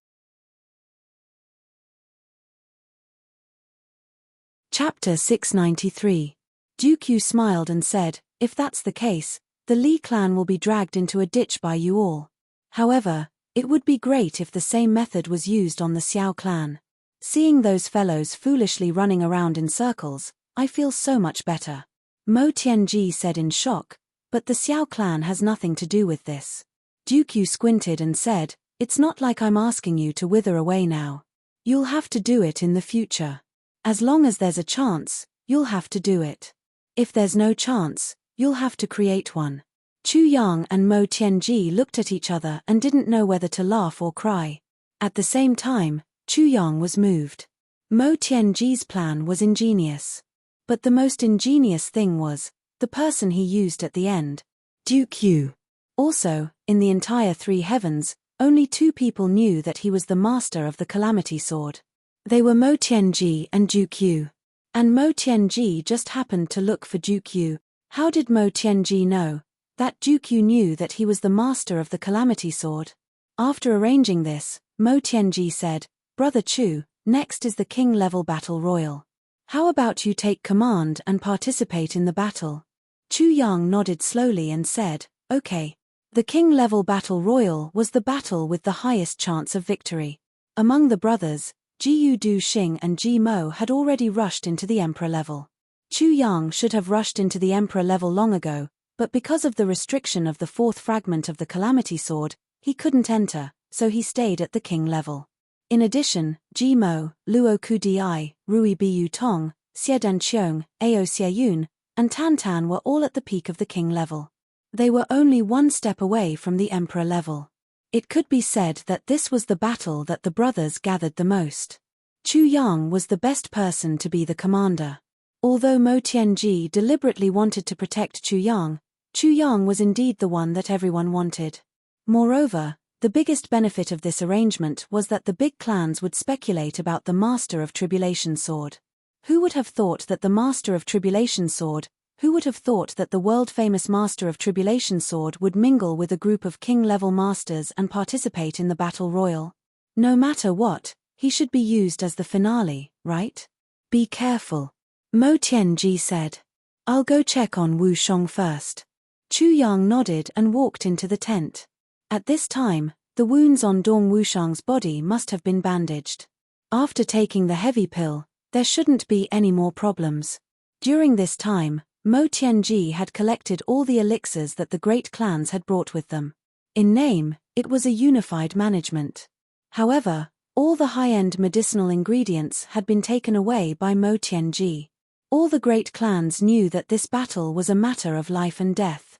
Chapter 693. Duke Yu smiled and said, "If that's the case, the Li clan will be dragged into a ditch by you all. However, it would be great if the same method was used on the Xiao clan. Seeing those fellows foolishly running around in circles, I feel so much better." Mo Tianji said in shock, "But the Xiao clan has nothing to do with this." Duke Yu squinted and said, "It's not like I'm asking you to wither away now. You'll have to do it in the future. As long as there's a chance, you'll have to do it. If there's no chance, you'll have to create one." Chu Yang and Mo Tianji looked at each other and didn't know whether to laugh or cry. At the same time, Chu Yang was moved. Mo Tianji's plan was ingenious. But the most ingenious thing was the person he used at the end. Duke Yu. Also, in the entire three heavens, only two people knew that he was the master of the Calamity Sword. They were Mo Tianji and Duke Yu. And Mo Tianji just happened to look for Duke Yu. How did Mo Tianji know that Duke Yu knew that he was the master of the Calamity Sword? After arranging this, Mo Tianji said, "Brother Chu, next is the king-level battle royal. How about you take command and participate in the battle?" Chu Yang nodded slowly and said, "Okay." The king-level battle royal was the battle with the highest chance of victory. Among the brothers, Jiyu Du Xing and Ji Mo had already rushed into the emperor level. Chu Yang should have rushed into the emperor level long ago, but because of the restriction of the fourth fragment of the Calamity Sword, he couldn't enter, so he stayed at the king level. In addition, Ji Mo, Luo Kudi, Rui Biyu Tong, Xiedan Qiong, Ao Xieyun, and Tan Tan were all at the peak of the king level. They were only one step away from the emperor level. It could be said that this was the battle that the brothers gathered the most. Chu Yang was the best person to be the commander. Although Mo Tianji deliberately wanted to protect Chu Yang was indeed the one that everyone wanted. Moreover, the biggest benefit of this arrangement was that the big clans would speculate about the Master of Tribulation Sword. Who would have thought that the Master of Tribulation Sword, who would have thought that the world-famous Master of Tribulation Sword would mingle with a group of king-level masters and participate in the battle royal? No matter what, he should be used as the finale, right? Be careful. Mo Tianji said. "I'll go check on Wu Shong first." Chu Yang nodded and walked into the tent. At this time, the wounds on Dong Wushang's body must have been bandaged. After taking the heavy pill, there shouldn't be any more problems. During this time, Mo Tianji had collected all the elixirs that the great clans had brought with them. In name, it was a unified management. However, all the high-end medicinal ingredients had been taken away by Mo Tianji. All the great clans knew that this battle was a matter of life and death.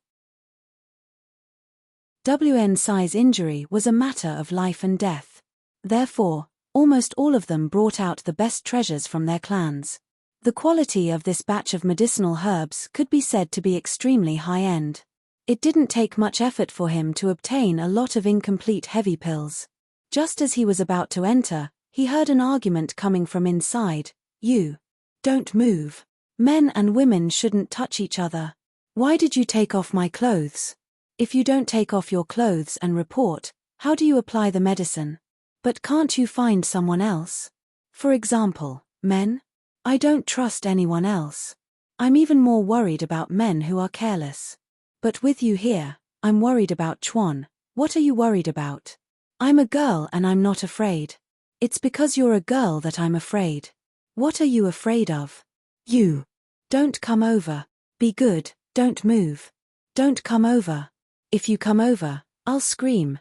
WN Sai's injury was a matter of life and death. Therefore, almost all of them brought out the best treasures from their clans. The quality of this batch of medicinal herbs could be said to be extremely high-end. It didn't take much effort for him to obtain a lot of incomplete heavy pills. Just as he was about to enter, he heard an argument coming from inside. "You don't move. Men and women shouldn't touch each other. Why did you take off my clothes? If you don't take off your clothes and report, how do you apply the medicine? But can't you find someone else? For example, men? I don't trust anyone else. I'm even more worried about men who are careless. But with you here, I'm worried about Chuan. What are you worried about? I'm a girl and I'm not afraid. It's because you're a girl that I'm afraid. What are you afraid of? You. Don't come over. Be good, don't move. Don't come over. If you come over, I'll scream.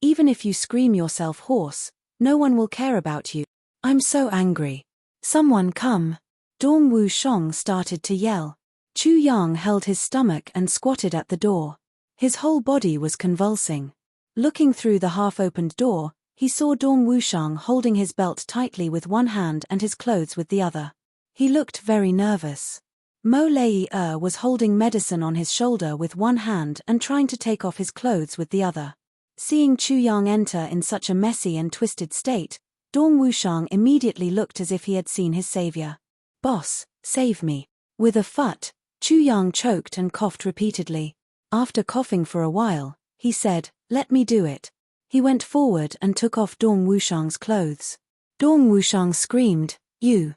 Even if you scream yourself hoarse, no one will care about you. I'm so angry. Someone come." Dong Wushang started to yell. Chu Yang held his stomach and squatted at the door. His whole body was convulsing. Looking through the half-opened door, he saw Dong Wushang holding his belt tightly with one hand and his clothes with the other. He looked very nervous. Mo Lei was holding medicine on his shoulder with one hand and trying to take off his clothes with the other. Seeing Chu Yang enter in such a messy and twisted state, Dong Wushang immediately looked as if he had seen his savior. "Boss, save me." With a phut, Chu Yang choked and coughed repeatedly. After coughing for a while, he said, "Let me do it." He went forward and took off Dong Wushang's clothes. Dong Wushang screamed, You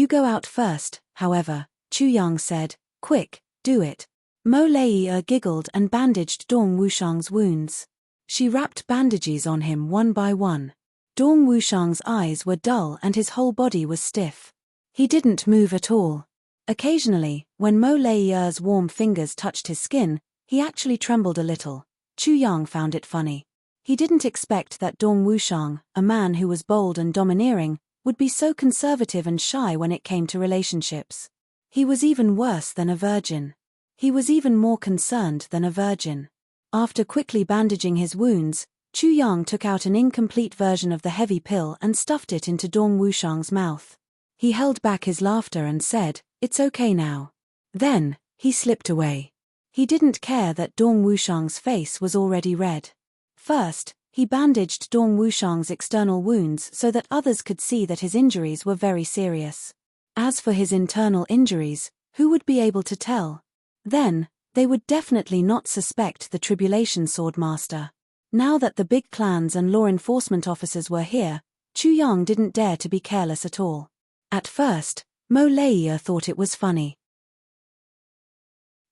go out first." However, Chu Yang said, "Quick, do it." Mo Lei giggled and bandaged Dong Wushang's wounds. She wrapped bandages on him one by one. Dong Wushang's eyes were dull and his whole body was stiff. He didn't move at all. Occasionally, when Mo Lei's warm fingers touched his skin, he actually trembled a little. Chu Yang found it funny. He didn't expect that Dong Wushang, a man who was bold and domineering, would be so conservative and shy when it came to relationships. He was even worse than a virgin. He was even more concerned than a virgin. After quickly bandaging his wounds, Chu Yang took out an incomplete version of the heavy pill and stuffed it into Dong Wushang's mouth. He held back his laughter and said, "It's okay now." Then, he slipped away. He didn't care that Dong Wushang's face was already red. First, he bandaged Dong Wushang's external wounds so that others could see that his injuries were very serious. As for his internal injuries, who would be able to tell? Then, they would definitely not suspect the Tribulation Swordmaster. Now that the big clans and law enforcement officers were here, Chu Yang didn't dare to be careless at all. At first, Mo Lei thought it was funny.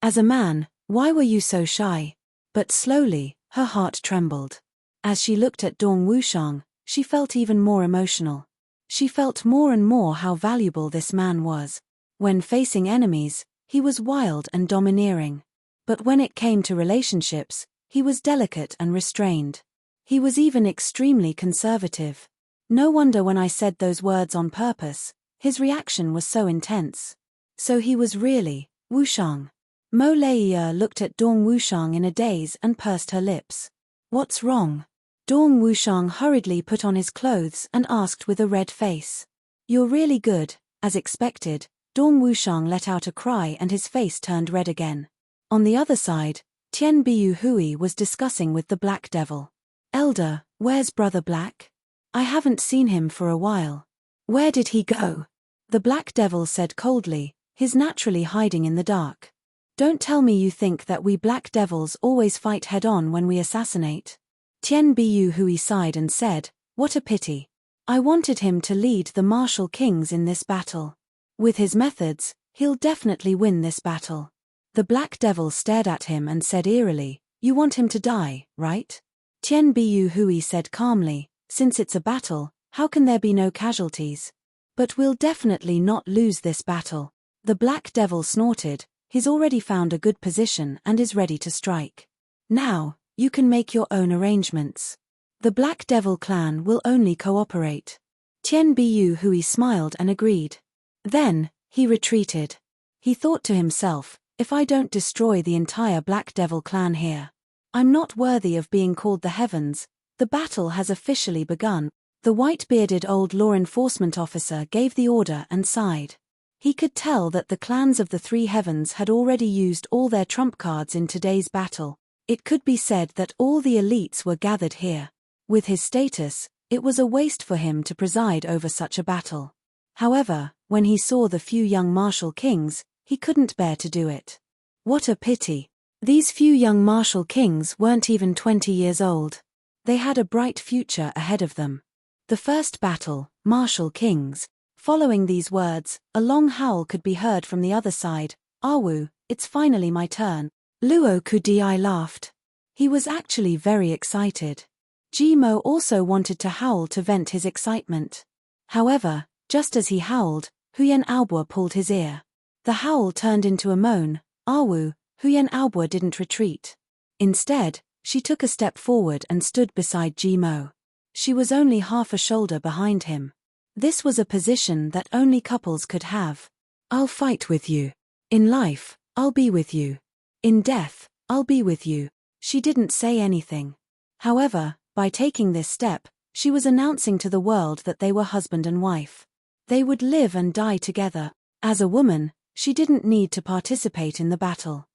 As a man, why were you so shy? But slowly, her heart trembled. As she looked at Dong Wushang, she felt even more emotional. She felt more and more how valuable this man was. When facing enemies, he was wild and domineering. But when it came to relationships, he was delicate and restrained. He was even extremely conservative. No wonder when I said those words on purpose, his reaction was so intense. So he was really Wushang. Mo Lei looked at Dong Wushang in a daze and pursed her lips. "What's wrong?" Dong Wushang hurriedly put on his clothes and asked with a red face. "You're really good." As expected, Dong Wushang let out a cry and his face turned red again. On the other side, Tian Biu Hui was discussing with the Black Devil. "Elder, where's Brother Black? I haven't seen him for a while. Where did he go?" The Black Devil said coldly, "He's naturally hiding in the dark. Don't tell me you think that we Black Devils always fight head-on when we assassinate." Tian Biu Hui sighed and said, "What a pity. I wanted him to lead the martial kings in this battle. With his methods, he'll definitely win this battle." The Black Devil stared at him and said eerily, "You want him to die, right?" Tian Biu Hui said calmly, "Since it's a battle, how can there be no casualties? But we'll definitely not lose this battle." The Black Devil snorted, "He's already found a good position and is ready to strike. Now, you can make your own arrangements. The Black Devil clan will only cooperate." Tian Biu Hui smiled and agreed. Then, he retreated. He thought to himself, "If I don't destroy the entire Black Devil clan here, I'm not worthy of being called the Heavens." The battle has officially begun. The white-bearded old law enforcement officer gave the order and sighed. He could tell that the clans of the Three Heavens had already used all their trump cards in today's battle. It could be said that all the elites were gathered here. With his status, it was a waste for him to preside over such a battle. However, when he saw the few young martial kings, he couldn't bear to do it. What a pity. These few young martial kings weren't even 20 years old. They had a bright future ahead of them. The first battle, martial kings. Following these words, a long howl could be heard from the other side. "Awu, it's finally my turn." Luo Kudai laughed. He was actually very excited. Jimo also wanted to howl to vent his excitement. However, just as he howled, Huyen Aobo pulled his ear. The howl turned into a moan. "Awu." Huyen Aobo didn't retreat. Instead, she took a step forward and stood beside Jimo. She was only half a shoulder behind him. This was a position that only couples could have. "I'll fight with you. In life, I'll be with you. In death, I'll be with you." She didn't say anything. However, by taking this step, she was announcing to the world that they were husband and wife. They would live and die together. As a woman, she didn't need to participate in the battle.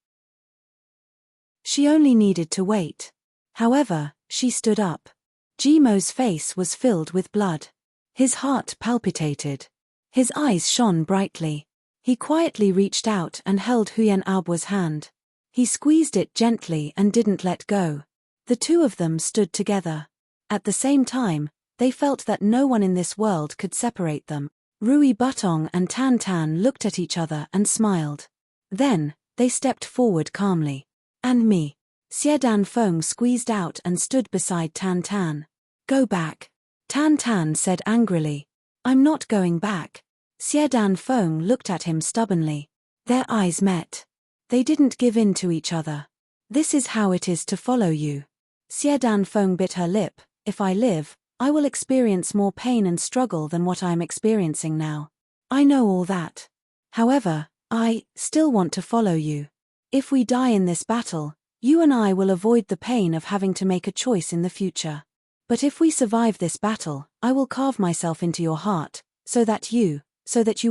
She only needed to wait. However, she stood up. Jimo's face was filled with blood. His heart palpitated. His eyes shone brightly. He quietly reached out and held Huyen Aobo's hand. He squeezed it gently and didn't let go. The two of them stood together. At the same time, they felt that no one in this world could separate them. Rui Butong and Tan Tan looked at each other and smiled. Then, they stepped forward calmly. And me. Xie Danfeng squeezed out and stood beside Tan Tan. Go back. Tan Tan said angrily. I'm not going back. Xie Danfeng looked at him stubbornly. Their eyes met. They didn't give in to each other. This is how it is to follow you. Xie Danfeng bit her lip. If I live, I will experience more pain and struggle than what I am experiencing now. I know all that. However, I still want to follow you. If we die in this battle, you and I will avoid the pain of having to make a choice in the future. But if we survive this battle, I will carve myself into your heart, so that you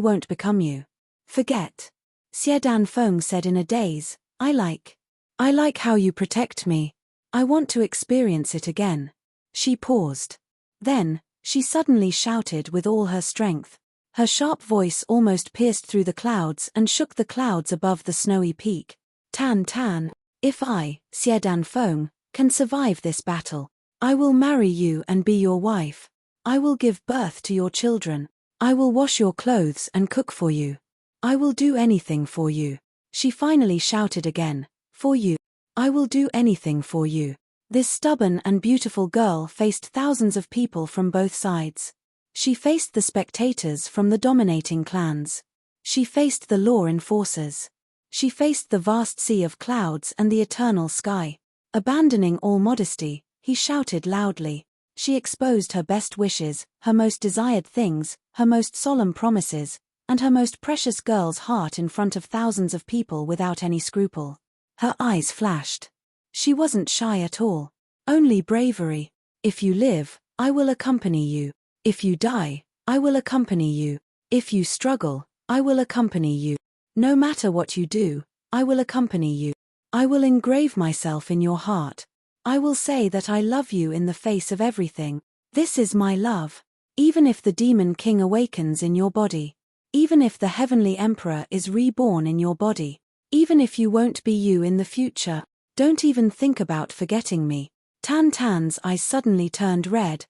won't become you. Forget. Xie Danfeng said in a daze, I like how you protect me. I want to experience it again. She paused. Then, she suddenly shouted with all her strength. Her sharp voice almost pierced through the clouds and shook the clouds above the snowy peak. Tan Tan, if I, Xie Danfeng, can survive this battle, I will marry you and be your wife. I will give birth to your children. I will wash your clothes and cook for you. I will do anything for you. She finally shouted again. For you. I will do anything for you. This stubborn and beautiful girl faced thousands of people from both sides. She faced the spectators from the dominating clans. She faced the law enforcers. She faced the vast sea of clouds and the eternal sky. Abandoning all modesty, he shouted loudly. She exposed her best wishes, her most desired things, her most solemn promises, and her most precious girl's heart in front of thousands of people without any scruple. Her eyes flashed. She wasn't shy at all. Only bravery. If you live, I will accompany you. If you die, I will accompany you. If you struggle, I will accompany you. No matter what you do, I will accompany you. I will engrave myself in your heart. I will say that I love you in the face of everything. This is my love. Even if the demon king awakens in your body. Even if the heavenly emperor is reborn in your body. Even if you won't be you in the future, don't even think about forgetting me. Tan Tan's eyes suddenly turned red.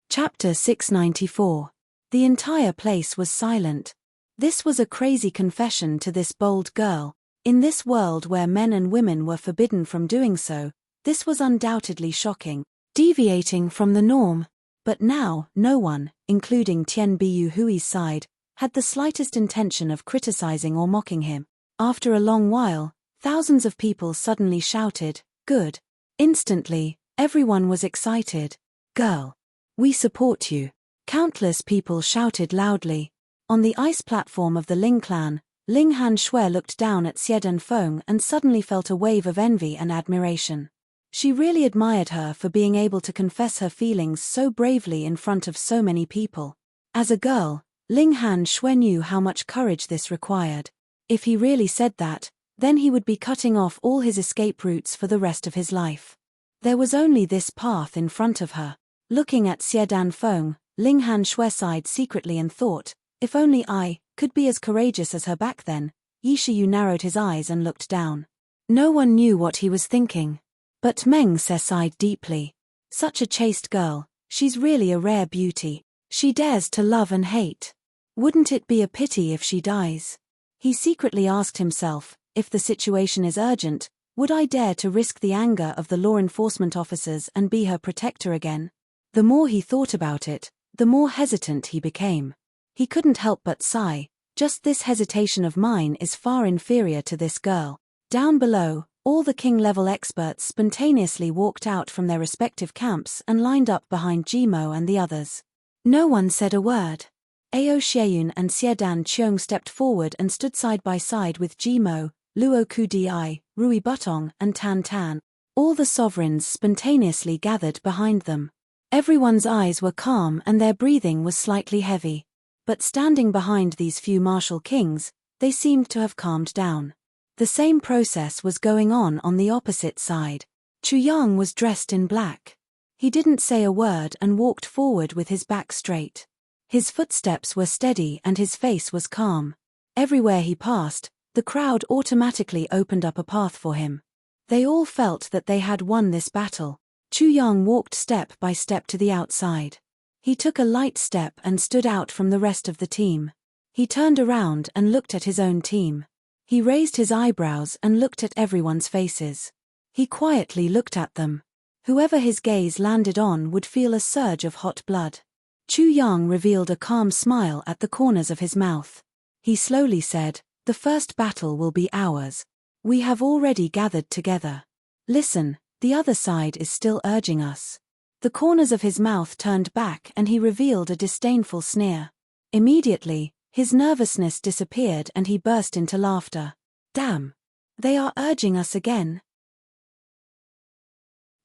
Chapter 694. The entire place was silent. This was a crazy confession to this bold girl. In this world where men and women were forbidden from doing so, this was undoubtedly shocking, deviating from the norm. But now, no one, including Tian Biyu Hui's side, had the slightest intention of criticizing or mocking him. After a long while, thousands of people suddenly shouted, "Good." Instantly, everyone was excited. "Girl. We support you." Countless people shouted loudly. On the ice platform of the Ling clan, Ling Han Shui looked down at Xie Danfeng and suddenly felt a wave of envy and admiration. She really admired her for being able to confess her feelings so bravely in front of so many people. As a girl, Ling Han Shui knew how much courage this required. If he really said that, then he would be cutting off all his escape routes for the rest of his life. There was only this path in front of her. Looking at Xie Danfeng, Ling Han Shui sighed secretly and thought, if only I could be as courageous as her back then. Yi Shiyu narrowed his eyes and looked down. No one knew what he was thinking. But Meng Se sighed deeply. Such a chaste girl, she's really a rare beauty. She dares to love and hate. Wouldn't it be a pity if she dies? He secretly asked himself, if the situation is urgent, would I dare to risk the anger of the law enforcement officers and be her protector again? The more he thought about it, the more hesitant he became. He couldn't help but sigh. Just this hesitation of mine is far inferior to this girl. Down below, all the king-level experts spontaneously walked out from their respective camps and lined up behind Jimo and the others. No one said a word. Ao Xieyun and Xiedan Qiong stepped forward and stood side by side with Jimo, Luo Kudi, Rui Butong, and Tan Tan. All the sovereigns spontaneously gathered behind them. Everyone's eyes were calm and their breathing was slightly heavy. But standing behind these few martial kings, they seemed to have calmed down. The same process was going on the opposite side. Chu Yang was dressed in black. He didn't say a word and walked forward with his back straight. His footsteps were steady and his face was calm. Everywhere he passed, the crowd automatically opened up a path for him. They all felt that they had won this battle. Chu Yang walked step by step to the outside. He took a light step and stood out from the rest of the team. He turned around and looked at his own team. He raised his eyebrows and looked at everyone's faces. He quietly looked at them. Whoever his gaze landed on would feel a surge of hot blood. Chu Yang revealed a calm smile at the corners of his mouth. He slowly said, "The first battle will be ours. We have already gathered together. Listen, the other side is still urging us." The corners of his mouth turned back and he revealed a disdainful sneer. Immediately, his nervousness disappeared and he burst into laughter. "Damn! They are urging us again."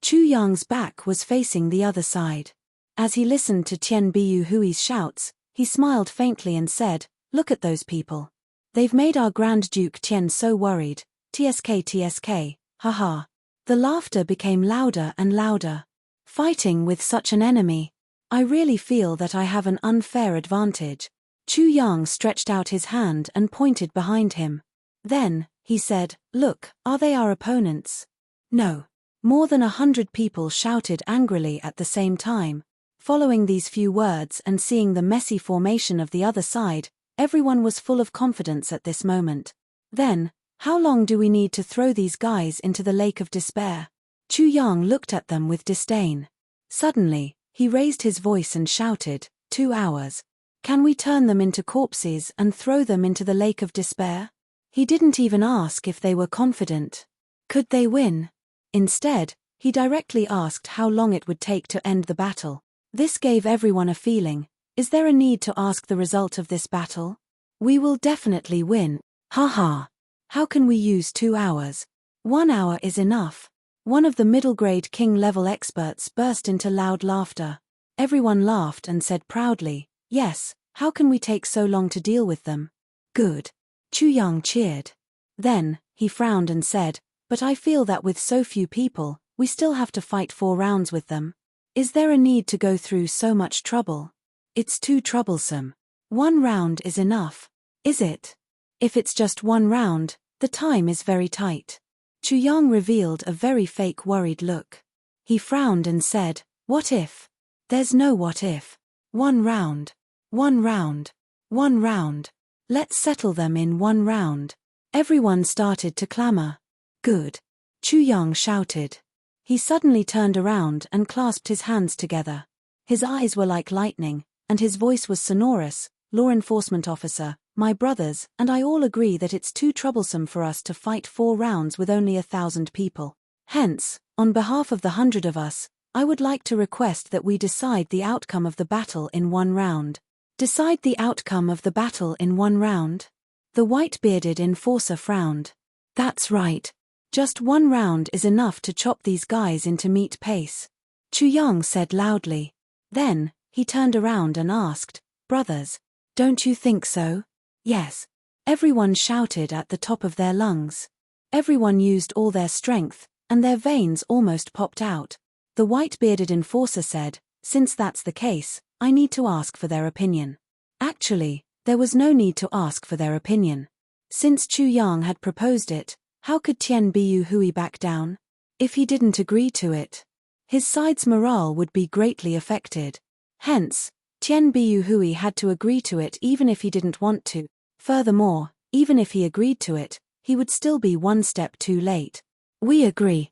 Chu Yang's back was facing the other side. As he listened to Tian Biu Hui's shouts, he smiled faintly and said, "Look at those people. They've made our Grand Duke Tian so worried. TSK, haha." The laughter became louder and louder. "Fighting with such an enemy. I really feel that I have an unfair advantage." Chu Yang stretched out his hand and pointed behind him. Then, he said, "Look, are they our opponents?" "No." More than 100 people shouted angrily at the same time. Following these few words and seeing the messy formation of the other side, everyone was full of confidence at this moment. Then, "How long do we need to throw these guys into the lake of despair?" Chu Yang looked at them with disdain. Suddenly, he raised his voice and shouted, 2 hours. Can we turn them into corpses and throw them into the lake of despair?" He didn't even ask if they were confident. Could they win? Instead, he directly asked how long it would take to end the battle. This gave everyone a feeling. Is there a need to ask the result of this battle? We will definitely win. Haha. How can we use 2 hours? 1 hour is enough. One of the middle-grade king-level experts burst into loud laughter. Everyone laughed and said proudly, "Yes, how can we take so long to deal with them?" "Good." Chu Yang cheered. Then, he frowned and said, "But I feel that with so few people, we still have to fight 4 rounds with them. Is there a need to go through so much trouble? It's too troublesome. 1 round is enough. Is it? If it's just 1 round, the time is very tight." Chu Yang revealed a very fake worried look. He frowned and said, "What if?" "There's no what if. 1 round. 1 round. 1 round. Let's settle them in 1 round." Everyone started to clamor. "Good." Chu Yang shouted. He suddenly turned around and clasped his hands together. His eyes were like lightning, and his voice was sonorous. "Law enforcement officer, my brothers and I all agree that it's too troublesome for us to fight 4 rounds with only 1,000 people. Hence, on behalf of the 100 of us, I would like to request that we decide the outcome of the battle in 1 round. Decide the outcome of the battle in 1 round? The white-bearded enforcer frowned. That's right. Just 1 round is enough to chop these guys into meat pace. Chu Yang said loudly. Then, he turned around and asked, "Brothers, don't you think so?" "Yes." Everyone shouted at the top of their lungs. Everyone used all their strength, and their veins almost popped out. The white-bearded enforcer said, "Since that's the case, I need to ask for their opinion." Actually, there was no need to ask for their opinion. Since Chu Yang had proposed it, how could Tian Biu Hui back down? If he didn't agree to it, his side's morale would be greatly affected. Hence, Tian Biu Hui had to agree to it even if he didn't want to. Furthermore, even if he agreed to it, he would still be 1 step too late. "We agree."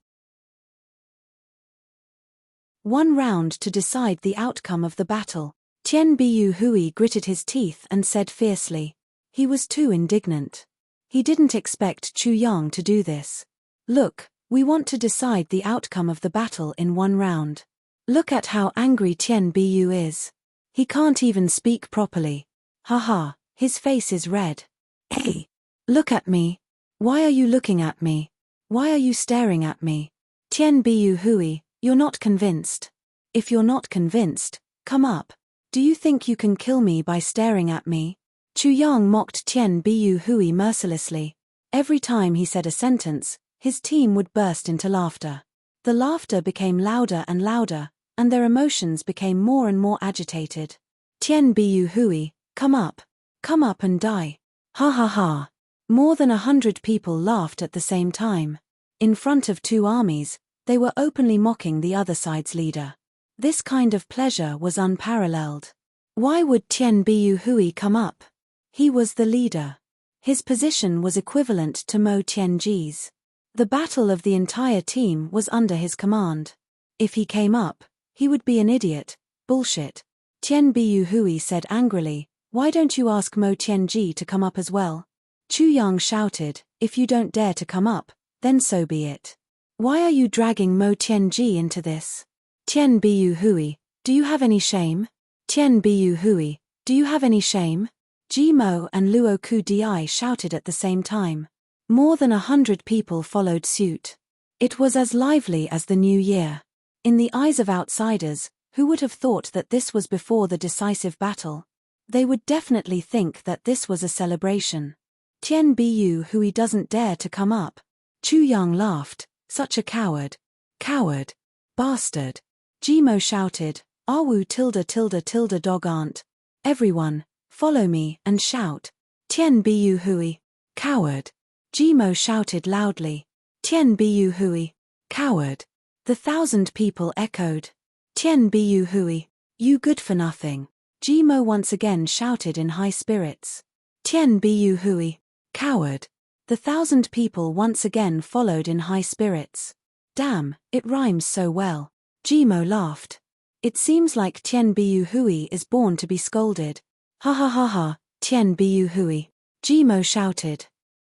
1 round to decide the outcome of the battle. Tian Biu Hui gritted his teeth and said fiercely. He was too indignant. He didn't expect Chu Yang to do this. "Look, we want to decide the outcome of the battle in 1 round. Look at how angry Tian Biu is. He can't even speak properly. Haha, his face is red. Hey, look at me. Why are you looking at me? Why are you staring at me? Tian Biu Hui, you're not convinced. If you're not convinced, come up. Do you think you can kill me by staring at me?" Chu Yang mocked Tian Biu Hui mercilessly. Every time he said a sentence, his team would burst into laughter. The laughter became louder and louder, and their emotions became more and more agitated. Tian Biu Hui, come up and die. Ha ha ha. More than 100 people laughed at the same time. In front of two armies, they were openly mocking the other side's leader. This kind of pleasure was unparalleled. Why would Tian Biu Hui come up? He was the leader. His position was equivalent to Mo Tianji's. The battle of the entire team was under his command. If he came up, he would be an idiot. Bullshit. Tian Biu Hui said angrily, why don't you ask Mo Tianji to come up as well? Chu Yang shouted, if you don't dare to come up, then so be it. Why are you dragging Mo Tianji into this? Tian Biu Hui, do you have any shame? Tian Biu Hui, do you have any shame? Ji Mo and Luo Ku Di shouted at the same time. More than 100 people followed suit. It was as lively as the new year. In the eyes of outsiders, who would have thought that this was before the decisive battle? They would definitely think that this was a celebration. Tian Biu Hui doesn't dare to come up. Chu Yang laughed, such a coward. Coward. Bastard. Ji Mo shouted, Awu tilde dog aunt. Everyone, follow me and shout. Tian Biu Hui. Coward. Ji Mo shouted loudly. Tian Biu Hui. Coward. The 1,000 people echoed. Tian Biu Hui. You good for nothing. Ji Mo once again shouted in high spirits. Tian Biu Hui. Coward. The 1,000 people once again followed in high spirits. Damn, it rhymes so well. Ji Mo laughed. It seems like Tian Biu Hui is born to be scolded. Ha ha ha ha, Tian Biu Hui. Ji Mo shouted.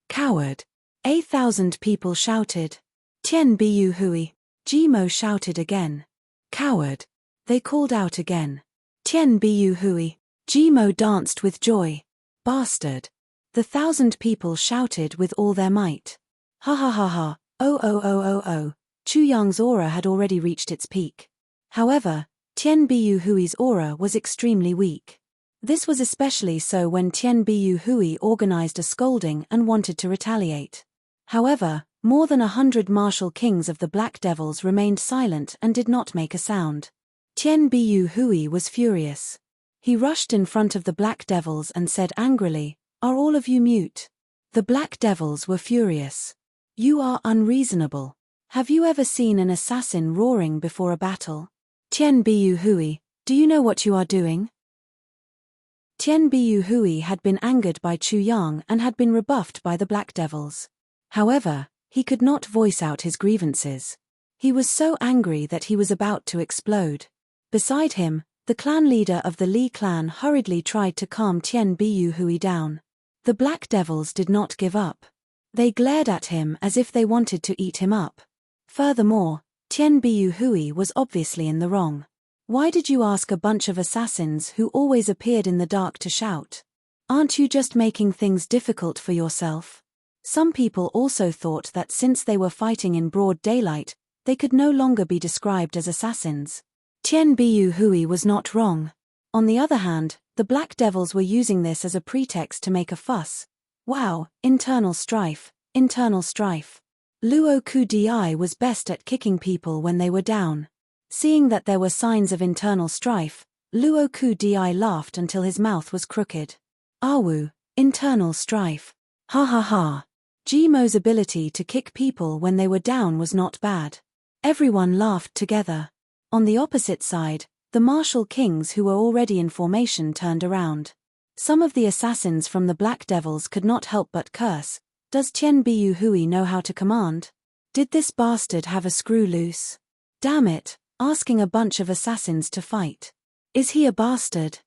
Coward. 1,000 people shouted. Tian Biu Hui. Ji Mo shouted again. Coward. They called out again. Tian Biu Hui. Ji Mo danced with joy. Bastard. The 1,000 people shouted with all their might. Ha ha ha ha, oh. Chu Yang's aura had already reached its peak. However, Tian Biu Hui's aura was extremely weak. This was especially so when Tian Biu Hui organized a scolding and wanted to retaliate. However, more than 100 martial kings of the Black Devils remained silent and did not make a sound. Tian Biu Hui was furious. He rushed in front of the Black Devils and said angrily, are all of you mute? The Black Devils were furious. You are unreasonable. Have you ever seen an assassin roaring before a battle? Tian Biu Hui, do you know what you are doing? Tian Biu Hui had been angered by Chu Yang and had been rebuffed by the Black Devils. However, he could not voice out his grievances. He was so angry that he was about to explode. Beside him, the clan leader of the Li clan hurriedly tried to calm Tian Biu Hui down. The Black Devils did not give up. They glared at him as if they wanted to eat him up. Furthermore, Tian Biu Hui was obviously in the wrong. Why did you ask a bunch of assassins who always appeared in the dark to shout? Aren't you just making things difficult for yourself? Some people also thought that since they were fighting in broad daylight, they could no longer be described as assassins. Tian Biu Hui was not wrong. On the other hand, the Black Devils were using this as a pretext to make a fuss. Wow, internal strife, internal strife. Luo Ku Di was best at kicking people when they were down. Seeing that there were signs of internal strife, Luo Ku Di laughed until his mouth was crooked. Awu, internal strife. Ha ha ha. Ji Mo's ability to kick people when they were down was not bad. Everyone laughed together. On the opposite side, the martial kings who were already in formation turned around. Some of the assassins from the Black Devils could not help but curse. Does Tian Biu Hui know how to command? Did this bastard have a screw loose? Damn it, asking a bunch of assassins to fight. Is he a bastard?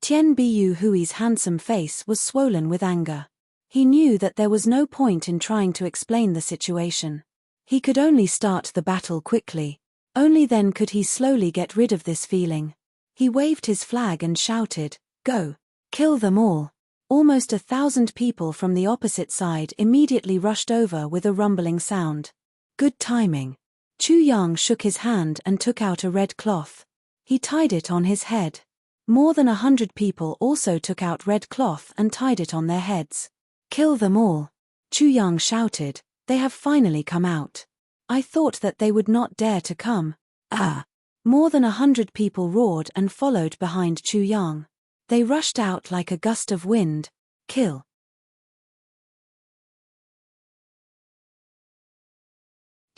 Tian Biu Hui's handsome face was swollen with anger. He knew that there was no point in trying to explain the situation. He could only start the battle quickly. Only then could he slowly get rid of this feeling. He waved his flag and shouted, go, kill them all. Almost 1,000 people from the opposite side immediately rushed over with a rumbling sound. Good timing. Chu Yang shook his hand and took out a red cloth. He tied it on his head. More than 100 people also took out red cloth and tied it on their heads. Kill them all. Chu Yang shouted, they have finally come out. I thought that they would not dare to come. Ah! More than 100 people roared and followed behind Chu Yang. They rushed out like a gust of wind. Kill.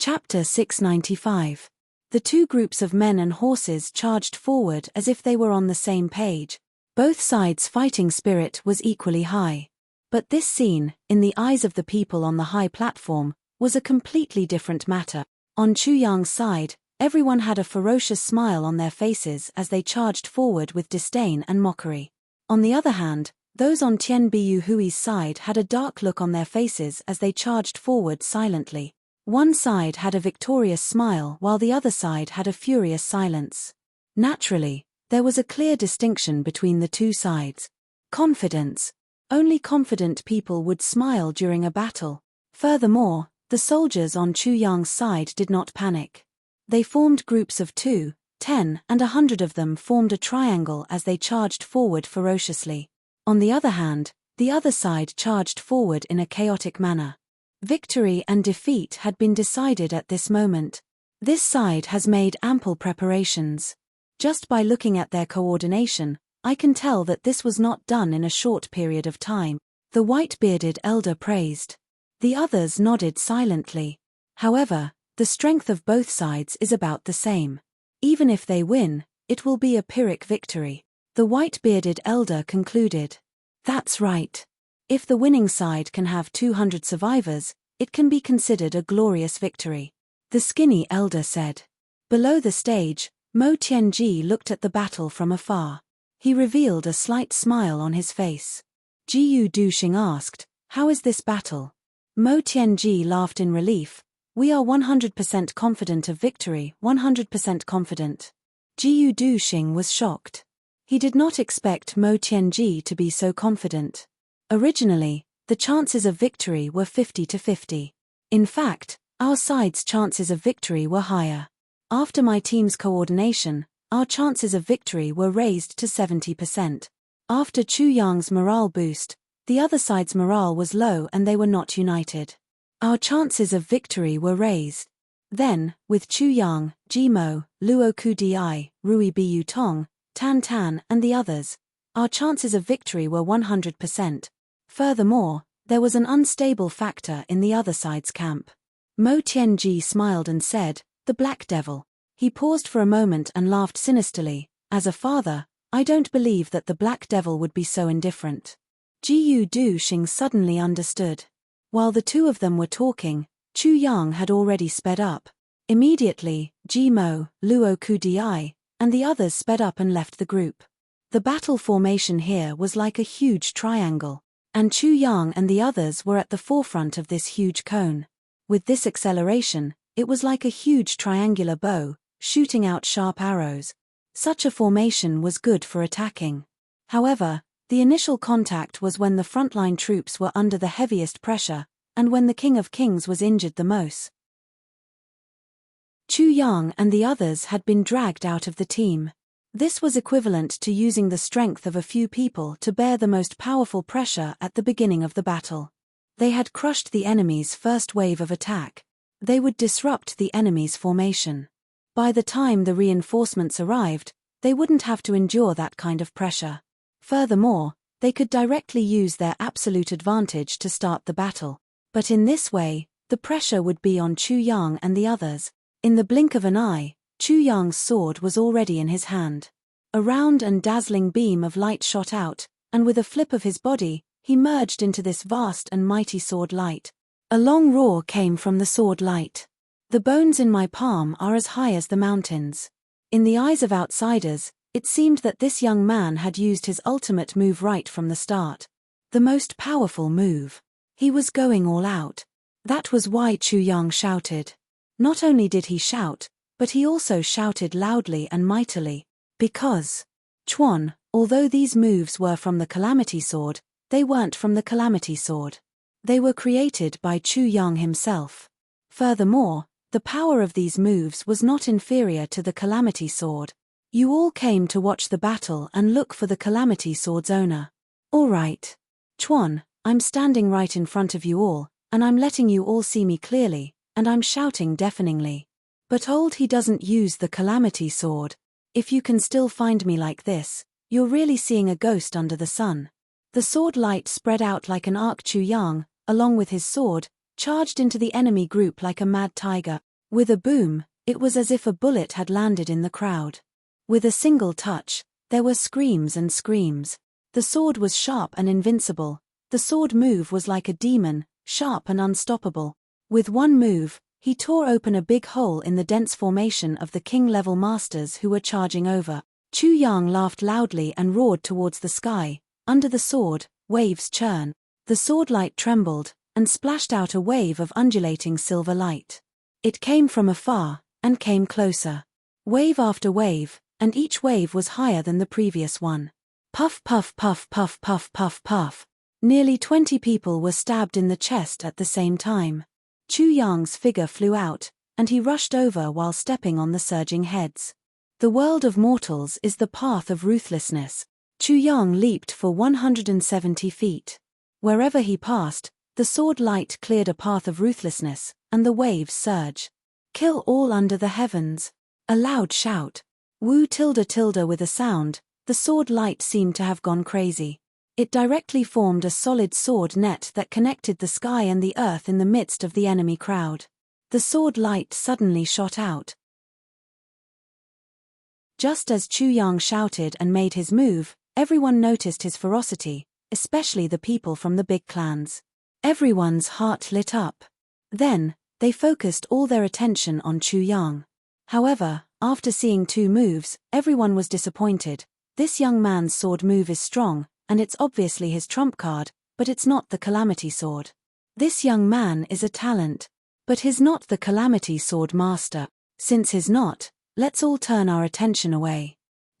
Chapter 695. The two groups of men and horses charged forward as if they were on the same page. Both sides' fighting spirit was equally high. But this scene, in the eyes of the people on the high platform, was a completely different matter. On Chu Yang's side, everyone had a ferocious smile on their faces as they charged forward with disdain and mockery. On the other hand, those on Tian Biu Hui's side had a dark look on their faces as they charged forward silently. One side had a victorious smile while the other side had a furious silence. Naturally, there was a clear distinction between the two sides. Confidence. Only confident people would smile during a battle. Furthermore, the soldiers on Chu Yang's side did not panic. They formed groups of 2, 10, and 100 of them formed a triangle as they charged forward ferociously. On the other hand, the other side charged forward in a chaotic manner. Victory and defeat had been decided at this moment. This side has made ample preparations. Just by looking at their coordination, I can tell that this was not done in a short period of time. The white-bearded elder praised. The others nodded silently. However, the strength of both sides is about the same. Even if they win, it will be a Pyrrhic victory. The white-bearded elder concluded. That's right. If the winning side can have 200 survivors, it can be considered a glorious victory. The skinny elder said. Below the stage, Mo Tianji looked at the battle from afar. He revealed a slight smile on his face. Jiyu Duxing asked, "How is this battle?" Mo Tianji laughed in relief. "We are 100% confident of victory, 100% confident." Jiyu Duxing was shocked. He did not expect Mo Tianji to be so confident. Originally, the chances of victory were 50-50. In fact, our side's chances of victory were higher. After my team's coordination, our chances of victory were raised to 70%. After Chu Yang's morale boost, the other side's morale was low and they were not united. Our chances of victory were raised. Then, with Chu Yang, Jimo, Luo Kudi, Rui Biu Tong, Tan Tan and the others, our chances of victory were 100%. Furthermore, there was an unstable factor in the other side's camp. Mo Tianji smiled and said, "The Black Devil." He paused for a moment and laughed sinisterly. "As a father, I don't believe that the Black Devil would be so indifferent." Jiyu Duxing suddenly understood. While the two of them were talking, Chu Yang had already sped up. Immediately, Jimo, Luo Kudi, and the others sped up and left the group. The battle formation here was like a huge triangle, and Chu Yang and the others were at the forefront of this huge cone. With this acceleration, it was like a huge triangular bow, shooting out sharp arrows. Such a formation was good for attacking. However, the initial contact was when the frontline troops were under the heaviest pressure, and when the King of Kings was injured the most. Chu Yang and the others had been dragged out of the team. This was equivalent to using the strength of a few people to bear the most powerful pressure at the beginning of the battle. They had crushed the enemy's first wave of attack. They would disrupt the enemy's formation. By the time the reinforcements arrived, they wouldn't have to endure that kind of pressure. Furthermore, they could directly use their absolute advantage to start the battle. But in this way, the pressure would be on Chu Yang and the others. In the blink of an eye, Chu Yang's sword was already in his hand. A round and dazzling beam of light shot out, and with a flip of his body, he merged into this vast and mighty sword light. A long roar came from the sword light. "The bones in my palm are as high as the mountains." In the eyes of outsiders, it seemed that this young man had used his ultimate move right from the start. The most powerful move. He was going all out. That was why Chu Yang shouted. Not only did he shout, but he also shouted loudly and mightily. Because Chuan, although these moves were from the Calamity Sword, they weren't from the Calamity Sword. They were created by Chu Yang himself. Furthermore, the power of these moves was not inferior to the Calamity Sword. You all came to watch the battle and look for the Calamity Sword's owner. All right. Chuan, I'm standing right in front of you all, and I'm letting you all see me clearly, and I'm shouting deafeningly. But he doesn't use the Calamity Sword. If you can still find me like this, You're really seeing a ghost under the sun. The sword light spread out like an arc. Chu Yang, along with his sword, charged into the enemy group like a mad tiger. With a boom, it was as if a bullet had landed in the crowd. With a single touch, there were screams and screams. The sword was sharp and invincible. The sword move was like a demon, sharp and unstoppable. With one move, he tore open a big hole in the dense formation of the king-level masters who were charging over. Chu Yang laughed loudly and roared towards the sky. Under the sword, waves churn. The sword light trembled, and splashed out a wave of undulating silver light. It came from afar, and came closer. Wave after wave, and each wave was higher than the previous one. Puff puff puff puff puff puff puff. Nearly 20 people were stabbed in the chest at the same time. Chu Yang's figure flew out, and he rushed over while stepping on the surging heads. The world of mortals is the path of ruthlessness. Chu Yang leaped for 170 feet. Wherever he passed, the sword light cleared a path of ruthlessness, and the waves surge. Kill all under the heavens. A loud shout. Wu tilde tilde with a sound, the sword light seemed to have gone crazy. It directly formed a solid sword net that connected the sky and the earth in the midst of the enemy crowd. The sword light suddenly shot out. Just as Chu Yang shouted and made his move, everyone noticed his ferocity, especially the people from the big clans. Everyone's heart lit up. Then, they focused all their attention on Chu Yang. However, after seeing two moves, everyone was disappointed. This young man's sword move is strong, and it's obviously his trump card, but it's not the Calamity Sword. This young man is a talent, but he's not the Calamity Sword master. Since he's not, let's all turn our attention away.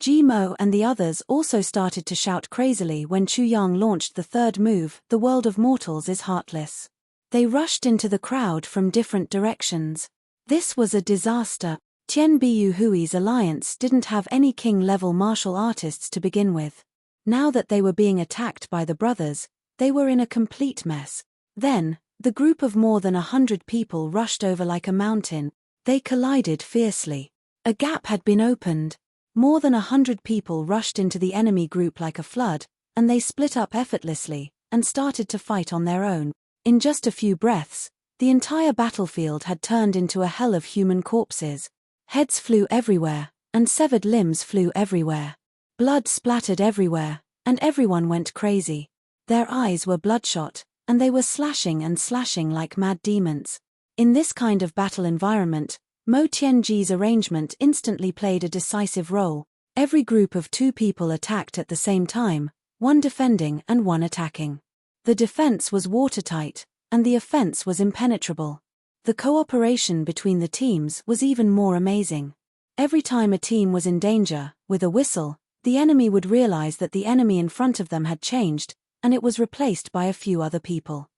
Mo and the others also started to shout crazily when Chu Yang launched the third move, the world of mortals is heartless. They rushed into the crowd from different directions. This was a disaster. Tian Biu Hui's alliance didn't have any king-level martial artists to begin with. Now that they were being attacked by the brothers, they were in a complete mess. Then, the group of more than 100 people rushed over like a mountain. They collided fiercely. A gap had been opened. More than 100 people rushed into the enemy group like a flood, and they split up effortlessly, and started to fight on their own. In just a few breaths, the entire battlefield had turned into a hell of human corpses. Heads flew everywhere, and severed limbs flew everywhere. Blood splattered everywhere, and everyone went crazy. Their eyes were bloodshot, and they were slashing and slashing like mad demons. In this kind of battle environment, Mo Tianji's arrangement instantly played a decisive role. Every group of 2 people attacked at the same time, one defending and one attacking. The defense was watertight, and the offense was impenetrable. The cooperation between the teams was even more amazing. Every time a team was in danger, with a whistle, the enemy would realize that the enemy in front of them had changed, and it was replaced by a few other people.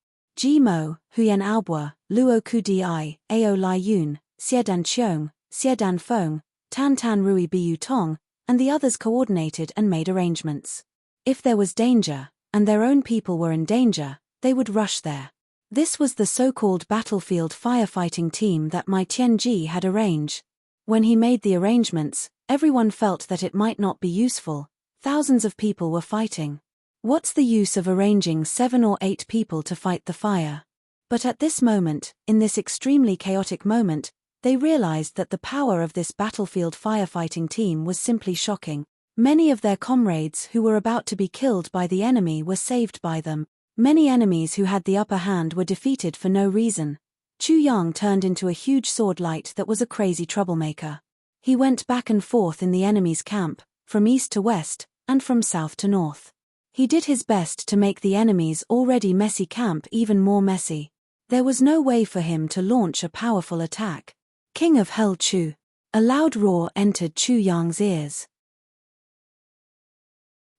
Mo, Huyen Aobua, Luo Kudi, Ao Lai Yun, Xiedan Qiong, Xiedan Feng, Tan Tan Rui Biu Tong, and the others coordinated and made arrangements. If there was danger, and their own people were in danger, they would rush there. This was the so-called battlefield firefighting team that Mai Tianji had arranged. When he made the arrangements, everyone felt that it might not be useful. Thousands of people were fighting. What's the use of arranging 7 or 8 people to fight the fire? But at this moment, in this extremely chaotic moment, they realized that the power of this battlefield firefighting team was simply shocking. Many of their comrades who were about to be killed by the enemy were saved by them. Many enemies who had the upper hand were defeated for no reason. Chu Yang turned into a huge sword light that was a crazy troublemaker. He went back and forth in the enemy's camp, from east to west, and from south to north. He did his best to make the enemy's already messy camp even more messy. There was no way for him to launch a powerful attack. King of Hell Chu. A loud roar entered Chu Yang's ears.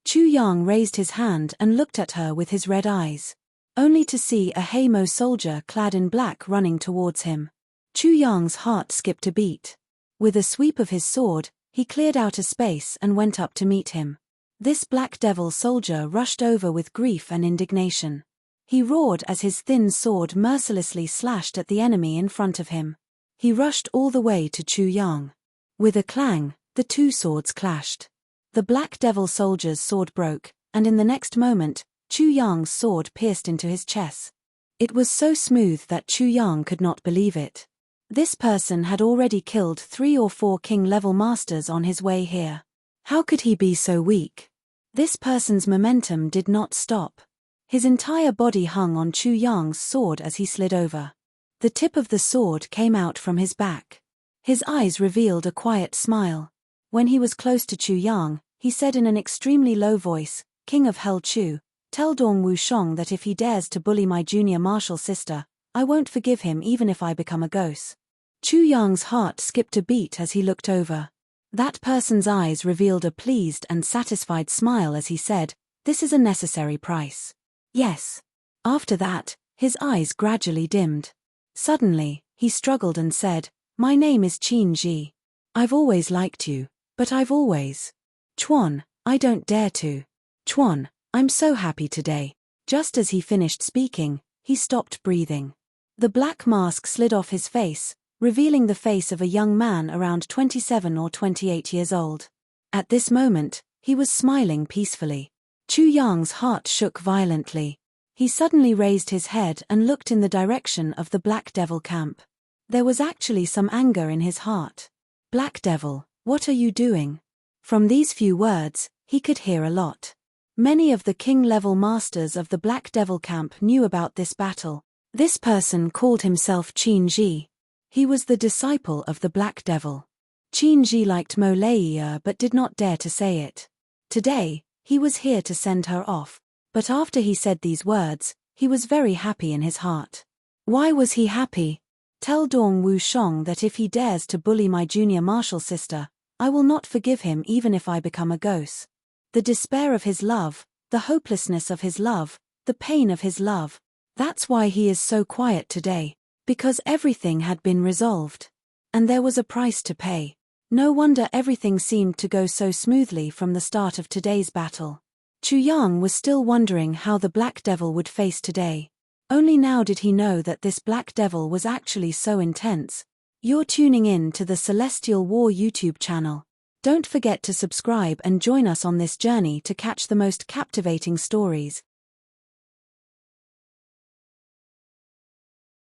Chu Yang raised his hand and looked at her with his red eyes, only to see a Heimo soldier clad in black running towards him. Chu Yang's heart skipped a beat. With a sweep of his sword, he cleared out a space and went up to meet him. This black devil soldier rushed over with grief and indignation. He roared as his thin sword mercilessly slashed at the enemy in front of him. He rushed all the way to Chu Yang. With a clang, the two swords clashed. The Black Devil soldier's sword broke, and in the next moment, Chu Yang's sword pierced into his chest. It was so smooth that Chu Yang could not believe it. This person had already killed 3 or 4 king-level masters on his way here. How could he be so weak? This person's momentum did not stop. His entire body hung on Chu Yang's sword as he slid over. The tip of the sword came out from his back. His eyes revealed a quiet smile. When he was close to Chu Yang, he said in an extremely low voice, "King of Hell Chu, tell Dong Wushong that if he dares to bully my junior martial sister, I won't forgive him even if I become a ghost." Chu Yang's heart skipped a beat as he looked over. That person's eyes revealed a pleased and satisfied smile as he said, "This is a necessary price." "Yes." After that, his eyes gradually dimmed. Suddenly, he struggled and said, "My name is Qin Ji. I've always liked you, but I've always... Chuan, I don't dare to. Chuan, I'm so happy today." Just as he finished speaking, he stopped breathing. The black mask slid off his face, revealing the face of a young man around 27 or 28 years old. At this moment, he was smiling peacefully. Chu Yang's heart shook violently. He suddenly raised his head and looked in the direction of the Black Devil camp. There was actually some anger in his heart. "Black Devil, what are you doing?" From these few words, he could hear a lot. Many of the king-level masters of the Black Devil camp knew about this battle. This person called himself Qin Ji. He was the disciple of the Black Devil. Qin Ji liked Mo Leia but did not dare to say it. Today, he was here to send her off. But after he said these words, he was very happy in his heart. Why was he happy? "Tell Dong Wushong that if he dares to bully my junior martial sister, I will not forgive him even if I become a ghost." The despair of his love, the hopelessness of his love, the pain of his love. That's why he is so quiet today. Because everything had been resolved. And there was a price to pay. No wonder everything seemed to go so smoothly from the start of today's battle. Chu Yang was still wondering how the Black Devil would face today. Only now did he know that this Black Devil was actually so intense. You're tuning in to the Celestial War YouTube channel. Don't forget to subscribe and join us on this journey to catch the most captivating stories.